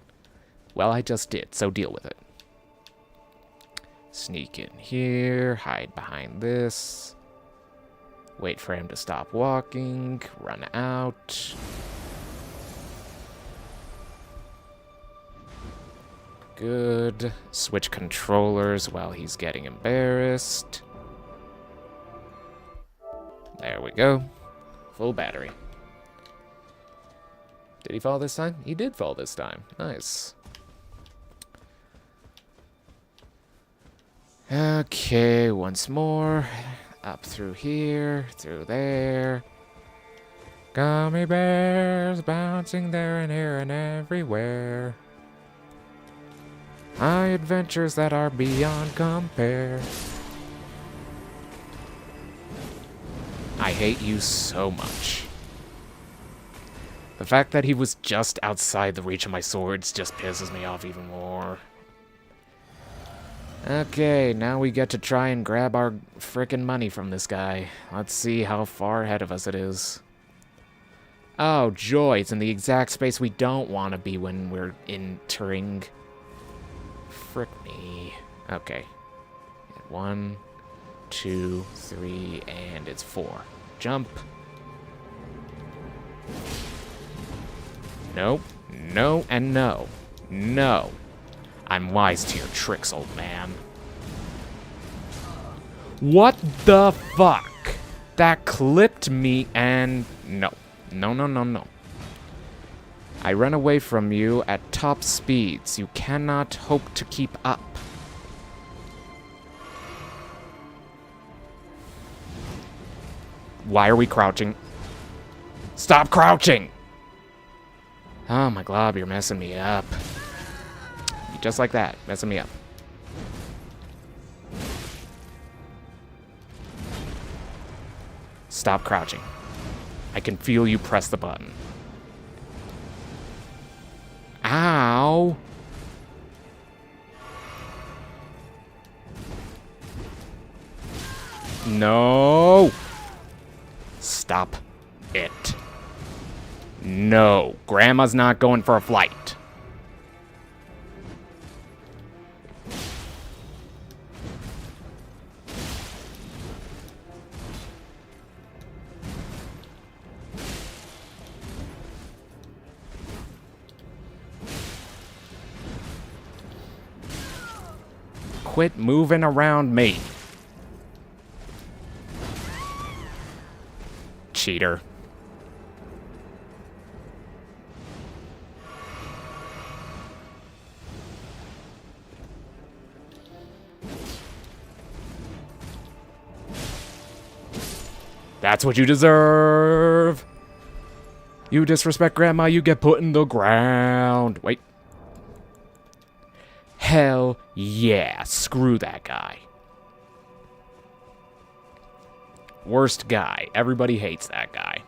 Well, I just did, so deal with it. Sneak in here, hide behind this. Wait for him to stop walking, run out. Good. Switch controllers while he's getting embarrassed. There we go. Full battery. Did he fall this time? He did fall this time. Nice. Okay, once more. Up through here, through there. Gummy bears bouncing there and here and everywhere. My adventures that are beyond compare. I hate you so much. The fact that he was just outside the reach of my swords just pisses me off even more. Okay, now we get to try and grab our frickin' money from this guy. Let's see how far ahead of us it is. Oh, joy, it's in the exact space we don't want to be when we're entering. Frick me. Okay. 1, 2, 3, and it's 4. Jump. No, no, and no. No. I'm wise to your tricks, old man. What the fuck? That clipped me and... No. No, no, no, no. I run away from you at top speeds. You cannot hope to keep up. Why are we crouching? Stop crouching! Oh my glob, you're messing me up. Just like that, messing me up. Stop crouching. I can feel you press the button. Ow! No! Stop it. No, Grandma's not going for a flight. Quit moving around me. Cheater. That's what you deserve. You disrespect Grandma, you get put in the ground. Wait. Hell yeah, screw that guy. Worst guy. Everybody hates that guy.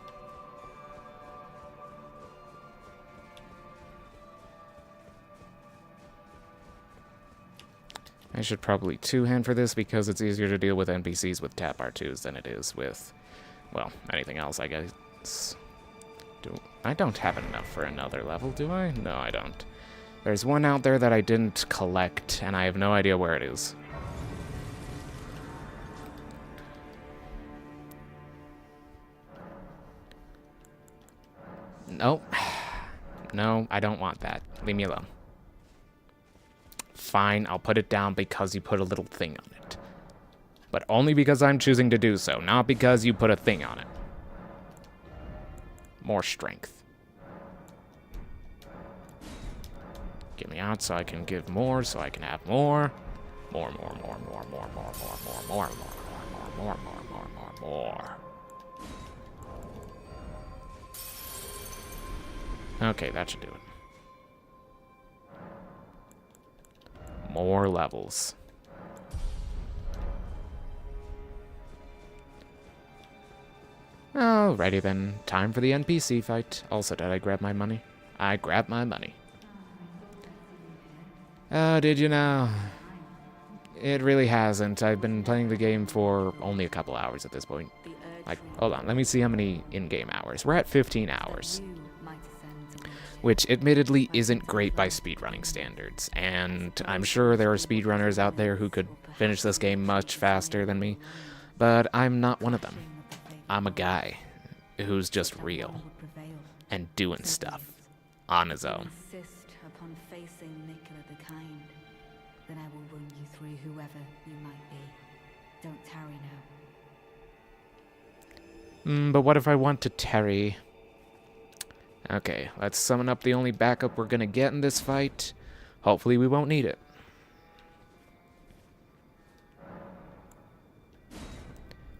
I should probably two-hand for this because it's easier to deal with NPCs with tap R2s than it is with, well, anything else, I guess. I don't have enough for another level, do I? No, I don't. There's one out there that I didn't collect, and I have no idea where it is. Nope. No, I don't want that. Leave me alone. Fine, I'll put it down because you put a little thing on it. But only because I'm choosing to do so, not because you put a thing on it. More strength. Get me out so I can give more, so I can have more. More. Okay, that should do it. More levels. Alrighty then, time for the NPC fight. Also, did I grab my money? I grabbed my money. Oh, did you now? It really hasn't. I've been playing the game for only a couple hours at this point. Like, hold on, let me see how many in-game hours. We're at 15 hours. Which, admittedly, isn't great by speedrunning standards. And I'm sure there are speedrunners out there who could finish this game much faster than me. But I'm not one of them. I'm a guy who's just real and doing stuff on his own. Insist upon facing Nicola the Kind, then I will run you through whoever you might be. Don't tarry now. But what if I want to tarry? Okay, let's summon up the only backup we're gonna get in this fight. Hopefully we won't need it.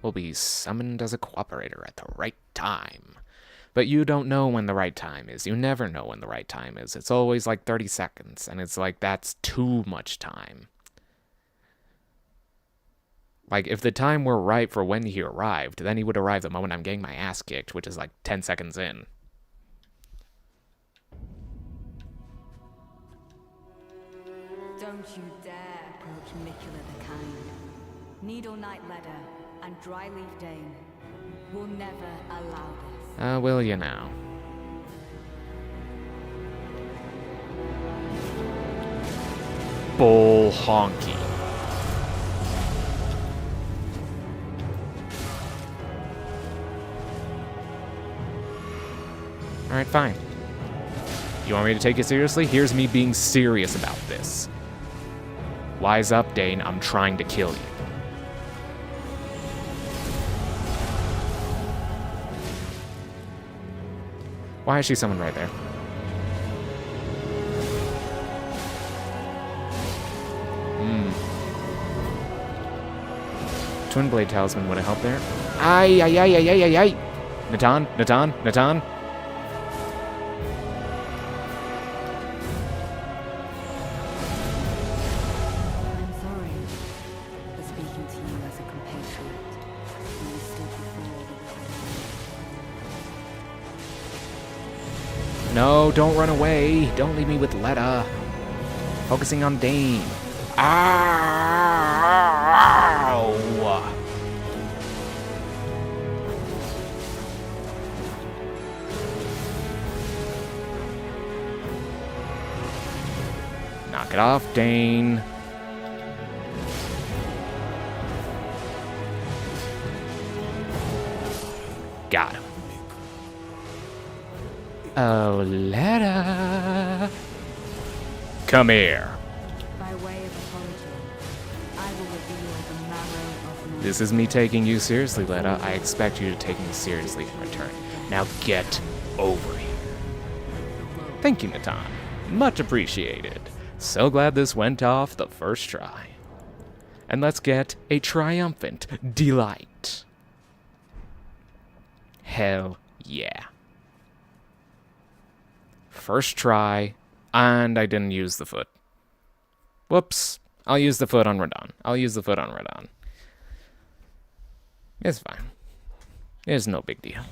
Will be summoned as a cooperator at the right time. But you don't know when the right time is. You never know when the right time is. It's always like 30 seconds, and it's like, that's too much time. Like, if the time were right for when he arrived, then he would arrive the moment I'm getting my ass kicked, which is like 10 seconds in. Don't you dare approach Nicola the Kind. Needle Knight Ledder and Dryleaf Dane will never allow this. Will you now? Bull honky. Alright, fine. You want me to take it seriously? Here's me being serious about this. Wise up, Dane. I'm trying to kill you. Why is she summoned right there? Twin Blade Talisman would have helped there. Ay, ay, ay, ay, ay, ay, ay. Natan. I'm sorry for speaking to you as a compatriot when we stood before the No, don't run away. Don't leave me with Letta. Focusing on Dane. Ow! Knock it off, Dane. Got him. Oh, Letta. Come here. By way of apology, I will reveal the marrow of my... This is me taking you seriously, Letta. I expect you to take me seriously in return. Now get over here. Thank you, Natan. Much appreciated. So glad this went off the first try. And let's get a triumphant delight. Hell yeah. First try, and I didn't use the foot. Whoops. I'll use the foot on Radon. It's fine. It's no big deal.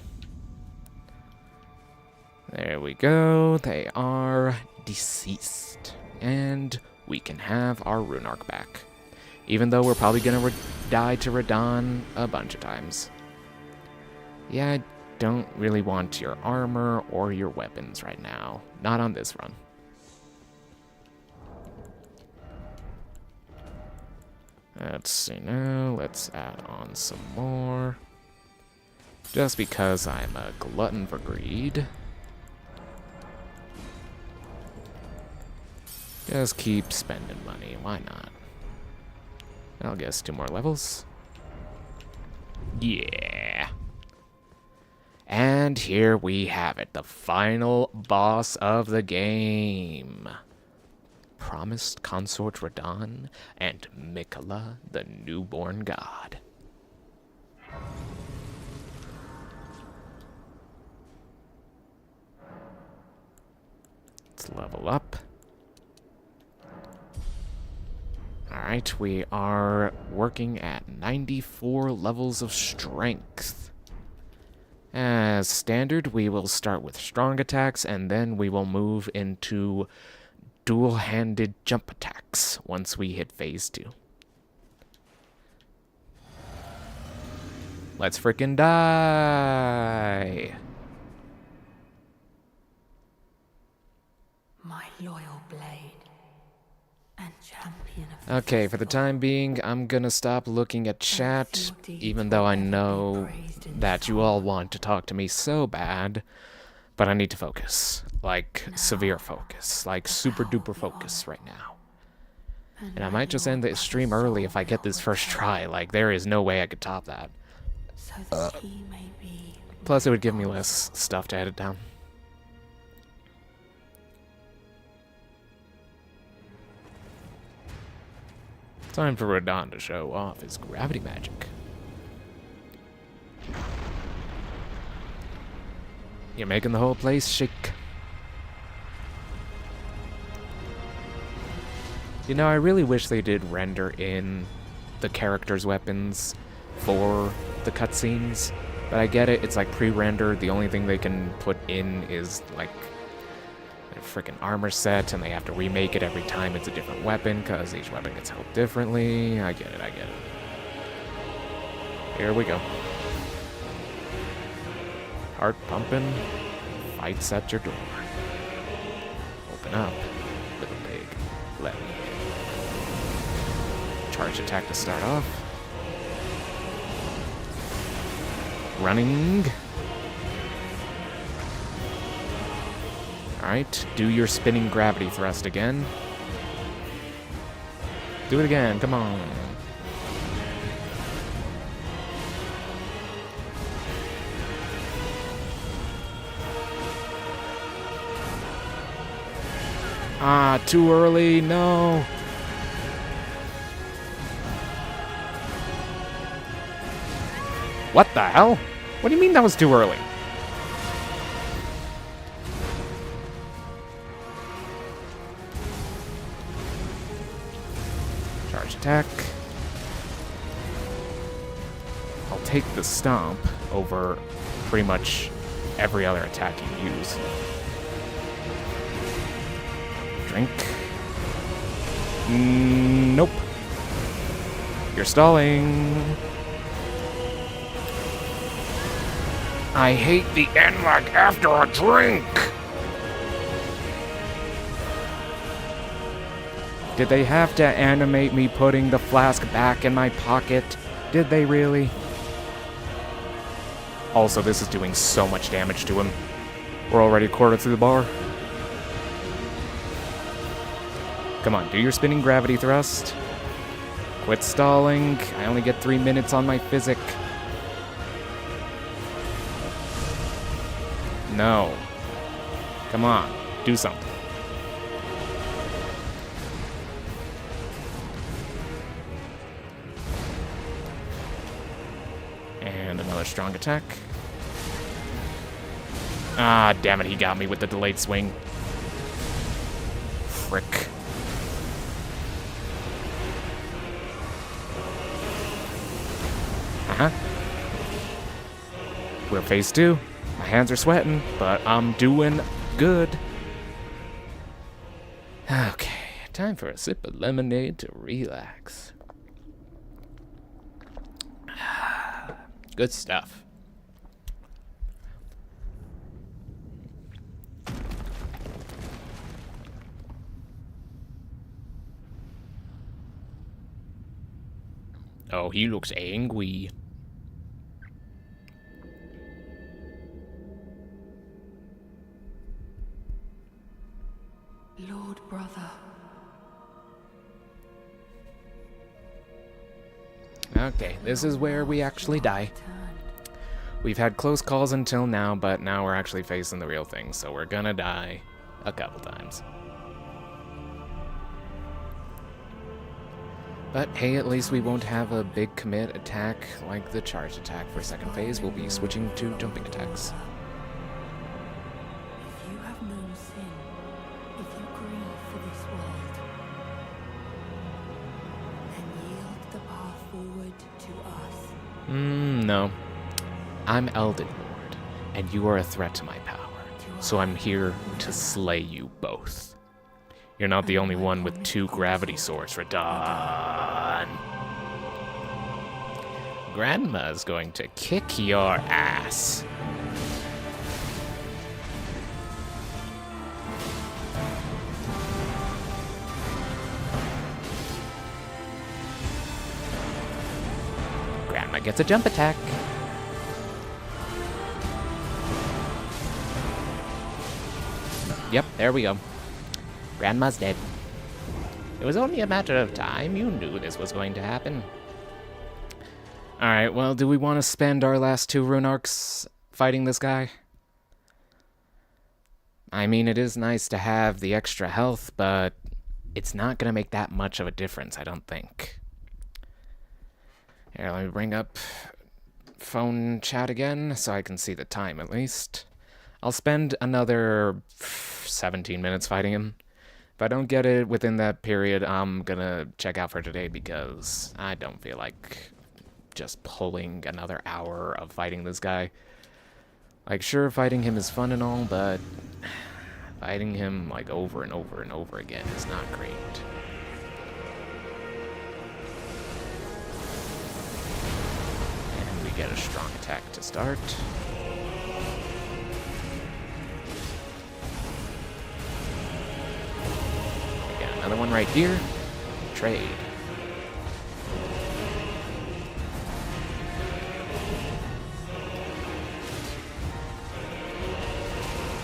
There we go. They are deceased. And we can have our rune arc back. Even though we're probably gonna die to Radon a bunch of times. Yeah, I don't really want your armor or your weapons right now. Not on this run. Let's see now. Let's add on some more. Just because I'm a glutton for greed. Just keep spending money. Why not? I'll guess 2 more levels. Yeah. And here we have it. The final boss of the game. promised consort Radahn and Miquella, the newborn god. Let's level up. Alright, we are working at 94 levels of strength. As standard, we will start with strong attacks, and then we will move into dual-handed jump attacks once we hit phase 2. Let's frickin' die! My loyal blade and champion of Okay, for the time being, I'm gonna stop looking at chat, even though I know that you all want to talk to me so bad, but I need to focus. Like, severe focus. Like, super duper focus right now. And I might just end the stream early if I get this first try. Like, there is no way I could top that. so that he may be. Plus, it would give me less stuff to edit down. Time for Radahn to show off his gravity magic. You're making the whole place shake. You know, I really wish they did render in the characters' weapons for the cutscenes, but I get it, it's like pre-rendered. The only thing they can put in is like a freaking armor set, and they have to remake it every time it's a different weapon because each weapon gets held differently. I get it, I get it. Here we go. Heart pumping, fights at your door. Open up, little pig. Let me in. Charge attack to start off. Running. Alright, do your spinning gravity thrust again. Do it again, come on. Ah, too early, no. What the hell? What do you mean that was too early? Charge attack. I'll take the stomp over pretty much every other attack you use. Drink. Nope. You're stalling. I hate the end like after a drink. Did they have to animate me putting the flask back in my pocket? Did they really? Also, this is doing so much damage to him. We're already a quarter through the bar. Come on, do your spinning gravity thrust. Quit stalling. I only get 3 minutes on my physic. No. Come on, do something. And another strong attack. Ah, damn it, he got me with the delayed swing. Frick. Uh-huh. We're phase 2. My hands are sweating, but I'm doing good. Okay, time for a sip of lemonade to relax. Good stuff. Oh, he looks angry. Lord brother. Okay, this is where we actually die. We've had close calls until now, but now we're actually facing the real thing, so we're gonna die a couple times. But hey, at least we won't have a big commit attack like the charge attack for second phase. We'll be switching to jumping attacks. If you have known sin, if you grieve for this world, then yield the path forward to us. No. I'm Elden Lord, and you are a threat to my power. So I'm here to slay you both. You're not the only one with 2 gravity swords, Radon. Grandma's going to kick your ass. Grandma gets a jump attack. Yep, there we go. Grandma's dead. It was only a matter of time. You knew this was going to happen. Alright, well, do we want to spend our last 2 rune arcs fighting this guy? I mean, it is nice to have the extra health, but it's not going to make that much of a difference, I don't think. Here, let me bring up phone chat again so I can see the time at least. I'll spend another 17 minutes fighting him. If I don't get it within that period, I'm gonna check out for today because I don't feel like just pulling another hour of fighting this guy. Like, sure, fighting him is fun and all, but fighting him, like, over and over and over again is not great. And we get a strong attack to start. Another one right here. Trade.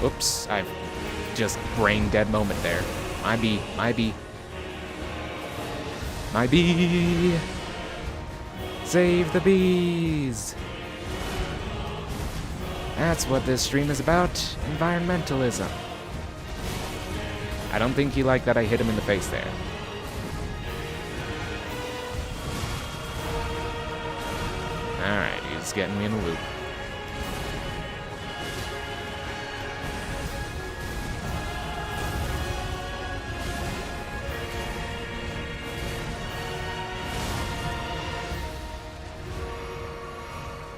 Oops, I've just brain dead moment there. My bee. Save the bees. That's what this stream is about. Environmentalism. I don't think he liked that I hit him in the face there. Alright, he's getting me in a loop.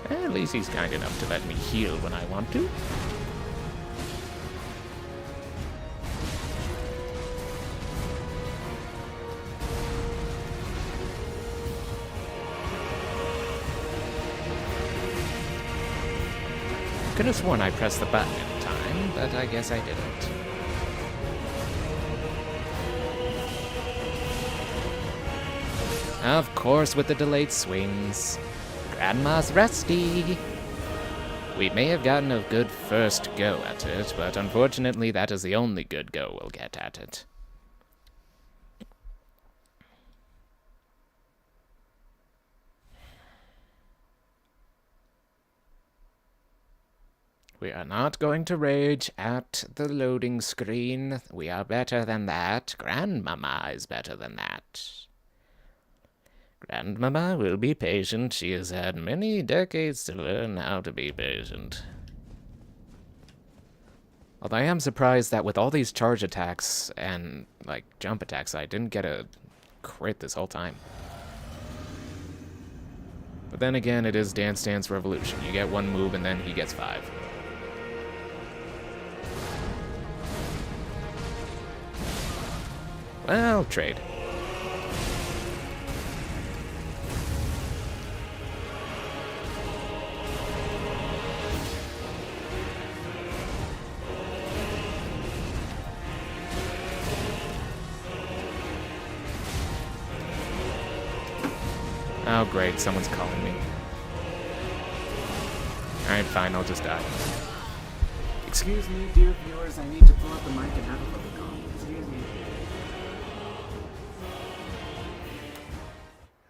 At least he's kind enough to let me heal when I want to. Could have sworn I pressed the button in time, but I guess I didn't. Of course, with the delayed swings. Grandma's rusty. We may have gotten a good first go at it, but unfortunately that is the only good go we'll get at it. We are not going to rage at the loading screen. We are better than that. Grandmama is better than that. Grandmama will be patient. She has had many decades to learn how to be patient. Although I am surprised that with all these charge attacks and, like, jump attacks, I didn't get a crit this whole time. But then again, it is Dance Dance Revolution. You get one move and then he gets 5. Well, trade. Oh, great. Someone's calling me. Alright, fine. I'll just die. Excuse me, dear viewers. I need to pull up the mic and have a public call. Excuse me.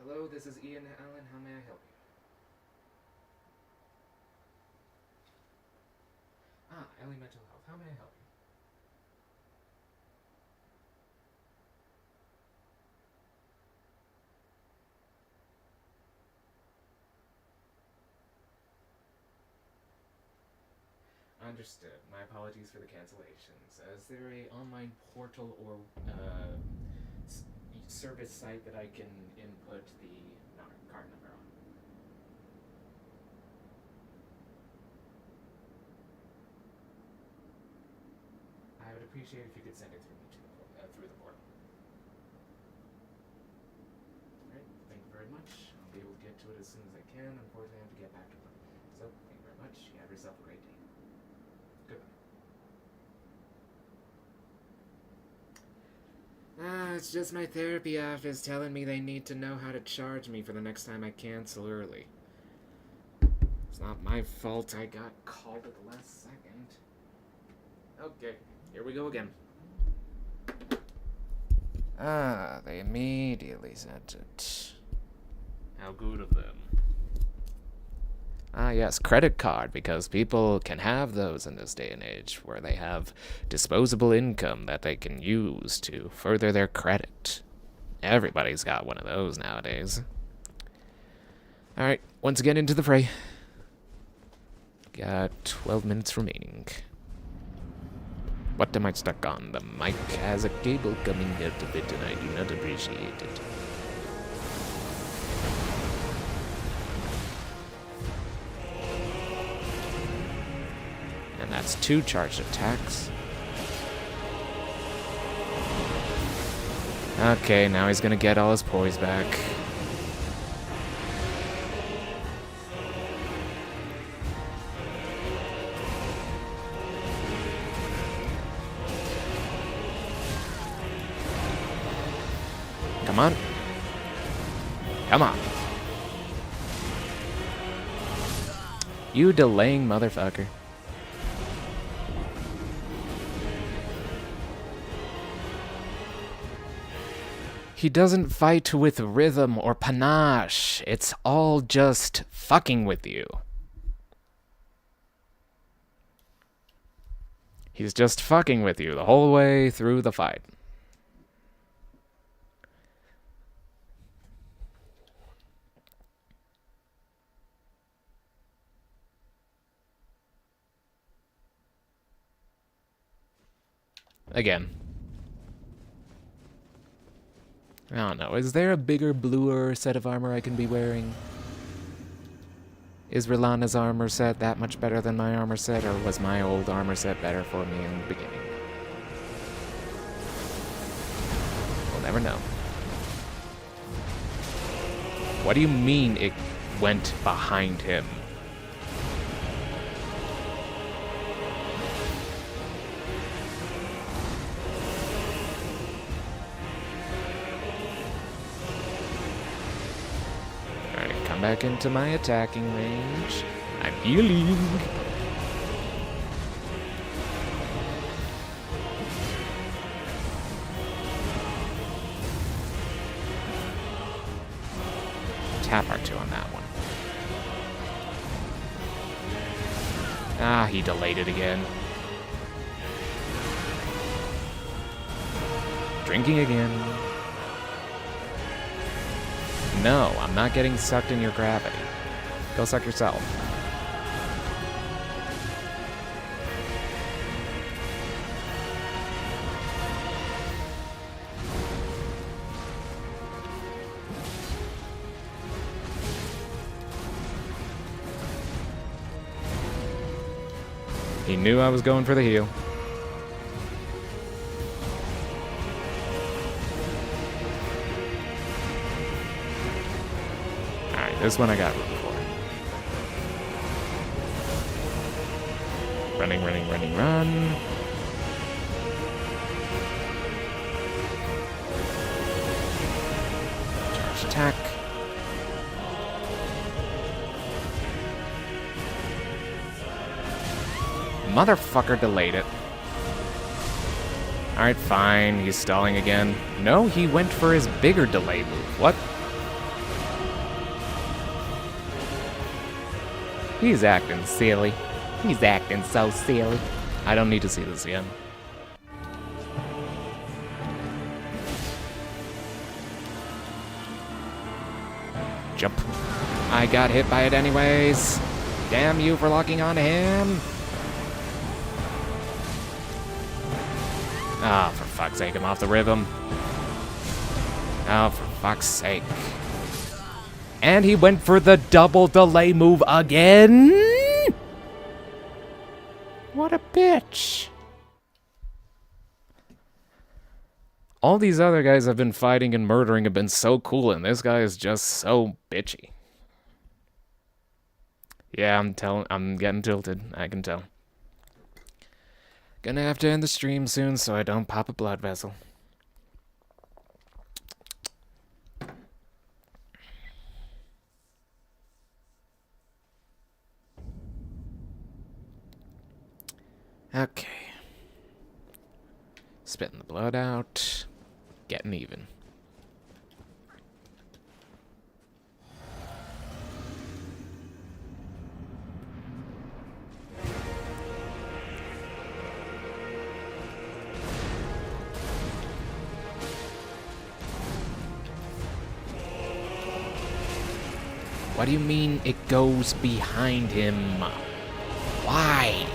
Hello, this is Ian Allen. How may I help you? Ellie Mental Health. How may I help you? Understood. My apologies for the cancellations. Is there a online portal or service site that I can input the card number on? I would appreciate if you could send it through me through the portal. Alright, thank you very much. I'll be able to get to it as soon as I can. Unfortunately, I have to get back to work. So, thank you very much. You have yourself a great day. It's just my therapy office telling me they need to know how to charge me for the next time I cancel early. It's not my fault I got called at the last second. Okay, here we go again. They immediately sent it. How good of them. Yes, credit card, because people can have those in this day and age where they have disposable income that they can use to further their credit. Everybody's got one of those nowadays. Alright, once again into the fray. Got 12 minutes remaining. What am I stuck on? The mic has a cable coming out of it and I do not appreciate it. And that's 2 charged attacks. Okay, now he's gonna get all his poise back. Come on. Come on. You delaying motherfucker. He doesn't fight with rhythm or panache. It's all just fucking with you. He's just fucking with you the whole way through the fight. Again. I don't know. Is there a bigger, bluer set of armor I can be wearing? Is Rilana's armor set that much better than my armor set, or was my old armor set better for me in the beginning? We'll never know. What do you mean it went behind him? Back into my attacking range. I'm healing. Tap R2 on that one. Ah, he delayed it again. Drinking again. No, I'm not getting sucked in your gravity. Go suck yourself. He knew I was going for the heal. This one I got room for. Running, running, running, run. Charge attack. Motherfucker delayed it. Alright, fine. He's stalling again. No, he went for his bigger delay move. What? He's acting silly. He's acting so silly. I don't need to see this again. Jump. I got hit by it anyways. Damn you for locking onto him. Ah, for fuck's sake, I'm off the rhythm. Oh, for fuck's sake. And he went for the double delay move again? What a bitch. All these other guys I've been fighting and murdering have been so cool, and this guy is just so bitchy. Yeah, I'm getting tilted, I can tell. Gonna have to end the stream soon so I don't pop a blood vessel. Okay. Spitting the blood out. Getting even. What do you mean it goes behind him? Why?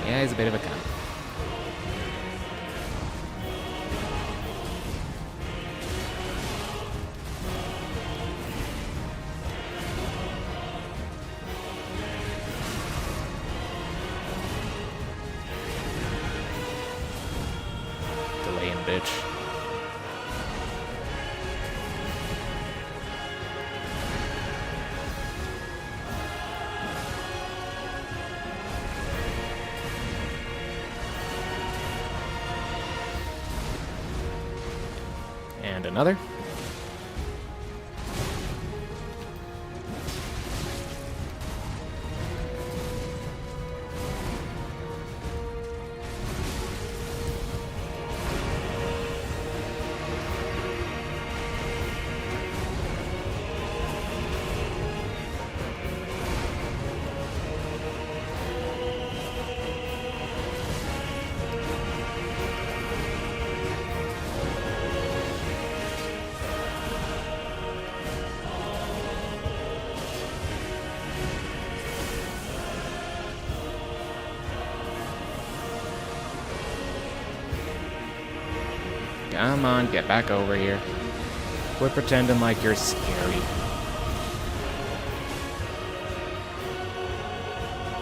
Yeah, he's a bit of a cunt. Delaying bitch. And another. Come on, get back over here. Quit pretending like you're scary.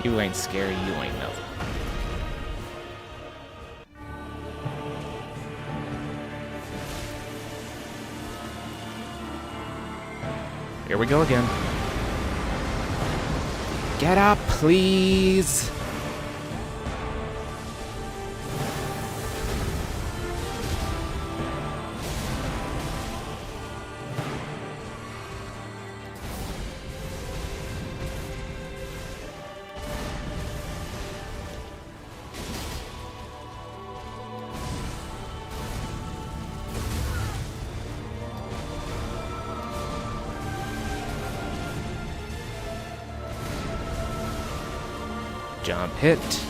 You ain't scary, you ain't nothing. Here we go again. Get up, please! Jump hit.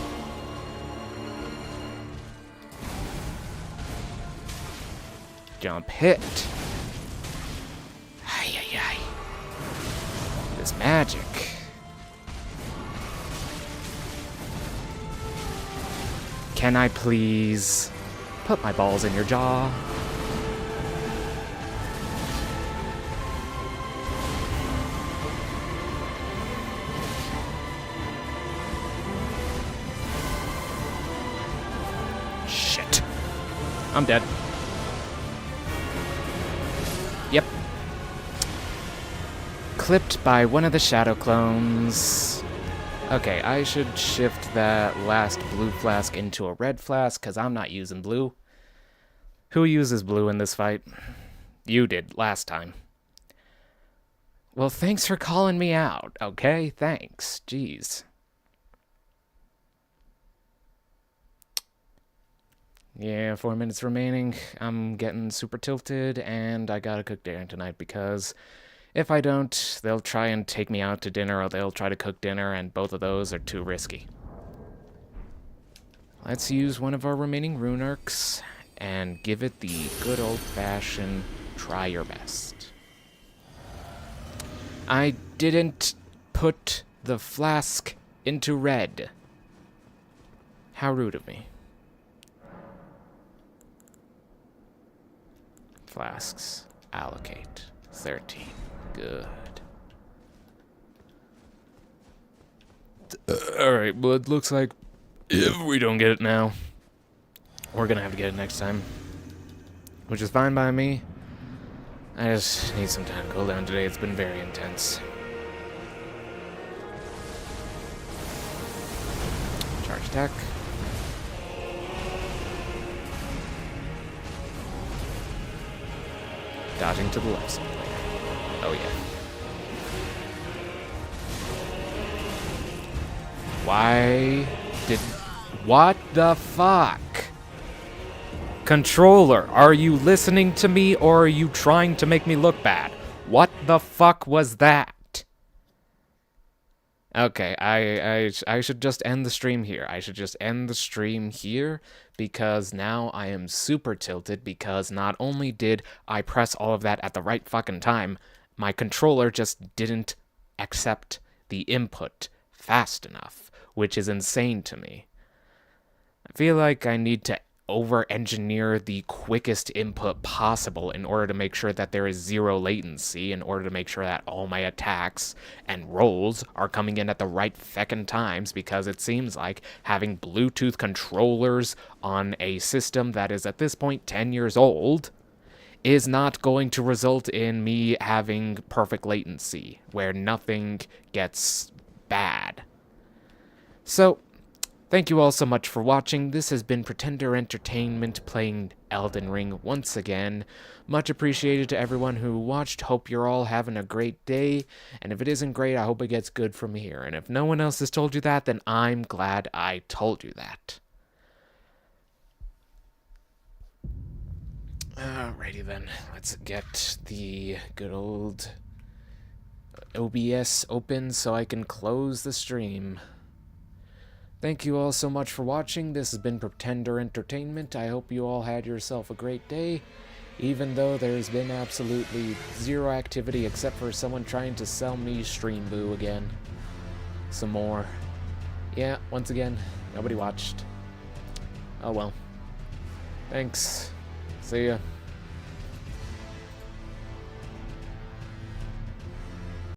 Jump hit. Ay, ay, ay. This magic. Can I please put my balls in your jaw? Shit. I'm dead. Yep. Clipped by one of the shadow clones. Okay, I should shift that last blue flask into a red flask, because I'm not using blue. Who uses blue in this fight? You did, last time. Well, thanks for calling me out, okay? Thanks. Jeez. Yeah, 4 minutes remaining. I'm getting super tilted, and I gotta cook dinner tonight, because if I don't, they'll try and take me out to dinner, or they'll try to cook dinner, and both of those are too risky. Let's use one of our remaining rune arcs and give it the good old-fashioned try your best. I didn't put the flask into red. How rude of me. Flasks. Allocate. 13. Good. Alright, well, it looks like if we don't get it now, we're gonna have to get it next time. Which is fine by me. I just need some time to cool down today. It's been very intense. Charge attack. Dodging to the left some player. Oh yeah. Why did... What the fuck? Controller, are you listening to me or are you trying to make me look bad? What the fuck was that? Okay, I should just end the stream here. I should just end the stream here because now I am super tilted because not only did I press all of that at the right fucking time, my controller just didn't accept the input fast enough, which is insane to me. I feel like I need to over-engineer the quickest input possible in order to make sure that there is zero latency, in order to make sure that all my attacks and rolls are coming in at the right feckin' times, because it seems like having Bluetooth controllers on a system that is at this point 10 years old is not going to result in me having perfect latency, where nothing gets bad. So, thank you all so much for watching. This has been Pretender Entertainment playing Elden Ring once again. Much appreciated to everyone who watched. Hope you're all having a great day. And if it isn't great, I hope it gets good from here. And if no one else has told you that, then I'm glad I told you that. Alrighty then. Let's get the good old OBS open so I can close the stream. Thank you all so much for watching. This has been Pretender Entertainment. I hope you all had yourself a great day, even though there's been absolutely zero activity except for someone trying to sell me Stream Boo again. Some more. Yeah, once again, nobody watched. Oh well. Thanks. See ya.